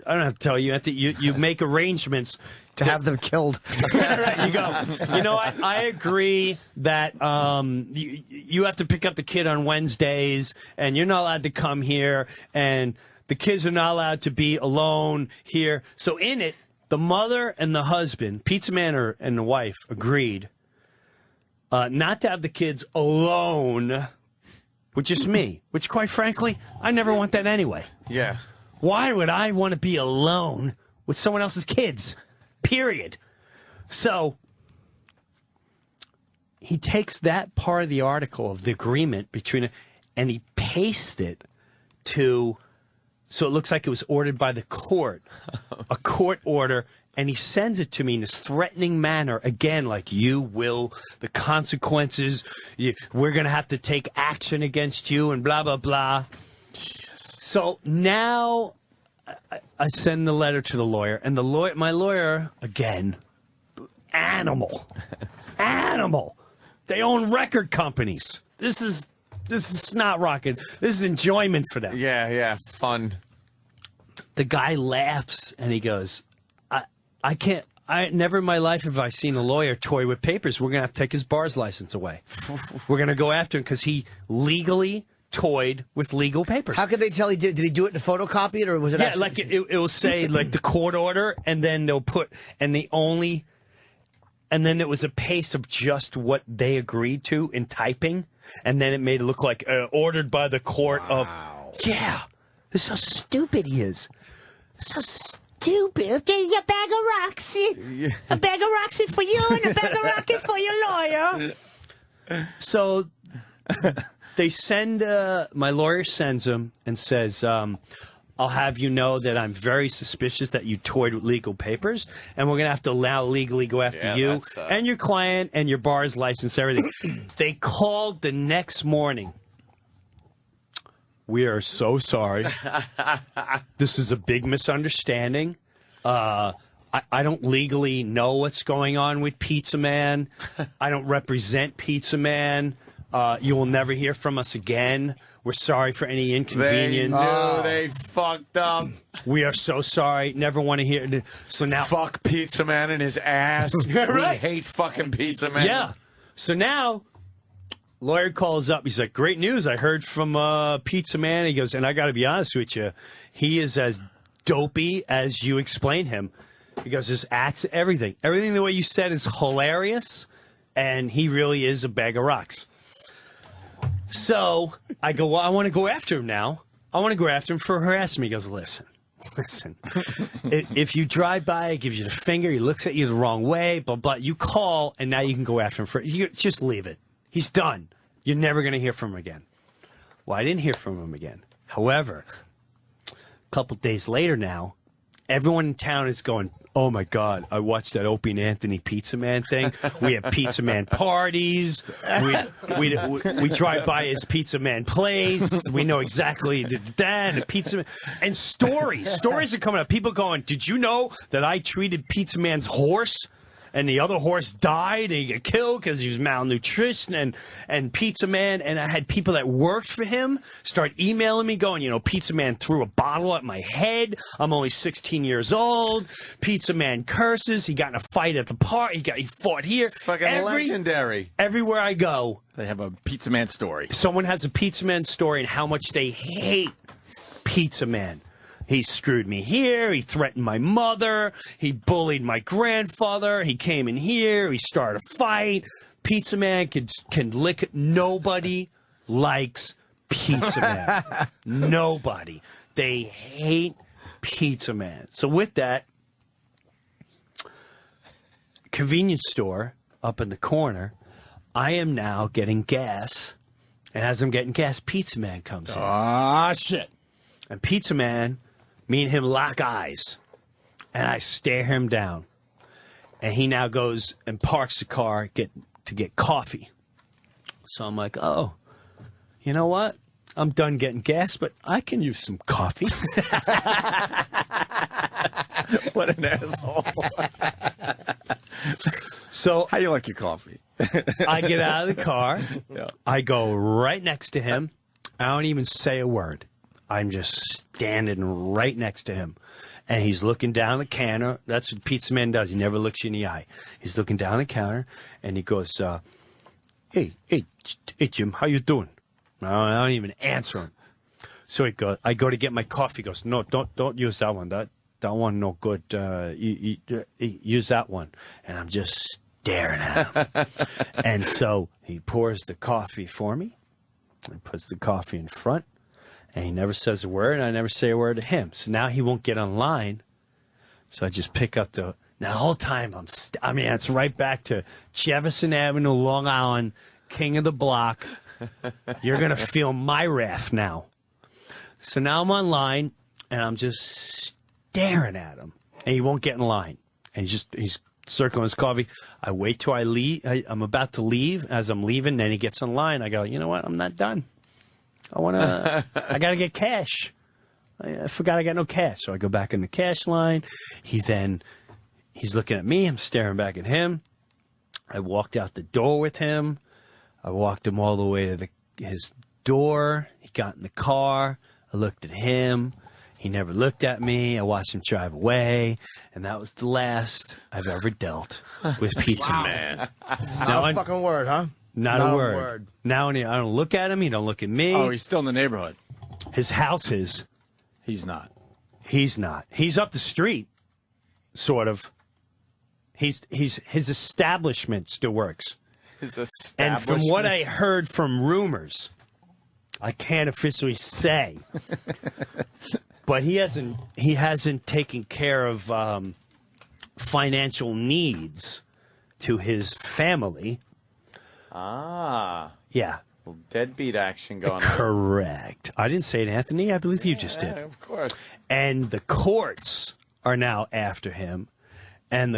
don't have to tell you, you make arrangements to have them killed. Right, you go, you know, I agree that you have to pick up the kid on Wednesdays, and you're not allowed to come here, and the kids are not allowed to be alone here. So in it, the mother and the husband, Pizza Man and the wife, agreed not to have the kids alone with just me, which, quite frankly, I never want that anyway. Yeah. Why would I want to be alone with someone else's kids? Period. So he takes that part of the article of the agreement between it, and he pastes it to, so it looks like it was ordered by the court, a court order, and he sends it to me in this threatening manner, again, like, you will, the consequences, we're going to have to take action against you, and blah, blah, blah. Jesus. So now I send the letter to the lawyer, and my lawyer, again, animal. They own record companies. This is not rocket. This is enjoyment for them. Yeah, fun. The guy laughs, and he goes, I can't. Never in my life have I seen a lawyer toy with papers. We're going to have to take his bar's license away. We're going to go after him because he legally toyed with legal papers. How could they tell he did? Did he do it to photocopy it, or was it? Yeah, actually... like it will say like the court order, and then they'll put and then it was a paste of just what they agreed to in typing, and then it made it look like ordered by the court of. Yeah, this is how stupid he is. So stupid. Okay, a bag of rocks. A bag of rocks for you and a bag of rocket for your lawyer. So they send, my lawyer sends him and says, I'll have you know that I'm very suspicious that you toyed with legal papers, and we're going to have to legally go after you and your client and your bar's license, everything. They called the next morning. We are so sorry. This is a big misunderstanding. I don't legally know what's going on with Pizza Man. I don't represent Pizza Man. You will never hear from us again. We're sorry for any inconvenience. They fucked up. We are so sorry. Never want to hear. So now, fuck Pizza Man and his ass. Right. We hate fucking Pizza Man. Yeah. So now, lawyer calls up. He's like, great news. I heard from Pizza Man. He goes, and I got to be honest with you, he is as dopey as you explained him. He goes, just acts everything. Everything the way you said is hilarious, and he really is a bag of rocks. So I go, well, I want to go after him now. I want to go after him for harassment. He goes, listen. If you drive by, he gives you the finger, he looks at you the wrong way, blah, blah. You call, and now you can go after him for just leave it. He's done. You're never going to hear from him again. Well, I didn't hear from him again. However, a couple days later now, everyone in town is going, oh, my God, I watched that Opie and Anthony Pizza Man thing. We have Pizza Man parties. We drive by his Pizza Man place. We know exactly that. And Pizza Man. And stories are coming up. People going, did you know that I treated Pizza Man's horse? And the other horse died, and he got killed because he was malnutrition, and Pizza Man, and I had people that worked for him start emailing me going, you know, Pizza Man threw a bottle at my head. I'm only 16 years old. Pizza Man curses. He got in a fight at the park. He fought here. Fucking legendary. Everywhere I go, they have a Pizza Man story. Someone has a Pizza Man story and how much they hate Pizza Man. He screwed me here. He threatened my mother. He bullied my grandfather. He came in here. He started a fight. Pizza Man can lick it. Nobody likes Pizza Man. Nobody. They hate Pizza Man. So with that, convenience store up in the corner, I am now getting gas. And as I'm getting gas, Pizza Man comes in. Ah, shit. And Pizza Man, me and him lock eyes. And I stare him down. And he now goes and parks the car to get coffee. So I'm like, oh, you know what? I'm done getting gas, but I can use some coffee. What an asshole. So how you like your coffee? I get out of the car. Yeah. I go right next to him. I don't even say a word. I'm just standing right next to him. And he's looking down the counter. That's what Pizza Man does. He never looks you in the eye. He's looking down the counter, and he goes, hey, Jim, how you doing? I don't even answer him. So I go to get my coffee. He goes, no, don't use that one. That one no good. You use that one. And I'm just staring at him. And so he pours the coffee for me and puts the coffee in front. And he never says a word, and I never say a word to him. So now he won't get online. So I just pick up now the whole time it's right back to Jefferson Avenue, Long Island, king of the block. You're going to feel my wrath now. So now I'm online, and I'm just staring at him. And he won't get in line. And he's circling his coffee. I wait till I leave. I'm about to leave. As I'm leaving, then he gets in line. I go, you know what? I'm not done. I got to get cash. I forgot I got no cash. So I go back in the cash line. He's looking at me. I'm staring back at him. I walked out the door with him. I walked him all the way to his door. He got in the car. I looked at him. He never looked at me. I watched him drive away. And that was the last I've ever dealt with Pizza Man. Not a fucking word, huh? Not a word. Now I don't look at him. He don't look at me. Oh, he's still in the neighborhood. His house is. He's not. He's not. He's up the street, sort of. His establishment still works. His establishment. And from what I heard from rumors, I can't officially say, but he hasn't taken care of financial needs to his family. Ah. Yeah. Well, deadbeat action going on. Correct. I didn't say it, Anthony. I believe you just did. Of course. And the courts are now after him. And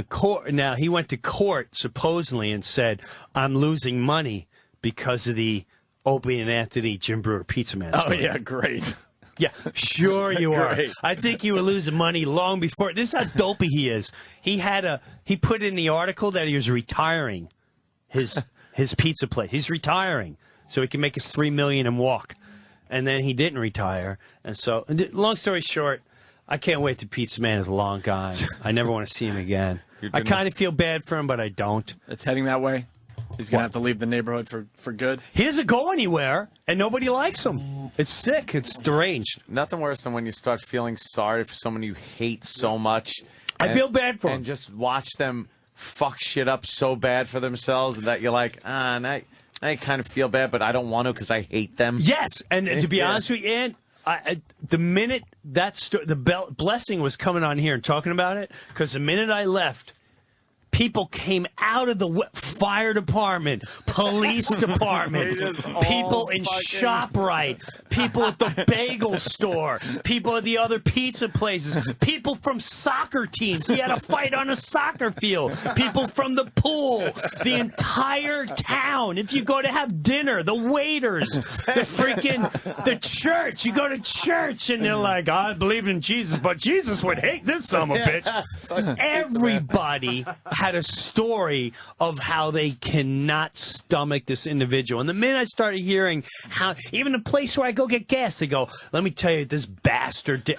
now he went to court supposedly and said, I'm losing money because of the Opie and Anthony Jim Breuer Pizza Man. Oh, yeah, great. Yeah, sure you are. Great. I think you were losing money long before. This is how dopey he is. He put in the article that he was retiring his pizza place. He's retiring so he can make his $3 million and walk. And then he didn't retire. And so, long story short, I can't wait till Pizza Man is long gone. I never want to see him again. I kind of feel bad for him, but I don't. It's heading that way? He's going to have to leave the neighborhood for good? He doesn't go anywhere, and nobody likes him. It's sick. It's deranged. Nothing worse than when you start feeling sorry for someone you hate so much. I feel bad for him. And just watch them fuck shit up so bad for themselves that you're like, now I kind of feel bad, but I don't want to because I hate them. Yes, and to be honest with you, Ann, the minute the blessing was coming on here and talking about it, because the minute I left, people came out of the fire department, police department, people in ShopRite, people at the bagel store, people at the other pizza places, people from soccer teams. He had a fight on a soccer field. People from the pool, the entire town. If you go to have dinner, the waiters, the church. You go to church and they're like, I believe in Jesus, but Jesus would hate this son of a bitch. Everybody had a story of how they cannot stomach this individual. And the minute I started hearing how, even the place where I go get gas, they go, let me tell you, this bastard. This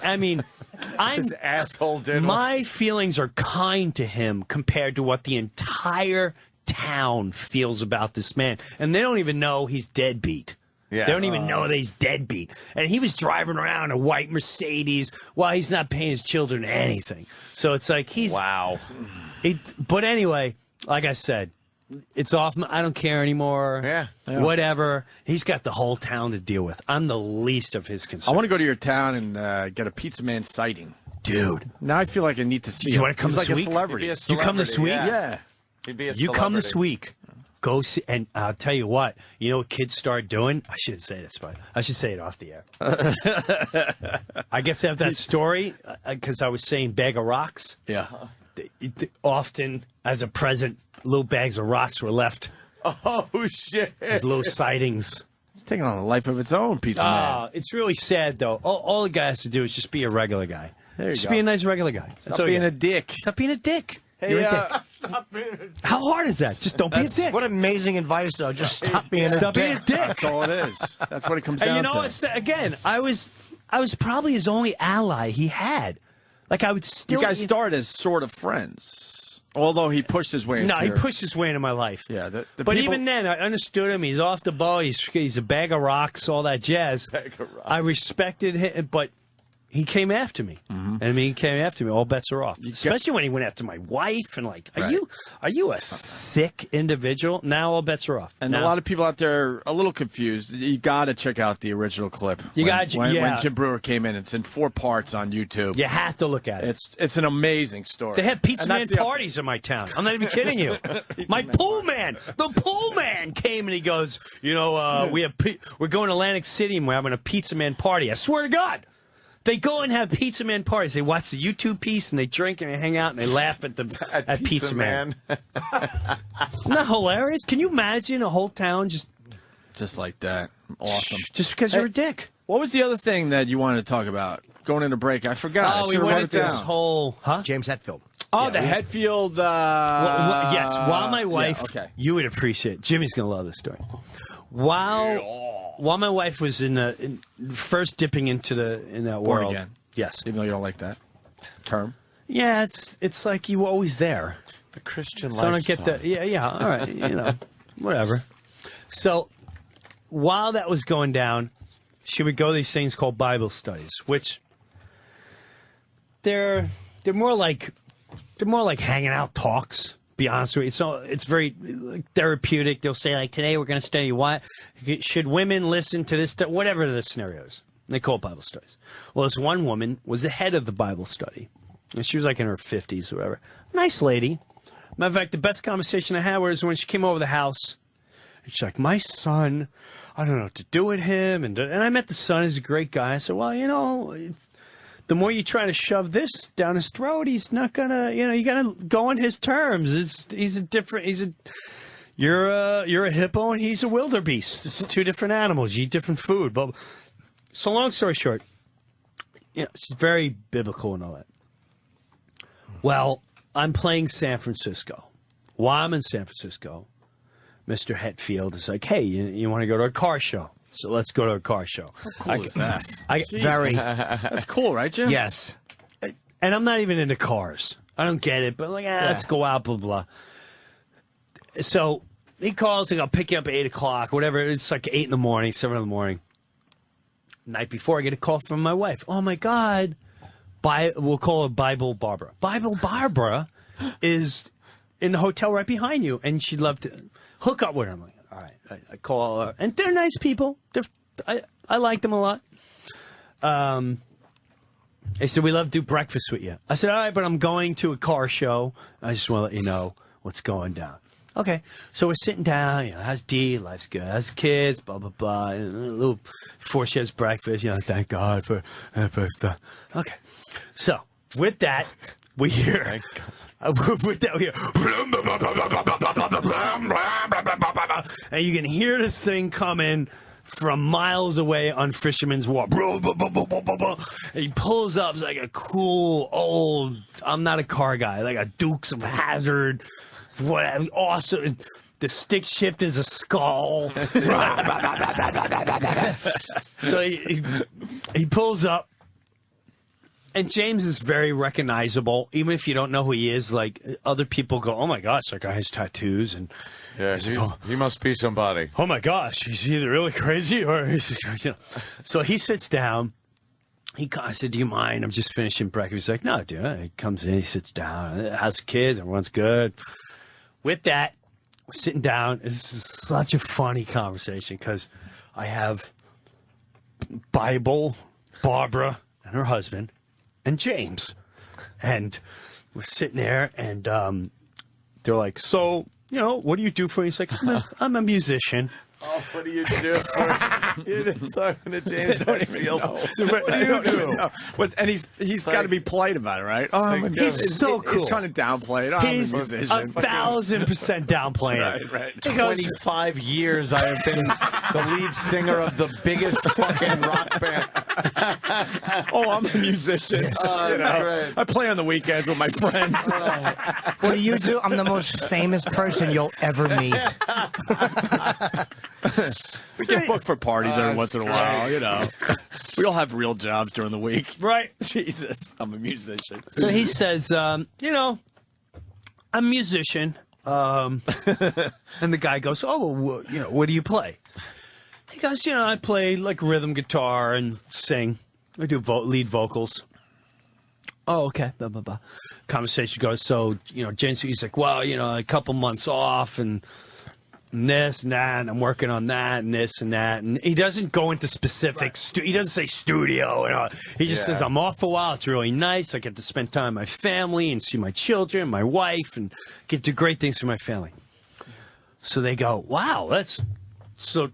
asshole did. My feelings are kind to him compared to what the entire town feels about this man. And they don't even know he's deadbeat. Yeah. They don't even know that he's deadbeat. And he was driving around a white Mercedes while he's not paying his children anything. So it's like he's... Wow. But anyway, like I said, it's off. I don't care anymore. Yeah. Whatever. He's got the whole town to deal with. I'm the least of his concerns. I want to go to your town and get a pizza man sighting. Dude. Now I feel like I need to see him. You want to come He's this like week? a celebrity. You come this week? Yeah. He'd be a You come this celebrity. week. Go see, and I'll tell you what. You know what kids start doing? I shouldn't say this, but I should say it off the air. I guess I have that story because I was saying bag of rocks. Yeah. Often, as a present, little bags of rocks were left Oh, shit. as little sightings. It's taking on a life of its own, pizza man. It's really sad, though. All the guy has to do is just be a regular guy. There you Just go. be a nice regular guy. Stop being a dick. Stop being a dick. Hey, You're a dick. How hard is that? Just don't be a dick. What amazing advice, though. Just stop being a Stop dick. being a dick. That's all it is. That's what it comes And down you know, to. again, I was probably his only ally he had. Like I would still. You guys started as sort of friends, although he pushed his way. No, into he your- pushed his way into my life. Yeah, the But people, even then, I understood him. He's off the ball. He's a bag of rocks, all that jazz. Bag of rocks. I respected him, but he came after me. And I mean, he came after me. All bets are off. Especially when he went after my wife and like, Right. are you a sick individual? Now all bets are off. and now, a lot of people out there are a little confused. You got to check out the original clip. You when, gotta- when, yeah. when Jim Breuer came in. It's in 4 parts on YouTube. you have to look at it. It's an amazing story. They have pizza And man that's the- parties in my town. I'm not even kidding you. My pool man, the pool man came and he goes, we're going to Atlantic City and we're having a pizza man party. I swear to God. They go and have pizza man parties. They watch the YouTube piece and they drink and they hang out and they laugh at pizza man. Isn't that hilarious? Can you imagine a whole town just like that. Awesome. just because you're a dick? What was the other thing that you wanted to talk about going into break? I forgot. I Oh, we should've went wrote into it this down. whole James Hetfield. Oh, the Hetfield. yes, while my wife, okay. you would appreciate. Jimmy's gonna love this story. While my wife was in first dipping into that Born world, again. yes, Even though you don't like that term. yeah, it's like you were always there. The Christian So I don't lifestyle. get the yeah, all right, whatever. So while that was going down, she would go to these things called Bible studies, which they're more like hanging out talks. Be honest with you, so it's very therapeutic. They'll say like, today we're going to study why should women listen to this, whatever the scenarios. They call it Bible studies. Well, this one woman was the head of the Bible study, and she was like in her 50s or whatever. Nice lady. Matter of fact, the best conversation I had was when she came over the house. And she's like, my son, I don't know what to do with him. And I met the son. He's a great guy. I said, well, the more you try to shove this down his throat, he's not gonna, you gotta go on his terms. You're a hippo and he's a wildebeest. It's 2 different animals. You eat different food. But so long story short, she's very biblical and all that. Well, I'm playing San Francisco. While I'm in San Francisco, Mr. Hetfield is like, hey, you want to go to a car show? So let's go to a car show. How cool is that? That's cool, right, Jim? Yes. And I'm not even into cars. I don't get it, but let's go out, blah, blah. So he calls, like, I'll pick you up at 8 o'clock, whatever. It's like 8 in the morning, 7 in the morning. Night before, I get a call from my wife. Oh, my God. We'll call her Bible Barbara. Bible Barbara is in the hotel right behind you, and she'd love to hook up with her. I'm like, all right. I call her, and they're nice people. I like them a lot. They said, we love to do breakfast with you. I said, all right, but I'm going to a car show. I just want to let you know what's going down. Okay. So we're sitting down, how's D? Life's good. How's the kids? Blah, blah, blah. And a little before she has breakfast, thank God for breakfast. Okay. So with that, we hear. With that, we hear. And you can hear this thing coming from miles away on Fisherman's Wharf. And he pulls up. It's like a cool old. I'm not a car guy. Like a Dukes of Hazzard. Whatever. Awesome. The stick shift is a skull. So he pulls up. And James is very recognizable, even if you don't know who he is. Like, other people go, oh, my gosh, that guy has tattoos. And yeah, he must be somebody. Oh, my gosh, he's either really crazy or he's, So he sits down. I said, do you mind? I'm just finishing breakfast. He's like, no, dude. He comes in, he sits down. How's the kids? Everyone's good. With that, we're sitting down. This is such a funny conversation because I have Bible, Barbara, and her husband, and James. And we're sitting there, and they're like, so, you know, what do you do for me? He's like, I'm a musician. Oh, what do you do? You're talking to James Hartfield. So, what do you do? And he's got to be polite about it, right? Oh, he's so cool. He's trying to downplay it. Oh, He's I'm a musician. 1,000% downplaying it. Right. 25 years I have been the lead singer of the biggest fucking rock band. Oh, I'm a musician. You know, right. I play on the weekends with my friends. What do you do? I'm the most famous person you'll ever meet. We get booked for parties every once in a while, you know. We all have real jobs during the week. Right. Jesus, I'm a musician. So he says, you know, I'm a musician. And the guy goes, oh, well, you know, what do you play? He goes, you know, I play like rhythm guitar and sing. I do lead vocals. Oh, okay. Blah, blah, blah. Conversation goes, so, you know, James, he's like, well, you know, a couple months off and this and that, and I'm working on that and this and that. And he doesn't go into specifics. He doesn't say studio. And all. He just says, I'm off for a while. It's really nice. I get to spend time with my family and see my children, my wife, and get to do great things for my family. So they go, wow, that's so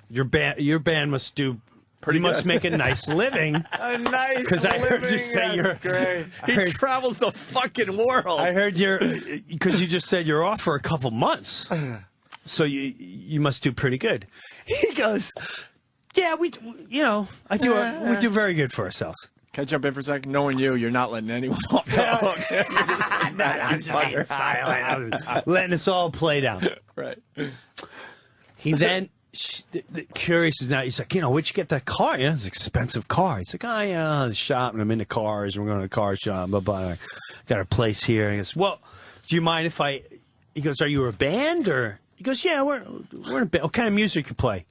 your band must do. You must make a nice living. A nice Because I heard you say you're great. He travels the fucking world. I heard because you just said you're off for a couple months. So you must do pretty good. He goes, yeah, we do very good for ourselves. Can I jump in for a second? Knowing you're not letting anyone off the hook. I'm just silent. I was letting us all play down. Right. He then... Curious is now, he's like, you know, where'd you get that car? Yeah, it's an expensive car. He's like, oh, yeah, the shop, and I'm into cars, and we're going to the car shop, blah, blah. Got a place here. And he goes, well, do you mind if he goes, are you a band? Or he goes, yeah, we're in a band. What kind of music you play?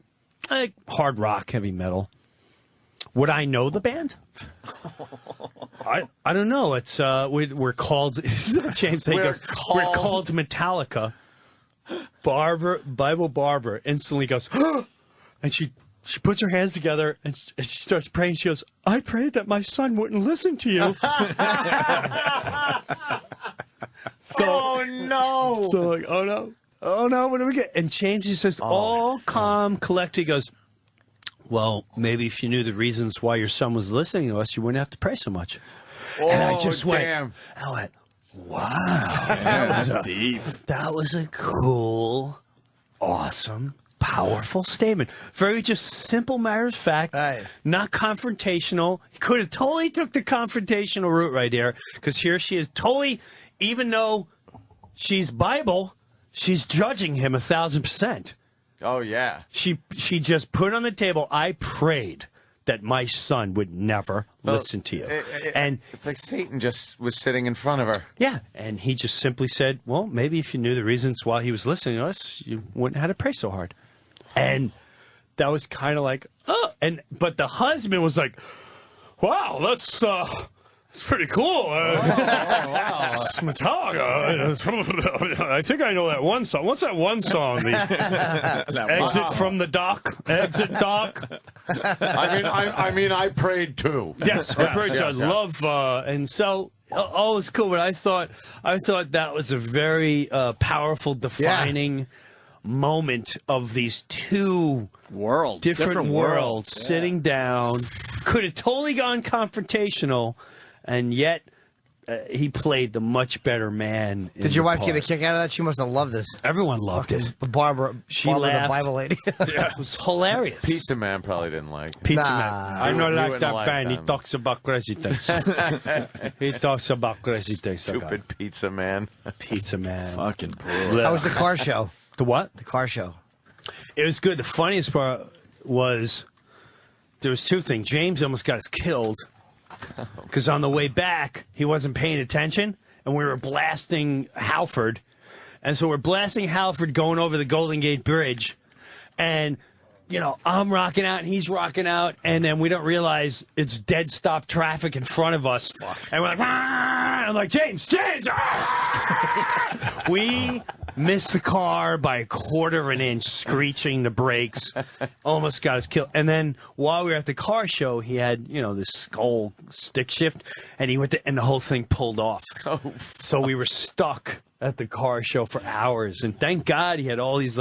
Like hard rock, heavy metal. Would I know the band? I don't know. It's we're called James goes, we're called Metallica. Bible Barbara instantly goes, and she puts her hands together and she starts praying. She goes, I prayed that my son wouldn't listen to you. Oh no! So like, oh no, what do we get? And James, he says, all calm, collected. He goes, well, maybe if you knew the reasons why your son was listening to us, you wouldn't have to pray so much. And I just went, wow, that's deep. That was a cool, awesome, powerful statement. Very just simple matter of fact, not confrontational. He could have totally took the confrontational route right there, because here she is totally, even though she's Bible, she's judging him 1,000%. Oh, yeah. She just put on the table, I prayed that my son would never listen to you. And it's like Satan just was sitting in front of her. Yeah, and he just simply said, well, maybe if you knew the reasons why he was listening to us, you wouldn't have to pray so hard. And that was kind of like, oh. But the husband was like, wow, that's pretty cool. It's Metallica. I think I know that one song. What's that one song? Exit from the dock. Exit dock. I mean, I prayed too. Yes, I prayed too. I love, and so all was cool. But I thought that was a very powerful, defining moment of these two different worlds sitting down. Could have totally gone confrontational. And yet, he played the much better man. Did your wife get a kick out of that? She must have loved this. Everyone loved it. Barbara, laughed. The Bible lady. Yeah, it was hilarious. Pizza Man probably didn't like it. Pizza Man. I don't like that band. Them. He talks about crazy things. He talks about crazy things. Stupid Pizza Man. Pizza Man. Fucking brutal. How was the car show? The what? The car show. It was good. The funniest part was there was two things. James almost got us killed. Because on the way back, he wasn't paying attention, and we were blasting Halford. And so we're blasting Halford going over the Golden Gate Bridge. And, you know, I'm rocking out, and he's rocking out, and then we don't realize it's dead stop traffic in front of us. And we're like, ah! I'm like, James! Ah! We Missed the car by a quarter of an inch, screeching the brakes. Almost got us killed. And then while we were at the car show, he had, this skull stick shift, and he went to, and the whole thing pulled off. Oh. So we were stuck at the car show for hours. And thank God he had all these,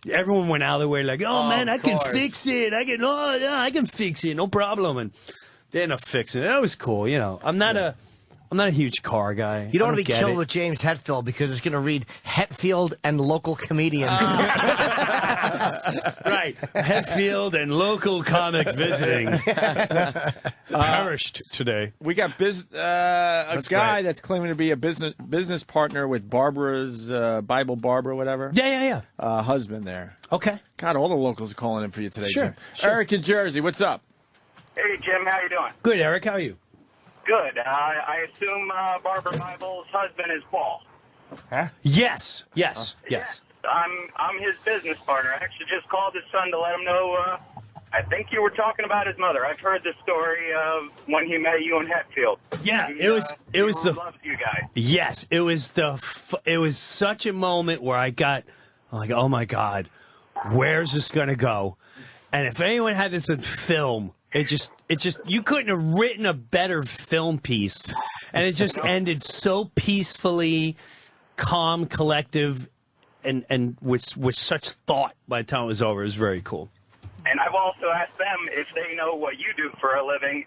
everyone went out of their way like, oh man, I can fix it. I can fix it. No problem. And they ended up fixing it. That was cool. I'm not a huge car guy. You don't want to be killed with James Hetfield because it's going to read Hetfield and local comedian. Right. Hetfield and local comic visiting. Perished today. We got a guy that's claiming to be a business partner with Barbara's Bible Barbara, whatever. Yeah. Husband there. Okay. God, all the locals are calling in for you today, Sure. Jim. Eric in Jersey, what's up? Hey, Jim, how you doing? Good, Eric. How are you? Good. I assume Barbara Bible's husband is Paul. Huh? Yes. I'm his business partner. I actually just called his son to let him know. I think you were talking about his mother. I've heard the story of when he met you in Hetfield. Yeah, it was loves you guys. Yes, it was such a moment where I'm like, oh my God, where's this gonna go? And if anyone had this in film, it just you couldn't have written a better film piece, and it just ended so peacefully, calm, collective, and with such thought by the time it was over. It was very cool. And I've also asked them if they know what you do for a living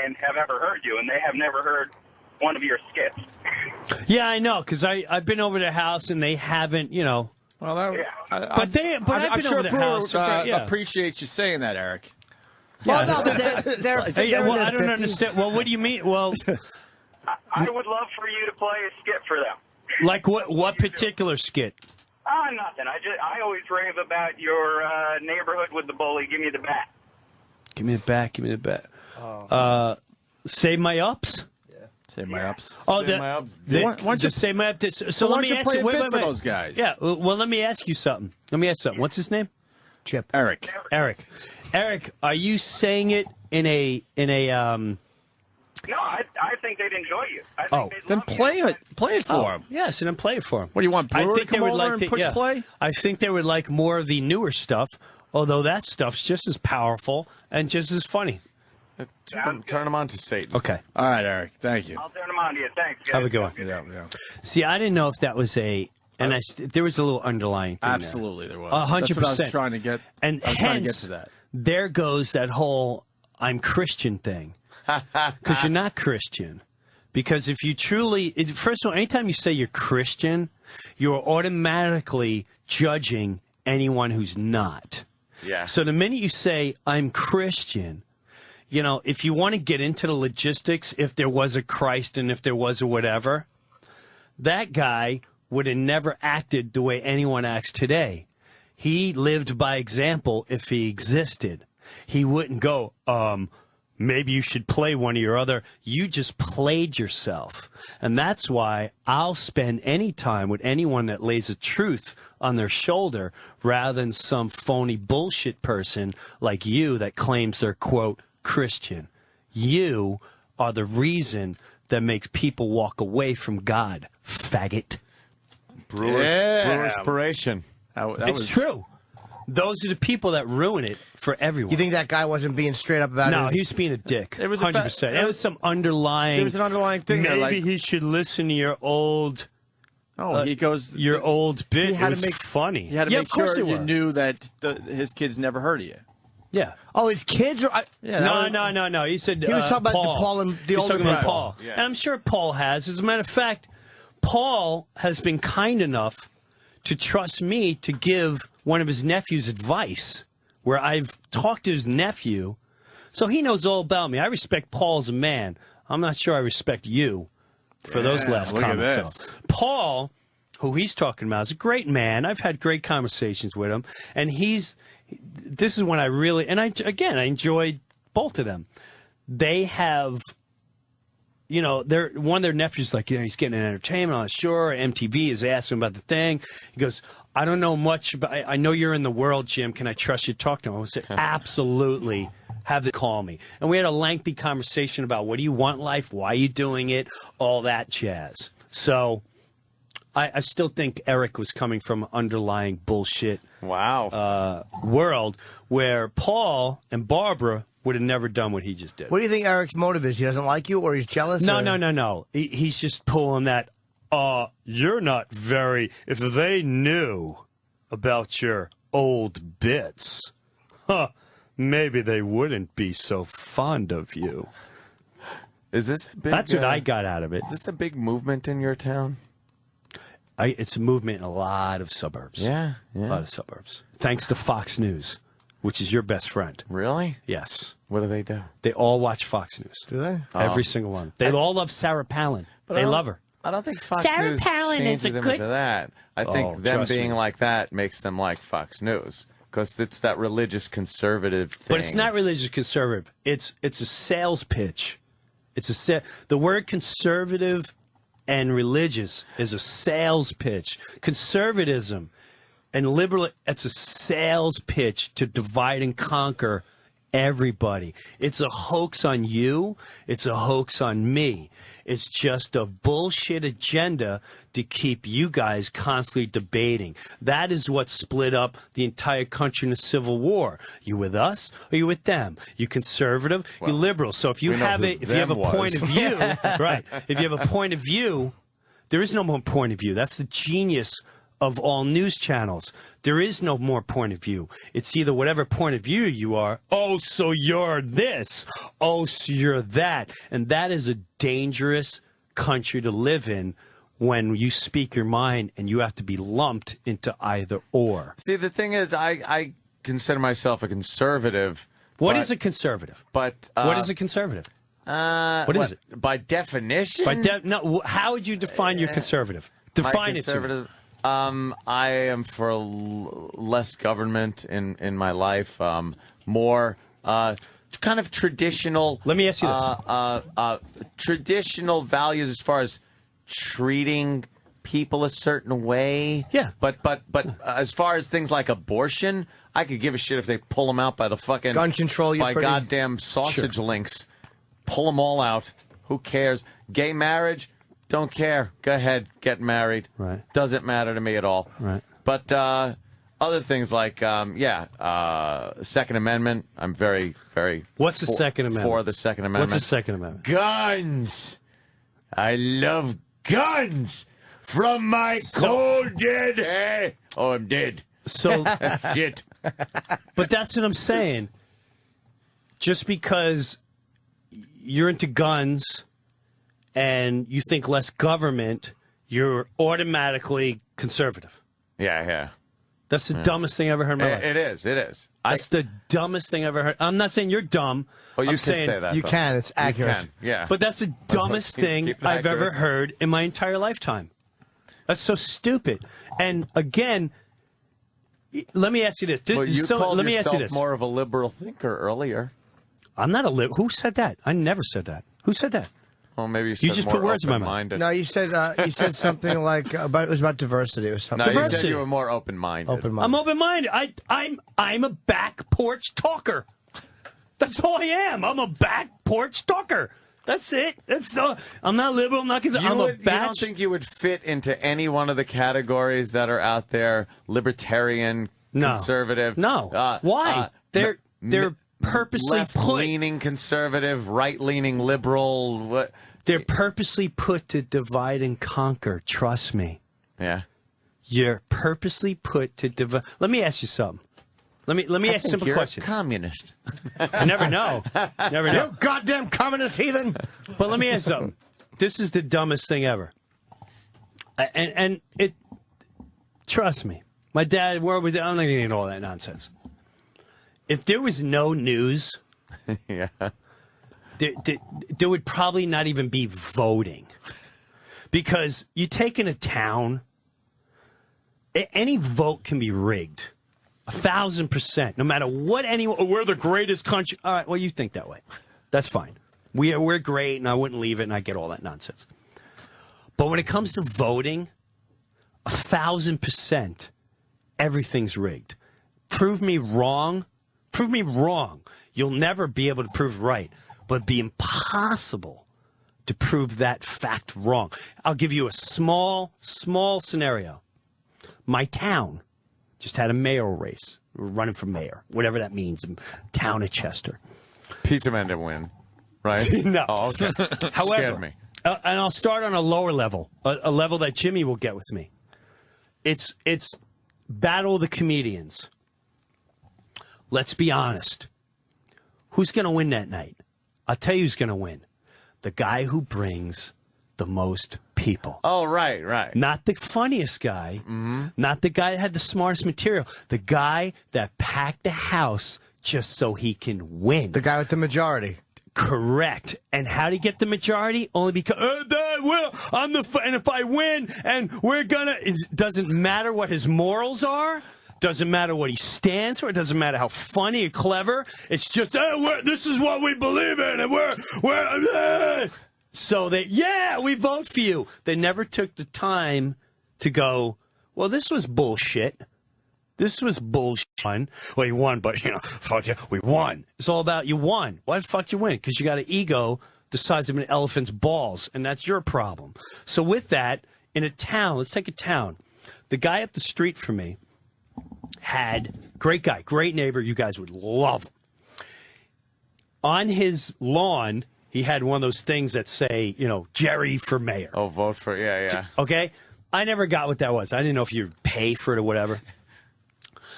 and have ever heard you, and they have never heard one of your skits. Yeah, I know, because I've been over their house and they haven't, Well, I'm sure Breuer appreciates you saying that, Eric. Well, no, but they're I don't understand. Well, what do you mean? Well, I would love for you to play a skit for them. Like what particular skit? Nothing. I always rave about your neighborhood with the bully. Give me the bat. Give me the bat. Save my ups. Yeah. Save my ups. Oh, save my ups. Why don't you save my ups? So why let don't me you ask play you. a bit for those guys? Yeah. Well, let me ask you something. What's his name? Chip. Eric. Eric, are you saying it in a No, I think they'd enjoy you. Then play it for them. Yes, and then play it for them. What do you want, Breuer to come over and push play? I think they would like more of the newer stuff, although that stuff's just as powerful and just as funny. Turn them on to Satan. Okay. All right, Eric. Thank you. I'll turn them on to you. Thanks, guys. Have a good one. Yeah. See, I didn't know if that was there was a little underlying thing. Absolutely, there was. 100%. That's what I was trying to get. And I was trying to get to that. There goes that whole I'm Christian thing. Because you're not Christian. Because if you first of all, anytime you say you're Christian, you're automatically judging anyone who's not. Yeah. So the minute you say, I'm Christian, if you want to get into the logistics, if there was a Christ and if there was a whatever, that guy would have never acted the way anyone acts today. He lived by example if he existed. He wouldn't go, maybe you should play one of your other. You just played yourself. And that's why I'll spend any time with anyone that lays a truth on their shoulder rather than some phony bullshit person like you that claims they're, quote, Christian. You are the reason that makes people walk away from God, faggot. Brewer's inspiration. It's true. Those are the people that ruin it for everyone. You think that guy wasn't being straight up about it? No, he was being a dick. It was 100%. There was some underlying. There was an underlying thing. Maybe he should listen to your old. He goes your old bit. It was funny. He had to make sure you knew that his kids never heard of you. Yeah. Oh, his kids are. No. He said he was talking about Paul and the older brother. Paul. Yeah. And I'm sure Paul has. As a matter of fact, Paul has been kind enough to trust me to give one of his nephews advice, where I've talked to his nephew, so he knows all about me. I respect Paul as a man. I'm not sure I respect you for those last comments. So, Paul, who he's talking about, is a great man. I've had great conversations with him, and this is when I really, and I enjoyed both of them. They have, one of their nephews, like, he's getting an entertainment on the shore. MTV is asking him about the thing. He goes, I don't know much, but I know you're in the world, Jim. Can I trust you to talk to him? I said, absolutely. Have them call me. And we had a lengthy conversation about what do you want in life? Why are you doing it? All that jazz. So I still think Eric was coming from an underlying bullshit world where Paul and Barbara would have never done what he just did. What do you think Eric's motive is? He doesn't like you, or he's jealous? No. He's just pulling that, you're not very, if they knew about your old bits, maybe they wouldn't be so fond of you. Is this a big, That's what I got out of it. Is this a big movement in your town? It's a movement in a lot of suburbs. Yeah. A lot of suburbs. Thanks to Fox News, which is your best friend. Really? Yes. What do? They all watch Fox News. Do they? Every single one. They all love Sarah Palin. They love her. I don't think Fox Sarah News Palin is changes a them good- into that. I think them being like that makes them like Fox News because it's that religious conservative thing. But it's not religious conservative. It's a sales pitch. The word conservative and religious is a sales pitch. Conservatism and liberal, it's a sales pitch to divide and conquer everybody. It's a hoax on you. It's a hoax on me. It's just a bullshit agenda to keep you guys constantly debating. That is what split up the entire country in the Civil War. You with us or you with them? You conservative, you liberal. So if you have a point of view, right? If you have a point of view, there is no more point of view. That's the genius of all news channels. There is no more point of view. It's either whatever point of view you are, oh, so you're this, oh, so you're that. And that is a dangerous country to live in when you speak your mind and you have to be lumped into either or. See, the thing is, I consider myself a conservative. What is a conservative? But what is a conservative? What is it? By definition? No, how would you define your conservative? Define it to me. I am for less government in my life, more kind of traditional. Let me ask you this: traditional values as far as treating people a certain way. Yeah. But as far as things like abortion, I could give a shit if they pull them out by the fucking gun control. By goddamn sausage links, pull them all out. Who cares? Gay marriage. Don't care. Go ahead. Get married. Right. Doesn't matter to me at all. Right. But other things like, Second Amendment. I'm very, very. What's the Second Amendment? For the Second Amendment. What's the Second Amendment? Guns. I love guns. From my cold dead. Oh, I'm dead. So shit. But that's what I'm saying. Just because you're into guns and you think less government, you're automatically conservative. Yeah. That's the dumbest thing I ever heard in my life. It is. That's the dumbest thing I ever heard. I'm not saying you're dumb. Oh, you I'm can saying say that. You though. can. It's accurate. You can, yeah. But that's the dumbest thing Keep it I've ever accurate. heard in my entire lifetime. That's so stupid. And again, let me ask you this. Well, you called let me ask you yourself this. more of a liberal thinker earlier. I'm not a liberal. Who said that? I never said that. Who said that? Well, maybe you said just more put words in my mouth. open-minded. No, you said something like it was about diversity or something. No, you Diversity. said you were more open-minded. I'm open-minded. I'm a back porch talker. That's all I am. I'm a back porch talker. That's it. I'm not liberal. I'm not conservative. I'm a You don't think you would fit into any one of the categories that are out there? Libertarian, conservative. No. Why? They're purposely left-leaning conservative, right-leaning liberal. What? They're purposely put to divide and conquer. Trust me. Yeah. You're purposely put to divide. Let me ask you something. Let me ask a simple you're question. A communist. You never know. Never know. You goddamn communist heathen. But let me ask you something. This is the dumbest thing ever. And it. Trust me. My dad. I'm not going to get into all that nonsense. If there was no news, yeah, there would probably not even be voting. Because you take in a town, any vote can be rigged. 1,000%. No matter what anyone, we're the greatest country. All right, well, you think that way. That's fine. We're great, and I wouldn't leave it, and I get all that nonsense. But when it comes to voting, 1,000%, everything's rigged. Prove me wrong. Prove me wrong. You'll never be able to prove right. But it'd be impossible to prove that fact wrong. I'll give you a small scenario. My town just had a mayoral race. We're running for mayor, whatever that means, in town of Chester. Pizza Man didn't win, right? No. Oh, okay. However, Scared me. And I'll start on a lower level, a level that Jimmy will get with me. It's Battle of the Comedians. Let's be honest. Who's going to win that night? I'll tell you who's going to win. The guy who brings the most people. Oh, right. Not the funniest guy. Not the guy that had the smartest material. The guy that packed the house just so he can win. The guy with the majority. Correct. And how to get the majority? Only because I'm the and if I win and we're gonna. It doesn't matter what his morals are. Doesn't matter what he stands for. It doesn't matter how funny or clever. It's just this is what we believe in, and we're. So we vote for you. They never took the time to go, well, this was bullshit. This was bullshit. Well, you won, but, fuck you, we won. It's all about you won. Why the fuck you win? Because you got an ego the size of an elephant's balls, and that's your problem. So with that, in a town, let's take a town. The guy up the street from me had, great guy, great neighbor, you guys would love him. On his lawn, he had one of those things that say, Jerry for mayor. Oh, vote for, yeah. Okay? I never got what that was. I didn't know if you pay for it or whatever.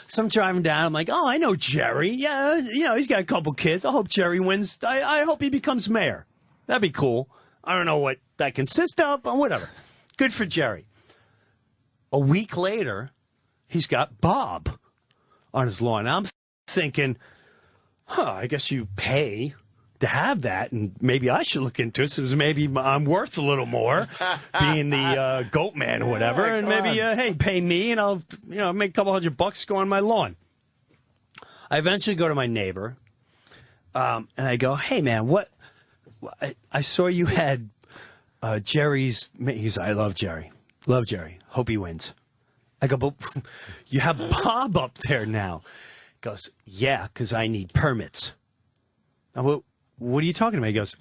So I'm driving down. I'm like, oh, I know Jerry. Yeah, he's got a couple kids. I hope Jerry wins. I hope he becomes mayor. That'd be cool. I don't know what that consists of, but whatever. Good for Jerry. A week later, he's got Bob on his lawn. I'm thinking, I guess you pay to have that, and maybe I should look into it, so maybe I'm worth a little more being the goat man or whatever, and maybe, hey, pay me, and I'll, make a couple $100 go on my lawn. I eventually go to my neighbor, and I go, hey, man, I saw you had Jerry's, he's like, I love Jerry, hope he wins. I go, but you have Bob up there now. He goes, yeah, because I need permits. I go, what are you talking about? He goes,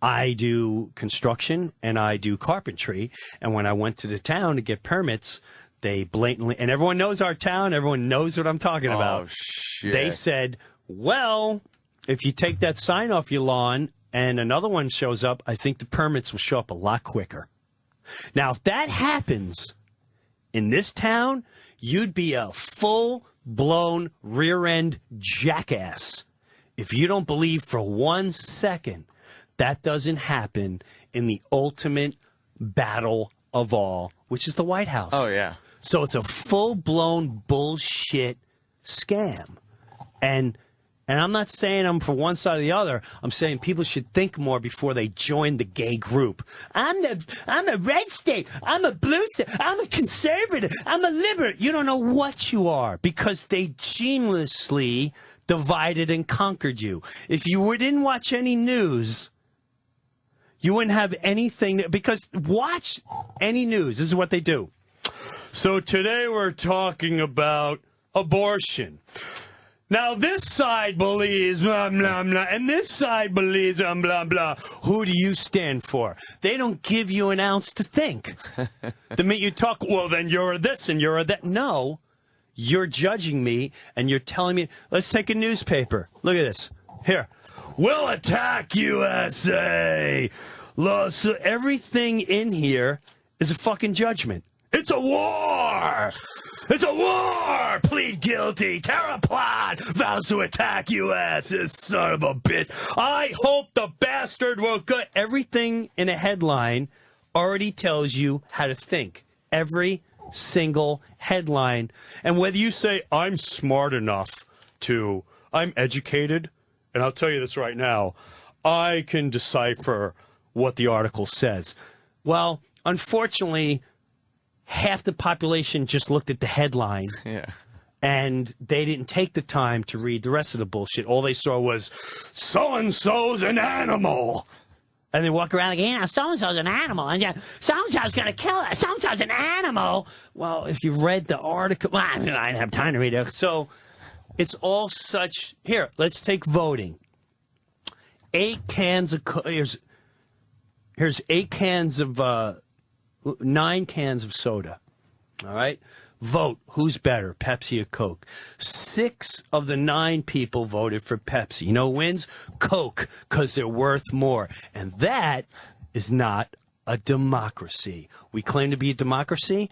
I do construction and I do carpentry. And when I went to the town to get permits, they blatantly, and everyone knows our town, everyone knows what I'm talking about. Oh, shit. They said, well, if you take that sign off your lawn and another one shows up, I think the permits will show up a lot quicker. Now, if that happens in this town, you'd be a full-blown rear-end jackass. If you don't believe for 1 second that doesn't happen in the ultimate battle of all, which is the White House. Oh, yeah. So it's a full-blown bullshit scam. And I'm not saying I'm for one side or the other. I'm saying people should think more before they join the gay group. I'm a red state. I'm a blue state. I'm a conservative. I'm a liberal. You don't know what you are because they shamelessly divided and conquered you. If you didn't watch any news, you wouldn't have anything. Because watch any news. This is what they do. So today we're talking about abortion. Now this side believes blah, blah, blah, and this side believes blah, blah, blah. Who do you stand for? They don't give you an ounce to think. The minute you talk, well, then you're this and you're that. No. You're judging me, and you're telling me, let's take a newspaper. Look at this. Here. We'll attack USA. So everything in here is a fucking judgment. It's a war. It's a war. Plead guilty. Terror plot. Vows to attack U.S. This son of a bitch. I hope the bastard will go. Everything in a headline already tells you how to think. Every single headline. And whether you say, I'm smart enough to, I'm educated, and I'll tell you this right now, I can decipher what the article says. Well, unfortunately, half the population just looked at the headline. Yeah. And they didn't take the time to read the rest of the bullshit. All they saw was, so-and-so's an animal. And they walk around like, so-and-so's an animal, and so-and-so's going to kill us. So-and-so's an animal. Well, if you read the article, well, I didn't have time to read it. So it's all such. Here, let's take voting. 8 cans of Here's 9 cans of soda. All right? Vote. Who's better, Pepsi or Coke? 6 of the 9 people voted for Pepsi. You know who wins? Coke, because they're worth more. And that is not a democracy. We claim to be a democracy.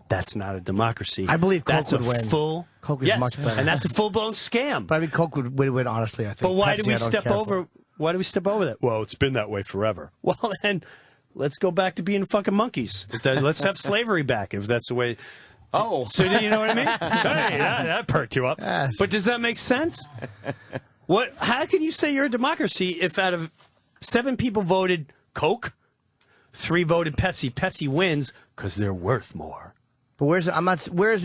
That's not a democracy. I believe Coke that's would a win. Full, Coke is much better. And that's a full-blown scam. But I mean, Coke would win, honestly, I think. But why Pepsi, do we I don't step care over... for. Why do we step over that? Well, it's been that way forever. Well, then, let's go back to being fucking monkeys. Let's have slavery back, if that's the way... Oh. So you know what I mean? Hey, that perked you up. Yes. But does that make sense? How can you say you're a democracy if out of 7 people voted Coke, 3 voted Pepsi? Pepsi wins because they're worth more. But where's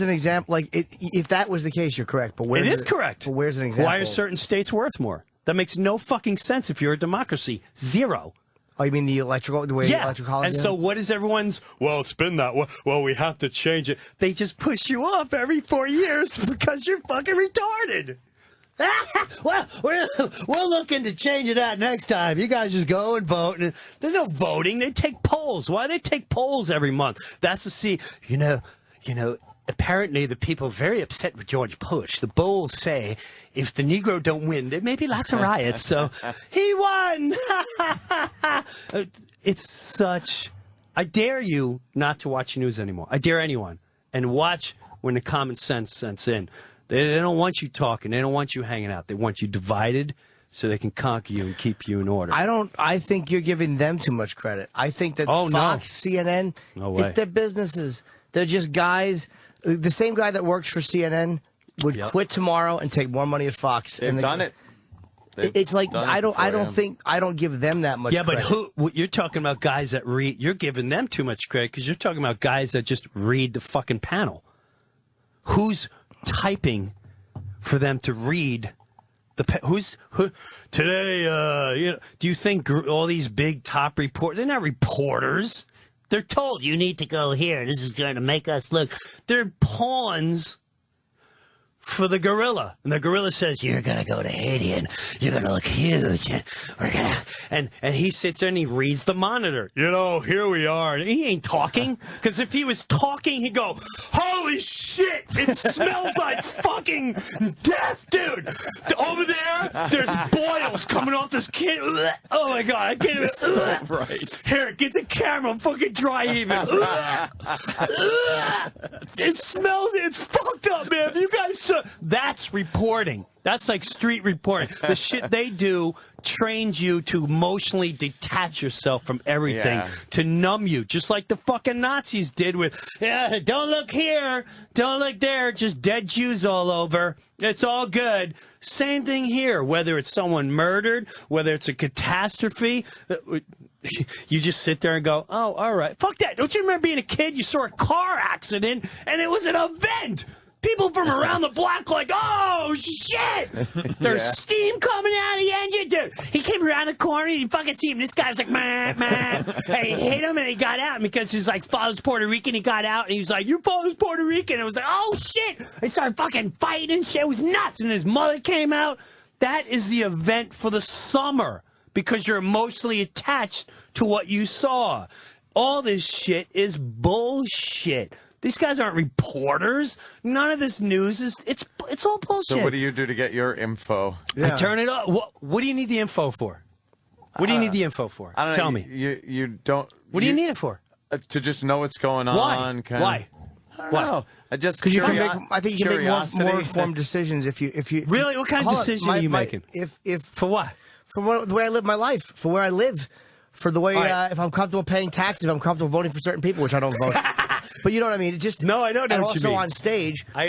an example? Like, if that was the case, you're correct. But It is correct. But where's an example? Why are certain states worth more? That makes no fucking sense if you're a democracy. Zero. Oh, you mean the way electoral college? And so what is everyone's, well, it's been that way. Well, we have to change it. They just push you up every 4 years because you're fucking retarded. Well, we're looking to change it out next time. You guys just go and vote. And there's no voting. They take polls. Why do they take polls every month? That's to see, you know, apparently the people are very upset with George Bush. The polls say if the Negro don't win, there may be lots of riots. So he won. It's such... I dare you not to watch news anymore. I dare anyone. And watch when the common sense sets in. They don't want you talking. They don't want you hanging out. They want you divided so they can conquer you and keep you in order. I think you're giving them too much credit. I think that Fox, CNN, it's their businesses. They're just guys. The same guy that works for CNN would quit tomorrow and take more money at Fox. They've done it. It's like I don't give them that much credit. But you're talking about guys that read. You're giving them too much credit because you're talking about guys that just read the fucking panel. Who's typing for them to read the today? Do you think all these big top reporters? They're not reporters. They're told you need to go here. This is going to make us look. They're pawns for the gorilla. And the gorilla says, you're going to go to Haiti and you're going to look huge. And we're going to... And he sits there and he reads the monitor. You know, here we are. And he ain't talking. Because if he was talking, he'd go, holy shit, it smells like fucking death, dude. Over there, there's boils coming off this kid. Oh, my God. I can't even... So right. Here, get the camera. I'm fucking dry even. It smells... It's fucked up, man. You guys... That's reporting. That's like street reporting. The shit they do trains you to emotionally detach yourself from everything, to numb you, just like the fucking Nazis did with, don't look here, don't look there, just dead Jews all over. It's all good. Same thing here, whether it's someone murdered, whether it's a catastrophe. You just sit there and go, oh, all right. Fuck that. Don't you remember being a kid? You saw a car accident, and it was an event. People from around the block like, oh, shit! There's steam coming out of the engine, dude. He came around the corner, and he fucking see him. This guy was like, man. And he hit him, and he got out. And because his, like, father's Puerto Rican, he got out, and he was like, your father's Puerto Rican. And it was like, oh, shit! They started fucking fighting and shit. It was nuts. And his mother came out. That is the event for the summer because you're emotionally attached to what you saw. All this shit is bullshit. These guys aren't reporters. None of this news is, it's all bullshit. So what do you do to get your info? I turn it off. What do you need the info for? What do you need the info for? I don't Tell know. me. You don't. What do you need it for? To just know what's going on. Why? Why? I don't know. Because you can make. I think you can make more informed decisions if you. Really? What kind of decision are you making? For what? For the way I live my life. For where I live. For the way if I'm comfortable paying taxes, if I'm comfortable voting for certain people, which I don't vote. But you know what I mean? It just no, I don't know what you mean. Also on stage, I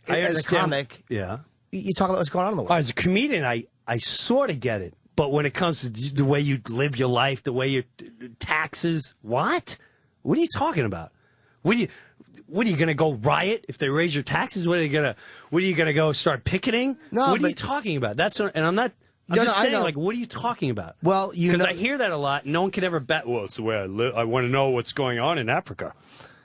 as a comic, you talk about what's going on in the world. As a comedian, I sort of get it. But when it comes to the way you live your life, the way your taxes, what? What are you talking about? What are you going to go riot if they raise your taxes? What are you going to go start picketing? No, what are you talking about? And I'm not. I'm just saying, like, what are you talking about? Well, because I hear that a lot. And no one can ever bet. Well, it's the way I live. I want to know what's going on in Africa.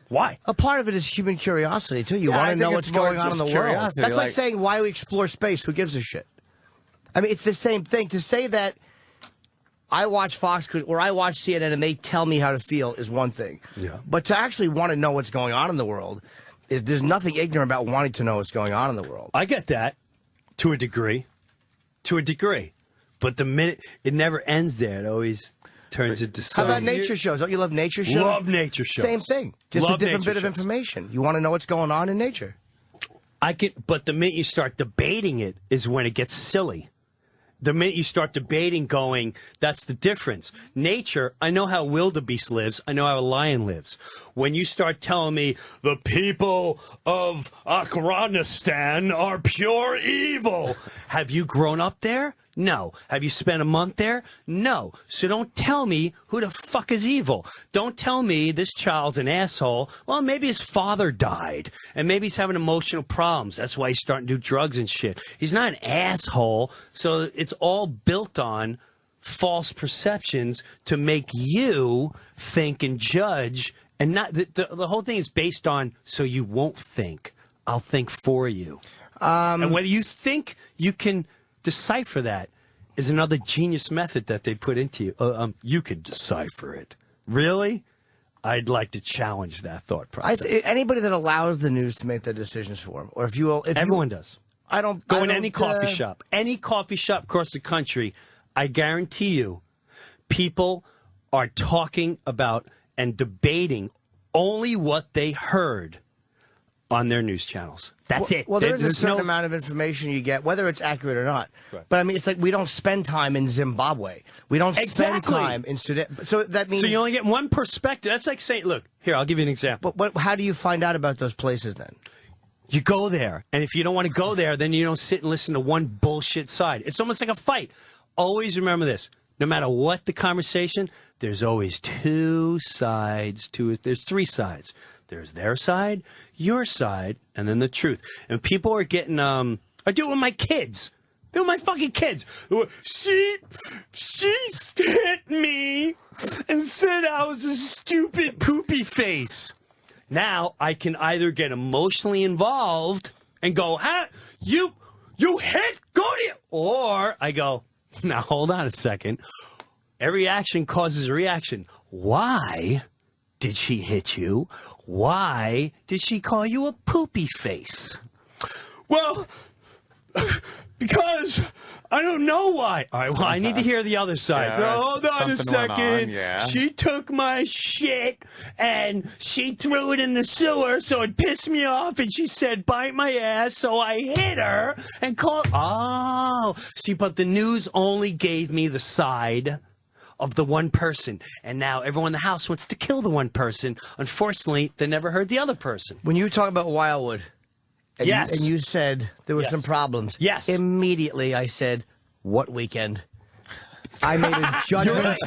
Why? A part of it is human curiosity too. You want to know what's going on in the world. That's like saying why we explore space. Who gives a shit? I mean, it's the same thing to say that. I watch Fox or I watch CNN and they tell me how to feel is one thing. Yeah. But to actually want to know what's going on in the world, there's nothing ignorant about wanting to know what's going on in the world. I get that to a degree. To a degree. But the minute it never ends there, it always turns into something. How about nature shows? Don't you love nature shows? Love nature shows. Same thing. Just Love a different bit nature of shows. information. You want to know what's going on in nature. But the minute you start debating it is when it gets silly. The minute you start debating going, that's the difference. Nature, I know how a wildebeest lives. I know how a lion lives. When you start telling me the people of Afghanistan are pure evil, have you grown up there? No. Have you spent a month there? No. So don't tell me who the fuck is evil. Don't tell me this child's an asshole. Well, maybe his father died, and maybe he's having emotional problems. That's why he's starting to do drugs and shit. He's not an asshole, so it's all built on false perceptions to make you think and judge, and not the whole thing is based on so you won't think. I'll think for you. And whether you think you can decipher that is another genius method that they put into you. You can decipher it. Really? I'd like to challenge that thought process. Anybody that allows the news to make their decisions for them, or if everyone does. I don't go in any coffee shop across the country. I guarantee you, people are talking about and debating only what they heard on their news channels. That's it. Well, there's a certain amount of information you get, whether it's accurate or not. Right. But I mean, it's like we don't spend time in Zimbabwe. We don't spend time in Sudan. So that means you only get one perspective. That's like saying, look, here, I'll give you an example. But how do you find out about those places then? You go there, and if you don't want to go there, then you don't sit and listen to one bullshit side. It's almost like a fight. Always remember this. No matter what the conversation, there's always two sides to it. There's three sides. There's their side, your side, and then the truth. And people are getting, I do it with my kids. Do it with my fucking kids. She hit me and said I was a stupid poopy face. Now I can either get emotionally involved and go, you hit Goody, or I go, now hold on a second. Every action causes a reaction. Why did she hit you? Why did she call you a poopy face? Well, because I don't know why. All right, well, I need to hear the other side. Yeah, hold on a second. Yeah. She took my shit and she threw it in the sewer, so it pissed me off, and she said, bite my ass, so I hit her and called. Oh, see, but the news only gave me the side of the one person, and now everyone in the house wants to kill the one person. Unfortunately, they never heard the other person. When you talk about Wildwood, and yes, you said there were some problems. Yes, immediately I said, "What weekend?" I made a judgment,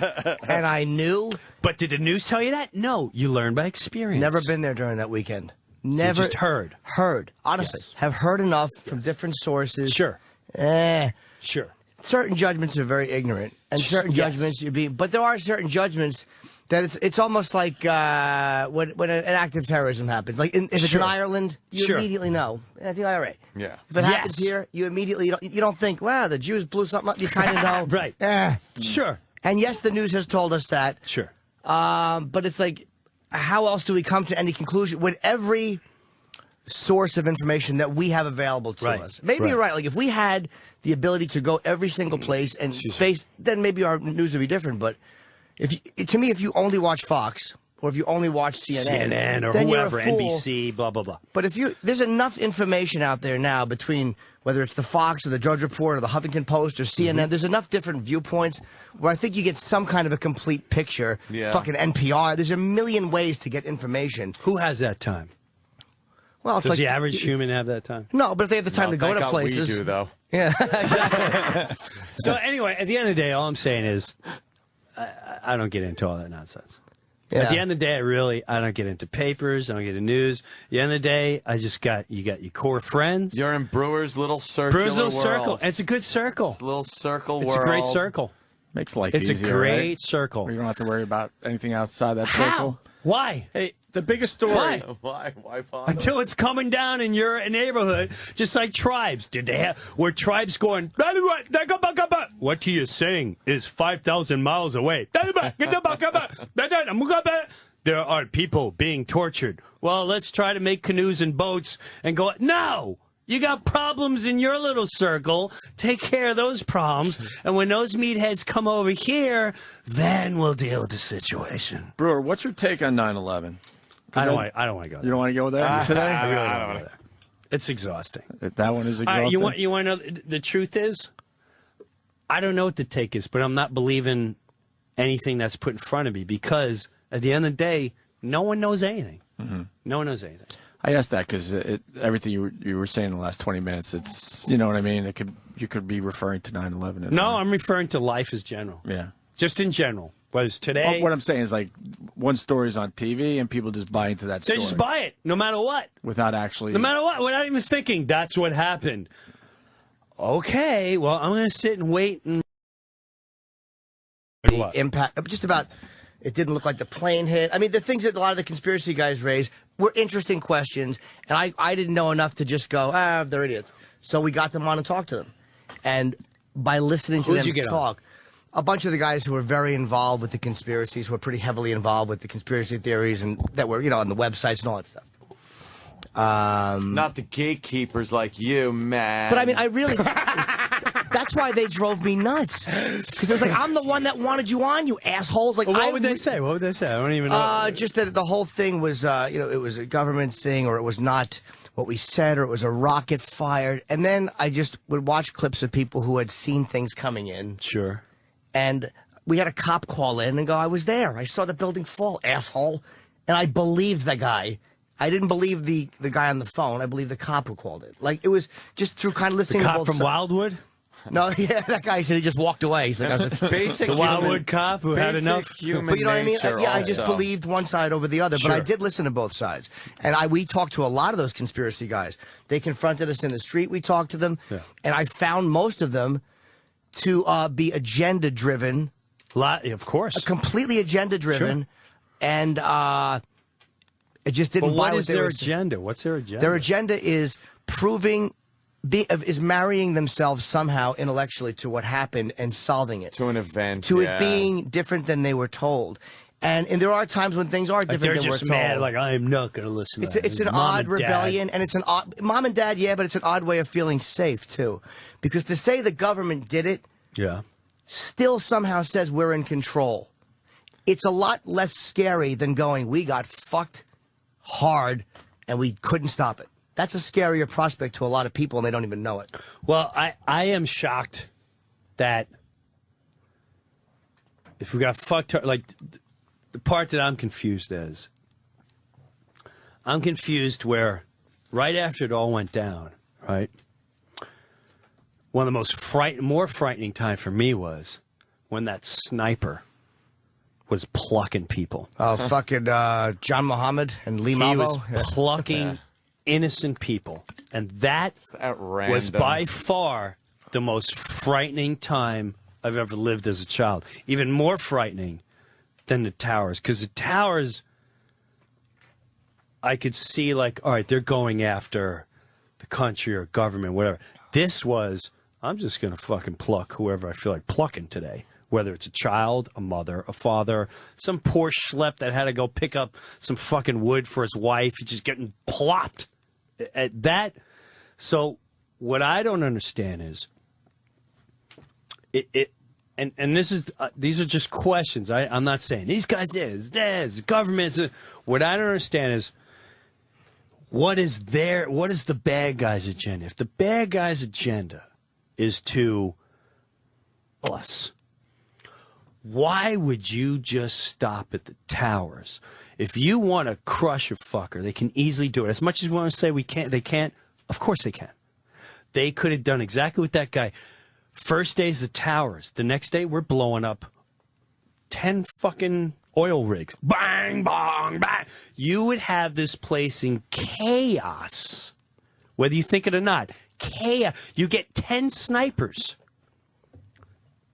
and I knew. But did the news tell you that? No, you learned by experience. Never been there during that weekend. Never. You just heard. Heard. Honestly, have heard enough from different sources. Sure. Sure. Certain judgments are very ignorant, and certain judgments but there are certain judgments that it's almost like when an act of terrorism happens. Like if it's in Ireland, you immediately know the IRA. Yeah. If it happens here, you immediately you don't think, wow, the Jews blew something up. You kind of know, right? Sure. And yes, the news has told us that. Sure. But it's like, how else do we come to any conclusion with every source of information that we have available to us? Maybe you're right. Like if we had the ability to go every single place and face, then maybe our news would be different. But to me, if you only watch Fox or if you only watch CNN or then whoever, you're a fool. NBC, blah blah blah. But there's enough information out there now between whether it's the Fox or the Drudge Report or the Huffington Post or CNN. There's enough different viewpoints where I think you get some kind of a complete picture. Yeah. Fucking NPR. There's a million ways to get information. Who has that time? Well, does the average human have that time? No, but if they have the time to go to places. We do, though. Yeah, exactly. So anyway, at the end of the day, all I'm saying is I don't get into all that nonsense. Yeah. At the end of the day, I don't get into papers. I don't get into news. At the end of the day, you got your core friends. You're in Breuer's little circle. Breuer's little circle. It's a good circle. It's a little circle world. It's a great circle. Makes life easier, It's a great circle. You don't have to worry about anything outside that circle. Why? Hey, the biggest story. Why ponder? Until it's coming down in your neighborhood, just like tribes. Did they have where tribes going? What he is saying is 5,000 miles away. There are people being tortured. Well, let's try to make canoes and boats and go. No. You got problems in your little circle. Take care of those problems. And when those meatheads come over here, then we'll deal with the situation. Breuer, what's your take on 9/11? I don't want to go there. You don't want to go there today? I really don't want to go there. It's exhausting. That one is exhausting. You want to know the truth is? I don't know what the take is, but I'm not believing anything that's put in front of me because at the end of the day, no one knows anything. Mm-hmm. No one knows anything. I asked that because everything you were saying in the last 20 minutes, it's, you know what I mean? You could be referring to 9/11. No, I'm referring to life as general. Yeah. Just in general. Whereas today... Well, what I'm saying is like one story's on TV and people just buy into that story. They just buy it, no matter what. Without actually... No matter what, without even thinking, that's what happened. Okay, well, I'm going to sit and wait and... The impact, just about... It didn't look like the plane hit. I mean, the things that a lot of the conspiracy guys raised were interesting questions, and I didn't know enough to just go, they're idiots. So we got them on and talked to them. And by listening to them talk, a bunch of the guys who were very involved with the conspiracies, who were pretty heavily involved with the conspiracy theories, and that were, on the websites and all that stuff. Not the gatekeepers like you, man. But I mean, I really... That's why they drove me nuts. Because it was like, I'm the one that wanted you on, you assholes. Like, well, what would they say? What would they say? I don't even know. Just that the whole thing was, it was a government thing, or it was not what we said, or it was a rocket fired. And then I just would watch clips of people who had seen things coming in. Sure. And we had a cop call in and go, I was there. I saw the building fall, asshole. And I believed the guy. I didn't believe the guy on the phone. I believed the cop who called it. Like, it was just through kind of listening to both cop from sides. Wildwood? No, yeah, that guy said he just walked away. He's like, I was basic the Wildwood cop who had enough. But you know what I mean? Yeah, I just believed one side over the other. But I did listen to both sides. And we talked to a lot of those conspiracy guys. They confronted us in the street. We talked to them. Yeah. And I found most of them to be agenda-driven. Of course. Completely agenda-driven. Sure. And it just didn't buy what is their agenda? What's their agenda? Their agenda is proving... is marrying themselves somehow intellectually to what happened and solving it. To an event. To it being different than they were told. And there are times when things are different than we're told. They're just mad, like, I am not going to listen to that. It's an odd rebellion, and it's an odd... Mom and Dad, yeah, but it's an odd way of feeling safe, too. Because to say the government did it still somehow says we're in control. It's a lot less scary than going, we got fucked hard, and we couldn't stop it. That's a scarier prospect to a lot of people, and they don't even know it. Well, I am shocked that if we got fucked, like, the part that I'm confused is, I'm confused where right after it all went down, right, one of the most more frightening time for me was when that sniper was plucking people. Oh, fucking John Muhammad and Lee Malvo. He was plucking... innocent people, and that was by far the most frightening time I've ever lived as a child. Even more frightening than the towers, because the towers, I could see like, all right, they're going after the country or government, whatever. This was, I'm just gonna fucking pluck whoever I feel like plucking today. Whether it's a child, a mother, a father, some poor schlep that had to go pick up some fucking wood for his wife, he's just getting plopped. At that, so what I don't understand is and this is these are just questions. I'm not saying these guys there's government. What I don't understand is what is the bad guy's agenda? If the bad guy's agenda is to us, why would you just stop at the towers? If you want to crush a fucker, they can easily do it. As much as we want to say we can't, they can't. Of course they can. They could have done exactly what that guy. First day's the towers. The next day we're blowing up 10 fucking oil rigs. Bang, bang, bang. You would have this place in chaos. Whether you think it or not. Chaos. You get 10 snipers.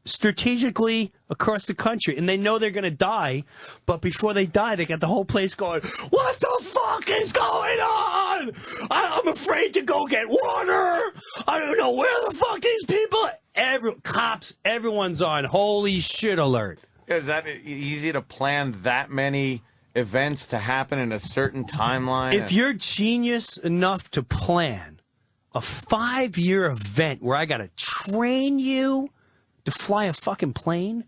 strategically across the country, and they know they're going to die, but before they die, they got the whole place going, what the fuck is going on? I'm afraid to go get water. I don't know where the fuck these people are. Cops, everyone's on holy shit alert. Is that easy to plan that many events to happen in a certain timeline? If you're genius enough to plan a 5-year event where I got to train you to fly a fucking plane,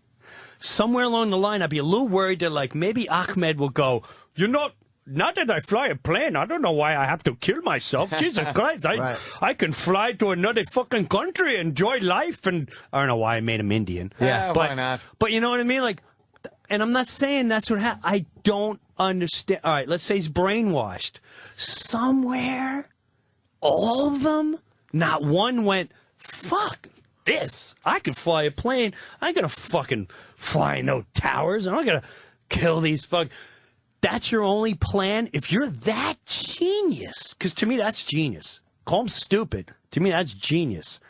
somewhere along the line, I'd be a little worried that, like, maybe Ahmed will go, not that I fly a plane, I don't know why I have to kill myself. Jesus Christ, I can fly to another fucking country, enjoy life, and I don't know why I made him Indian. Yeah, why not? But you know what I mean? Like, and I'm not saying that's what happened. I don't understand. All right, let's say he's brainwashed. Somewhere, all of them, not one went, fuck this. I could fly a plane. I ain't gonna fucking fly no towers. I'm not gonna kill these fuck. That's your only plan? If you're that genius, because to me that's genius. Call him stupid. To me that's genius.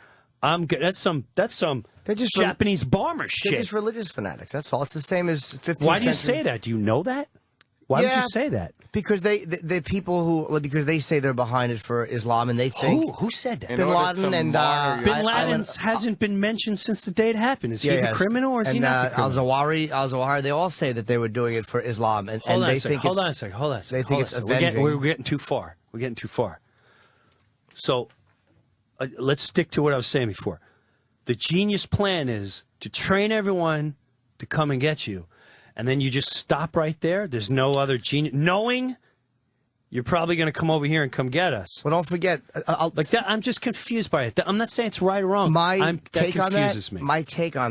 I'm good. That's some they're just Japanese bomber shit. They're just religious fanatics. That's all. It's the same as 15th Why do you say that? Do you know that? Why would you say that? Because the people who because they say they're behind it for Islam, and they think who said that? Bin Laden and Bin Laden hasn't been mentioned since the day it happened. Is he the criminal or is he not the criminal? Al-Zawahiri, they all say that they were doing it for Islam, and they think hold on a second. They think it's avenging. We're getting too far. We're getting too far. So let's stick to what I was saying before. The genius plan is to train everyone to come and get you. And then you just stop right there. There's no other genius. Knowing you're probably going to come over here and come get us. Well, don't forget. Like that, I'm just confused by it. I'm not saying it's right or wrong. My take on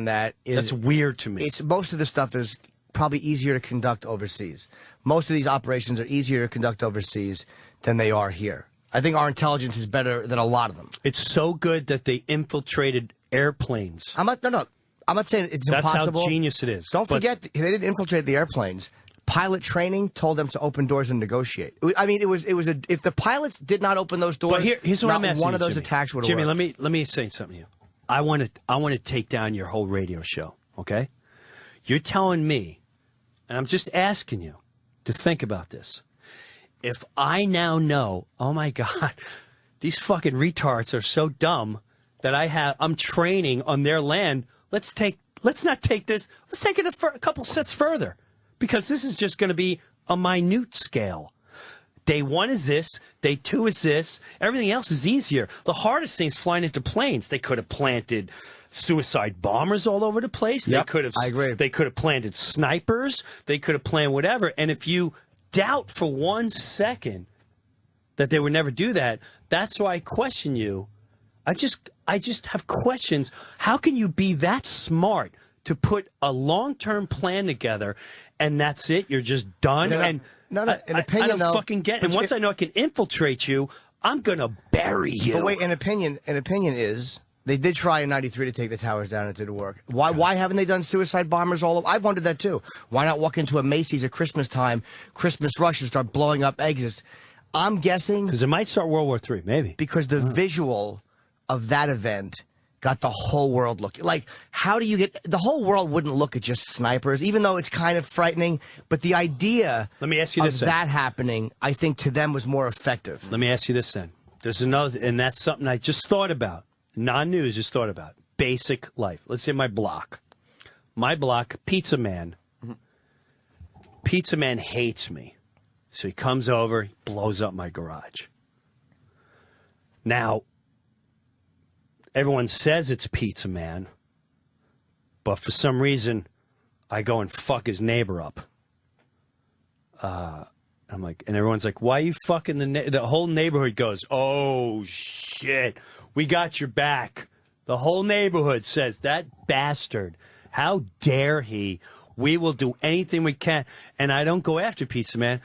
that is that's weird to me. It's most of the stuff is probably easier to conduct overseas. Most of these operations are easier to conduct overseas than they are here. I think our intelligence is better than a lot of them. It's so good that they infiltrated airplanes. I'm not saying it's impossible. That's how genius it is. Don't forget, they didn't infiltrate the airplanes. Pilot training told them to open doors and negotiate. I mean, it was if the pilots did not open those doors, but here's what I'm asking one of you, those Jimmy. attacks would have Jimmy, worked. let me say something to you. I want to take down your whole radio show. Okay, you're telling me, and I'm just asking you to think about this. If I now know, oh my God, these fucking retards are so dumb that I'm training on their land. Let's not take this. Let's take it a couple steps further, because this is just going to be a minute scale. Day 1 is this. Day 2 is this. Everything else is easier. The hardest thing is flying into planes. They could have planted suicide bombers all over the place. Yep, they could have. I agree. They could have planted snipers. They could have planned whatever. And if you doubt for 1 second that they would never do that, that's why I question you. I just have questions. How can you be that smart to put a long-term plan together, and that's it? You're just done. I don't fucking get it. And once I know I can infiltrate you, I'm gonna bury you. But wait, an opinion is they did try in '93 to take the towers down. It didn't work. Why haven't they done suicide bombers all over? I wondered that too. Why not walk into a Macy's at Christmas time, Christmas rush, and start blowing up exits? I'm guessing because it might start World War III, maybe. Because the visual of that event got the whole world looking. Like, how do you get... The whole world wouldn't look at just snipers, even though it's kind of frightening, but the idea Let me ask you this, that happening, I think, to them was more effective. Let me ask you this, then. There's another... And that's something I just thought about. Non-news, just thought about. Basic life. Let's say my block. My block, Pizza Man. Pizza Man hates me. So he comes over, he blows up my garage. Now... Everyone says it's Pizza Man, but for some reason, I go and fuck his neighbor up. I'm like, and everyone's like, "Why are you fucking the whole neighborhood goes, oh shit, we got your back." The whole neighborhood says, "That bastard, how dare he? We will do anything we can." And I don't go after Pizza Man.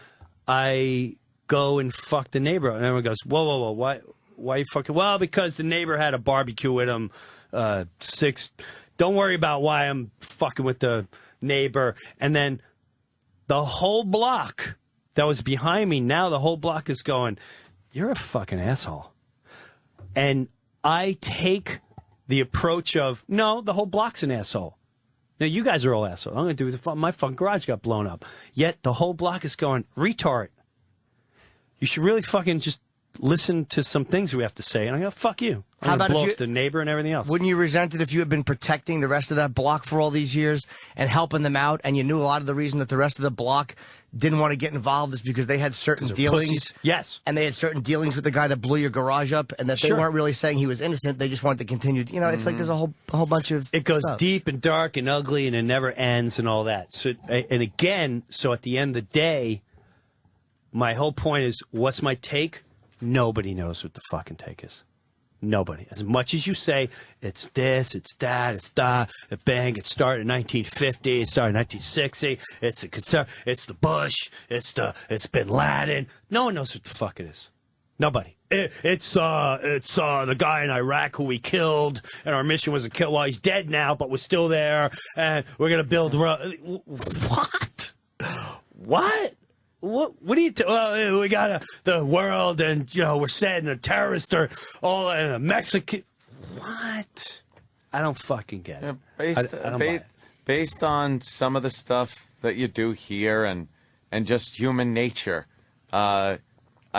I go and fuck the neighbor. And everyone goes, whoa, why? Why you fucking... Well, because the neighbor had a barbecue with him. Don't worry about why I'm fucking with the neighbor. And then the whole block that was behind me, now the whole block is going, you're a fucking asshole. And I take the approach of, no, the whole block's an asshole. Now, you guys are all assholes. I'm going to do it. My fucking garage got blown up. Yet the whole block is going, retard. You should really fucking just listen to some things we have to say. And I'm going to fuck you. I'm going to blow up the neighbor and everything else. Wouldn't you resent it if you had been protecting the rest of that block for all these years and helping them out, and you knew a lot of the reason that the rest of the block didn't want to get involved is because they had certain dealings? Pussies. Yes. And they had certain dealings with the guy that blew your garage up, and that they weren't really saying he was innocent. They just wanted to continue. You know, it's like there's a whole bunch of It goes stuff. deep and dark and ugly, and it never ends and all that. So, and again, so at the end of the day, my whole point is, what's my take? Nobody knows what the fucking take is. Nobody. As much as you say, it's this, it's that, it's that, bang, it started in 1950, it started in 1960, it's the Bush, it's Bin Laden. No one knows what the fuck it is. Nobody. It's the guy in Iraq who we killed, and our mission was to kill. Well, he's dead now, but we're still there, and we're gonna build. What? What? What do you? Well, we got the world, and we're setting a terrorist or all in a Mexican. What? I don't fucking get it. Yeah, based on some of the stuff that you do here, and just human nature, I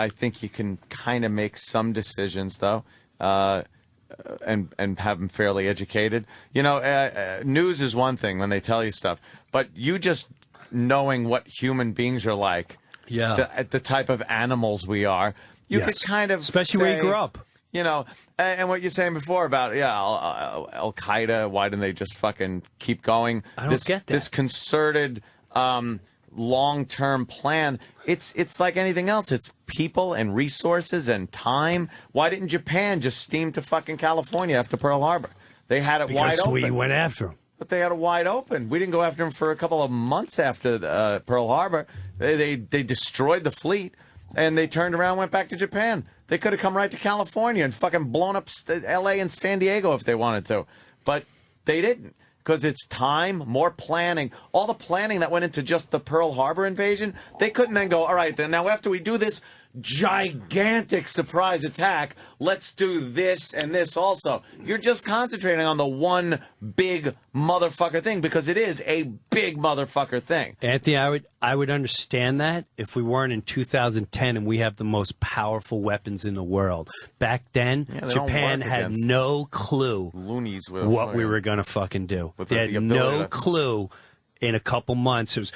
think you can kind of make some decisions though, and have them fairly educated. News is one thing when they tell you stuff, but you just knowing what human beings are like, the type of animals we are, you could kind of especially where you grew up. And what you're saying before about Al Qaeda, why didn't they just fucking keep going? I don't get that. This concerted long-term plan. It's like anything else. It's people and resources and time. Why didn't Japan just steam to fucking California after Pearl Harbor? They had it wide open. Because we went after them. But they had it wide open. We didn't go after them for a couple of months after Pearl Harbor. They destroyed the fleet, and they turned around and went back to Japan. They could have come right to California and fucking blown up L.A. and San Diego if they wanted to. But they didn't, because it's time, more planning. All the planning that went into just the Pearl Harbor invasion, they couldn't then go, all right, then now after we do this gigantic surprise attack, let's do this and this also. You're just concentrating on the one big motherfucker thing, because it is a big motherfucker thing. Anthony, I would understand that if we weren't in 2010 and we have the most powerful weapons in the world. Back then, Japan had no clue loonies what we were going to fucking do. They had no clue. In a couple months, it was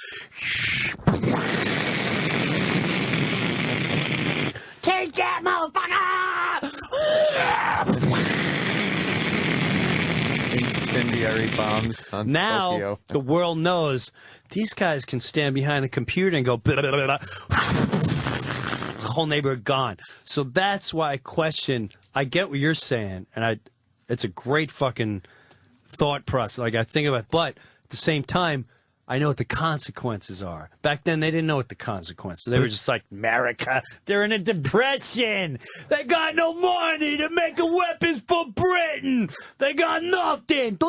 take that, motherfucker! Incendiary bombs on now Tokyo. The world knows these guys can stand behind a computer and go blah, blah, blah, blah. Whole neighborhood gone. So that's why I question. I get what you're saying, and it's a great fucking thought process. Like I think about it, but at the same time, I know what the consequences are. Back then, they didn't know what the consequences. They were just like, America, they're in a depression. They got no money to make weapons for Britain. They got nothing.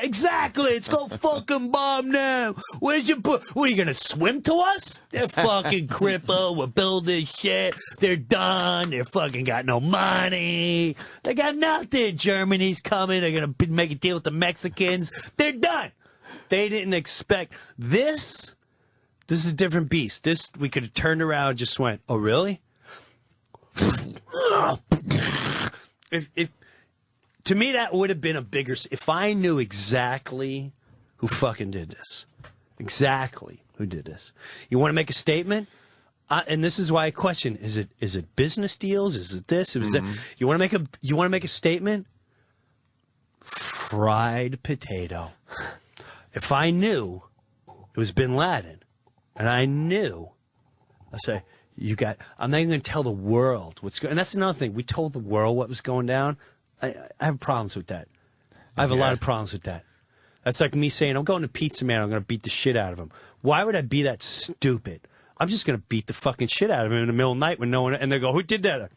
Exactly. Let's go fucking bomb them. Where's your what are you going to swim to us? They're fucking crippled. We're building shit. They're done. They're fucking got no money. They got nothing. Germany's coming. They're going to make a deal with the Mexicans. They're done. They didn't expect this. This is a different beast. This we could have turned around and just went, oh really? If to me that would have been a bigger. If I knew exactly who fucking did this, exactly who did this. You want to make a statement, and this is why I question: is it business deals? Is it this? Is it? You want to make a statement? Fried potato. If I knew it was Bin Laden, and I knew, I say, I'm not even going to tell the world what's going. And that's another thing. We told the world what was going down. I have problems with that. I have a lot of problems with that. That's like me saying, I'm going to Pizza Man. I'm going to beat the shit out of him. Why would I be that stupid? I'm just going to beat the fucking shit out of him in the middle of the night when no one. And they go, who did that? I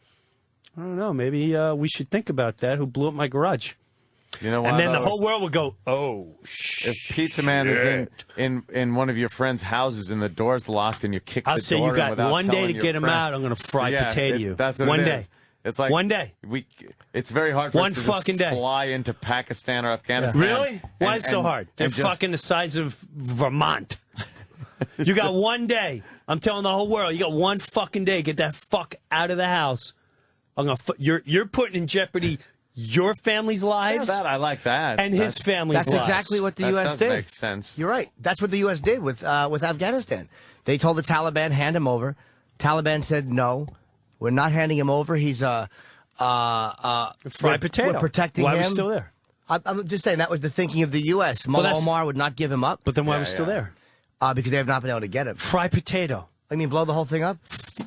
don't know. Maybe we should think about that. Who blew up my garage? You know what, and then the whole world would go, oh, shit. If Pizza Man is in one of your friends' houses and the door's locked and you kick the door in without I'll say you got one day to get him friend. out. I'm going to fry potato you. That's what one it day. is. It's like one day. It's very hard for one us to fucking just day. fly into Pakistan or Afghanistan. Really? Why is it so hard? They're fucking the size of Vermont. You got one day. I'm telling the whole world, you got one fucking day. Get that fuck out of the house. You're putting in jeopardy your family's lives. Yeah, I like that. And his family's lives. That's exactly what the U.S. did. Makes sense. You're right. That's what the U.S. did with Afghanistan. They told the Taliban, hand him over. Taliban said, no, we're not handing him over. He's a fried potato. We're protecting him. Why him. was still there? I'm just saying that was the thinking of the U.S. Mullah Omar would not give him up. But then why was still there? Because they have not been able to get him. Fried potato. I mean, blow the whole thing up?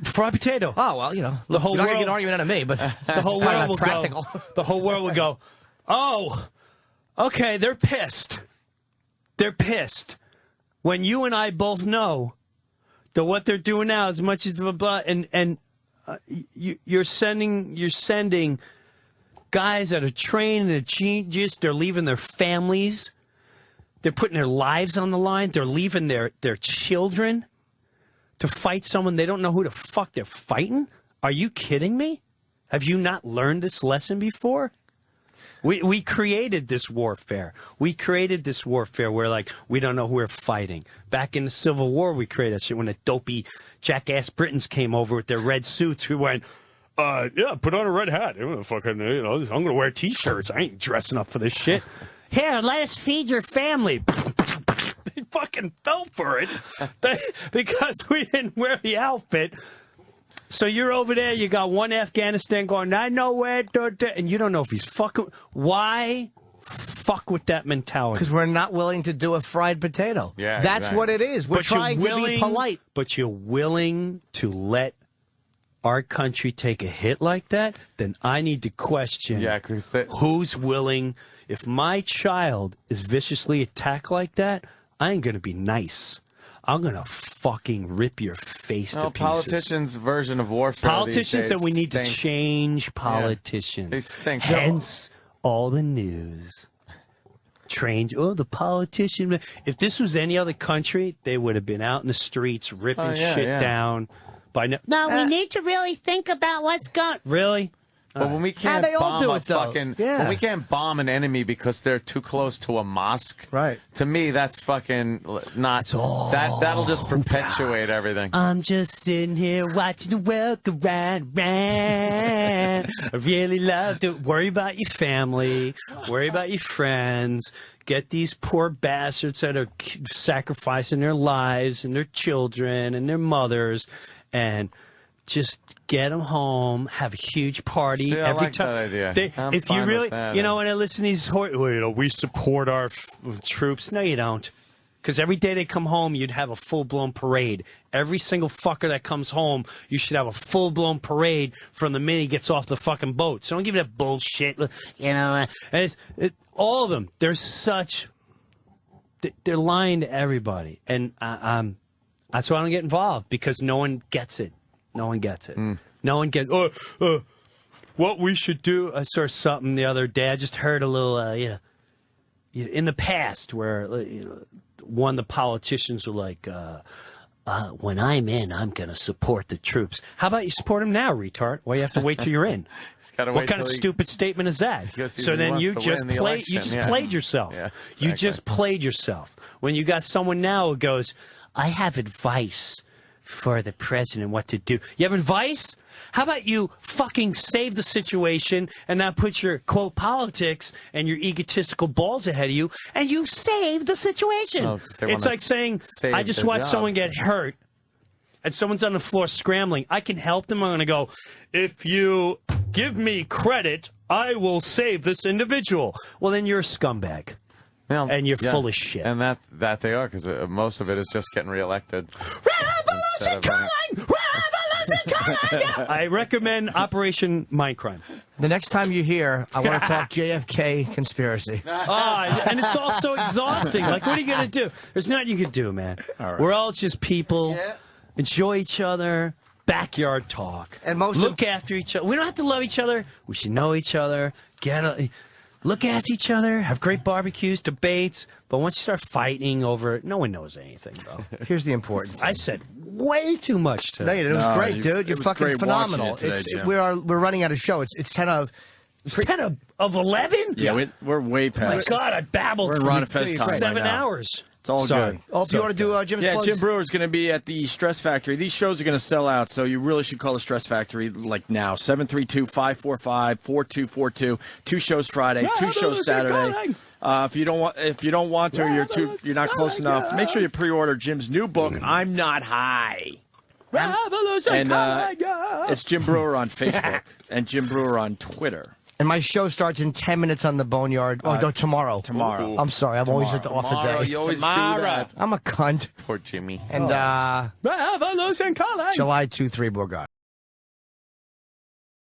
Fried potato. Oh, well, you know. The whole you're not world. going to get an argument out of me, but the whole world will practical. go. The whole world will go, oh, okay, they're pissed. They're pissed. When you and I both know that what they're doing now, as much as blah, blah, and you're sending guys that are trained and genius, they're leaving their families. They're putting their lives on the line. They're leaving their children to fight someone they don't know who the fuck they're fighting? Are you kidding me? Have you not learned this lesson before? We created this warfare. We created this warfare where, like, we don't know who we're fighting. Back in the Civil War, we created that shit when the dopey jackass Britons came over with their red suits. We went, yeah, put on a red hat. I'm going to wear T-shirts. I ain't dressing up for this shit. Here, let us feed your family. They fucking fell for it because we didn't wear the outfit. So you're over there, you got one Afghanistan going, I know where, and you don't know if he's fucking. Why fuck with that mentality? Because we're not willing to do a fried potato. Yeah, that's exactly. what it is. We're trying to be polite. But you're willing to let our country take a hit like that? Then I need to question who's willing. If my child is viciously attacked like that, I ain't going to be nice. I'm going to fucking rip your face to pieces. Politicians' version of warfare. Politicians said we need to change politicians. Yeah. They stink. Hence all the news. The politician. If this was any other country, they would have been out in the streets ripping shit down. By now, we need to really think about what's going. Really? But when we can't when we can't bomb an enemy because they're too close to a mosque, right? To me, that's fucking not. That'll just perpetuate everything. I'm just sitting here watching the world go round. I really love to worry about your family, worry about your friends. Get these poor bastards that are sacrificing their lives and their children and their mothers, and just get them home, have a huge party every time. That idea. If you really, when I listen to these, we support our troops. No, you don't. Because every day they come home, you'd have a full-blown parade. Every single fucker that comes home, you should have a full-blown parade from the minute he gets off the fucking boat. So don't give me that bullshit. All of them, they're lying to everybody. And that's why I don't get involved, because no one gets it. No one gets it. No one gets. What we should do? I saw something the other day. I just heard a little. In the past, where one of the politicians were like, "When I'm in, I'm going to support the troops." How about you support them now, retard? Why you have to wait till you're in? What kind of stupid statement is that? So then you just played. You just played yourself. Yeah, exactly. You just played yourself. When you got someone now who goes, "I have advice for the president what to do." You have advice? How about you fucking save the situation and not put your, quote, politics and your egotistical balls ahead of you, and you save the situation. It's like saying, I just watched someone get hurt and someone's on the floor scrambling. I can help them. I'm going to go, if you give me credit, I will save this individual. Well, then you're a scumbag. And you're full of shit. And that they are, because most of it is just getting reelected. Revolution calling! Revolution calling! I recommend Operation Mindcrime. The next time you're here, I want to talk JFK conspiracy. And it's all so exhausting. Like, what are you going to do? There's nothing you can do, man. All right. We're all just people. Yeah. Enjoy each other. Backyard talk. And look after each other. We don't have to love each other. We should know each other. look at each other, have great barbecues, debates. But once you start fighting over it, no one knows anything, bro. Here's the important thing. I said way too much today. No, you didn't. It was great, dude. You're fucking phenomenal. We're running out of show. It's 10 of. It's 10 of 11? Yeah, we're way past. Oh my God, I babbled we're in Ron and Fest time 7 hours. It's all good. Oh, if you want to do Jim's Yeah, plugs? Jim Breuer is going to be at the Stress Factory. These shows are going to sell out, so you really should call the Stress Factory like now. 732-545-4242. 2 shows Friday, 2 shows Saturday. If you don't want to, or you're not close enough. Make sure you pre-order Jim's new book, I'm Not High. And it's Jim Breuer on Facebook and Jim Breuer on Twitter. And my show starts in 10 minutes on the Boneyard. Oh, no, tomorrow. Tomorrow. I'm sorry. I'm always at the off a day. You always do that. I'm a cunt. Poor Jimmy. And July 2-3 Borgata.